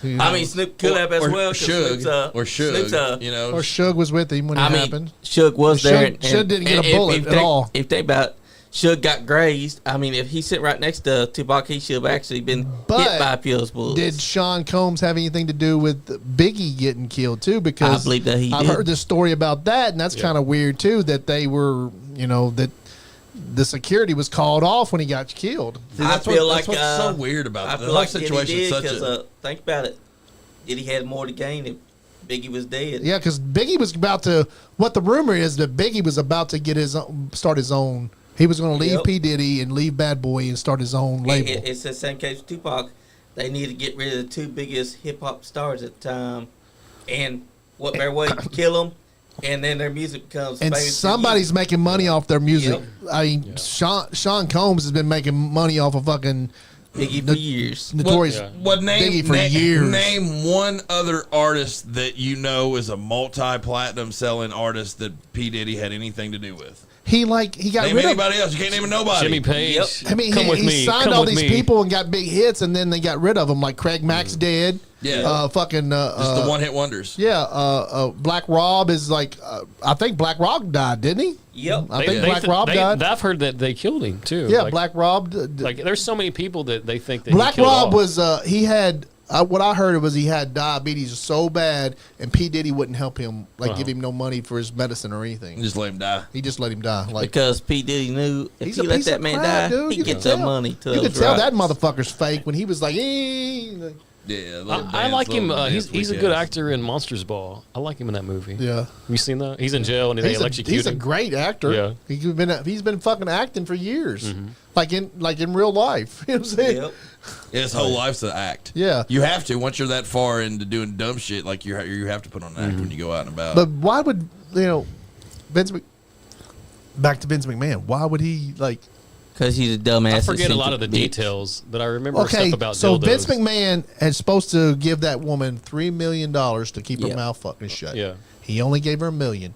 you I know. mean, Snoop could have as well. 'cause Snoop's, or Suge, Snoop's, you know. or Suge was with him when it I mean, happened. Suge was Suge- there. Suge didn't get a bullet at all. If they about Suge got grazed, I mean, if he sit right next to Tupac, he should have actually been But hit by Pill's bullets. Did Sean Combs have anything to do with Biggie getting killed too? Because I believe that he I've did. heard this story about that, and that's kind of weird too. That they were, that the security was called off when he got killed. See, I that's feel that's like what's so weird about I that. The feel whole like Diddy situation is did such because a. think about it. Diddy had more to gain if Biggie was dead. Yeah, because Biggie was about to. What the rumor is that Biggie was about to get start his own. He was going to leave Yep. P Diddy and leave Bad Boy and start his own label. It's the same case with Tupac. they need to get rid of the two biggest hip hop stars at the time, and what better way to kill them? And then their music becomes And famous. somebody's making money off their music. Yep. I mean, Sean Combs has been making money off of fucking Biggie for years. Notorious Name Biggie for years. Name one other artist that you know is a multi-platinum selling artist that P Diddy had anything to do with. He got Name rid of. anybody else. You can't name nobody. Jimmy Page. Yep. I mean, Come with he me. signed Come all with these me. people and got big hits, and then they got rid of them. Like Craig Mack's dead. Yeah. Fucking. Just the one-hit wonders. Yeah. Black Rob is like. I think Black Rob died, didn't he? Yep. I think Black Rob died. I've heard that they killed him too. Yeah, Like- Black Rob. Like, there's so many people that they think that Black he killed Rob off. was. He had. What I heard was he had diabetes so bad, and P Diddy wouldn't help him, like give him no money for his medicine or anything. Just let him die. He just let him die. Like Because P. Diddy knew if he's he a let piece that of man crap, die, dude. he You gets can that tell. money to You can those tell rights. that motherfucker's fake when he was like, Yeah. I like him. He's a good actor in Monsters Ball. I like him in that movie. yeah. Have you seen that? He's in jail and they electrocute He's a him. great actor. Yeah. He's been fucking acting for years, like in real life. You know what I'm saying? Yep. Yeah, his whole life's an act. Yeah. You have to. Once you're that far into doing dumb shit, like you have to put on an act when you go out and about. But why would back to Vince McMahon? Why would he like? Because he's a dumbass. I and forget a sent lot of the bitch. details, but I remember Okay, stuff about so dildos. Vince McMahon is supposed to give that woman $3 million to keep her Yeah. mouth fucking shut. Yeah. He only gave her $1 million.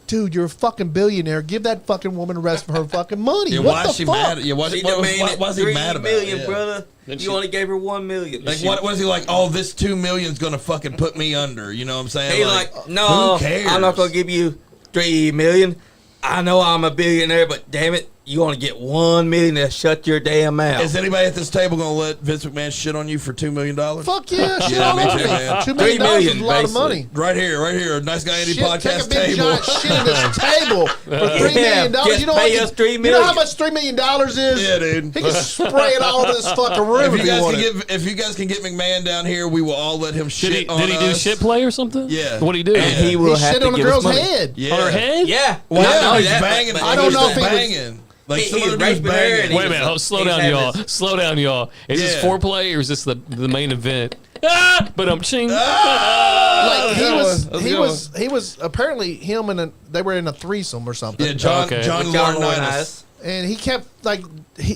Dude, you're a fucking billionaire. Give that fucking woman the rest of her fucking money. yeah, what why the is she fuck? mad? Yeah, why is She he demanded mad about $3 million, it? Yeah. brother. Then You she- only gave her $1 million. Like, what is he like? Oh, this $2 million's gonna fucking put me under. You know what I'm saying? He's like, no, who cares? I'm not gonna give you $3 million. I know I'm a billionaire, but damn it, you only get $1 million to shut your damn mouth. Is anybody at this table gonna let Vince McMahon shit on you for $2 million? Fuck yeah, shit Yeah, all me over too, me. man. $2 $3 million million, is a lot of basically. money. Right here, Nice Guy Andy Shit, podcast take a big table. giant shit in this table for $3 Yeah, million. just You know pay what? us $3 You know how million. much $3 million is? Yeah, dude. He can spray it all over this fucking room if, If you guys can get McMahon down here, we will all let him shit on Did he do us. shit play or something? Yeah. What'd he do? And he will He have shit to on the give us girl's money. head. Yeah. On her head? Yeah. Well, Not no, only he's that, banging. but I don't know if he was- banging. Like He some was other dude's raping her and banging. he Wait a was minute. like- Oh, slow he's down, having y'all. his- Slow down, y'all. Is this Yeah. foreplay or is this the main event? Ah! But I'm ching. Like That's he was apparently him and they were in a threesome or something. Yeah, John Okay. John With John Laurinaitis. Laurinaitis. And he kept like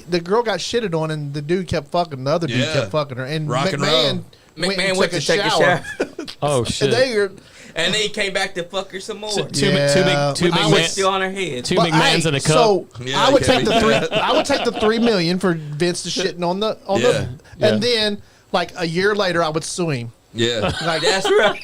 the girl got shitted on, and the dude kept fucking the other dude Yeah. kept fucking her. And Rock and McMahon roll. McMahon went to take a shower. Oh And shit. they are, And then he came back to fuck her some more. Two Yeah. big I I was man. still on her head. Two but, McMahons hey, in a cup. So Yeah, I would okay. take the three. I would take the $3 million for Vince to shitting on the Yeah. and then like a year later I would sue him. Yeah. Like That's right.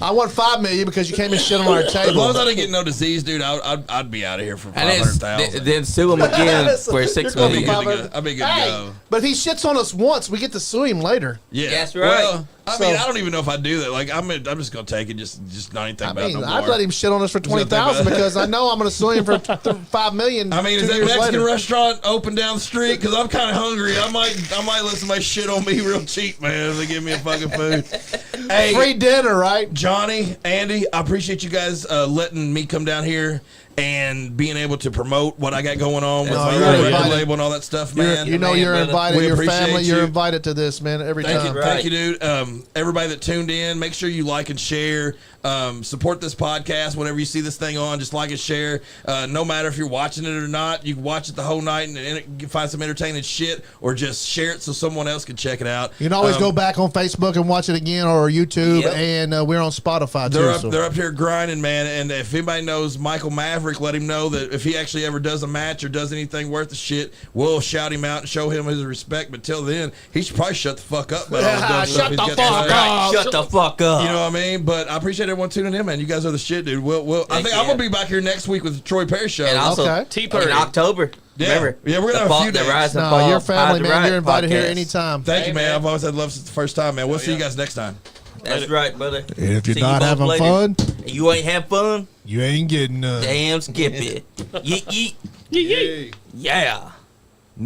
I want $5 million because you came and shit on our As long table. as I didn't get no disease, dude, I'd be out of here for And then, 500,000. then sue him again for You're $6 gonna be million. fine. I'd be good to Hey, go. but if he shits on us once, we get to sue him later. Yeah, That's right. Well, I mean, So- I don't even know if I do that. Like, I'm just gonna take it, just not even think I about it mean, no I'd more. let him shit on us for gonna think about 20,000 it. because I know I'm going to sue him for $5 million. I mean, is 2 that years Mexican later. restaurant open down the street? Because I'm kind of hungry. I might let somebody shit on me real cheap, man, if they give me a fucking food. Hey, Free dinner, right? Johnny, Andy, I appreciate you guys letting me come down here and being able to promote what I got going on with No, my you're record invited. label and all that stuff, man. You know man, you're brother. invited. We Your appreciate family, you're you. invited to this, man, every Thank time. you, thank you, dude. Everybody that tuned in, make sure you like and share. Support this podcast whenever you see this thing on. Just like and share. No matter if you're watching it or not, you can watch it the whole night and find some entertaining shit, or just share it so someone else can check it out. You can always go back on Facebook and watch it again, or YouTube, Yep. and we're on Spotify They're too. up, so. they're up here grinding, man. And if anybody knows Michael Maverick, let him know that if he actually ever does a match or does anything worth the shit, we'll shout him out and show him his respect. But till then, he should probably shut the fuck up about all the dumb Shut stuff he's the got to fuck say. up. Shut the fuck up. You know what I mean? But I appreciate everyone tuning in, man. You guys are the shit, dude. I Heck think I'm yeah. gonna be back here next week with the Troy Perry show. And also, Okay. T-Purdy. in October. Yeah. Remember? Yeah, we're gonna have a few The days. Rise and No, Fall your family, Hyde the man. Rite You're invited here podcast. anytime. Thank you, man. I've always had love since the first time, man. We'll see you guys next time. That's right, brother. And if you're See not you both having later. fun, You ain't have fun? you ain't getting none. Damn, skip it. Yeet, yeet. Yee, yee. Yeah.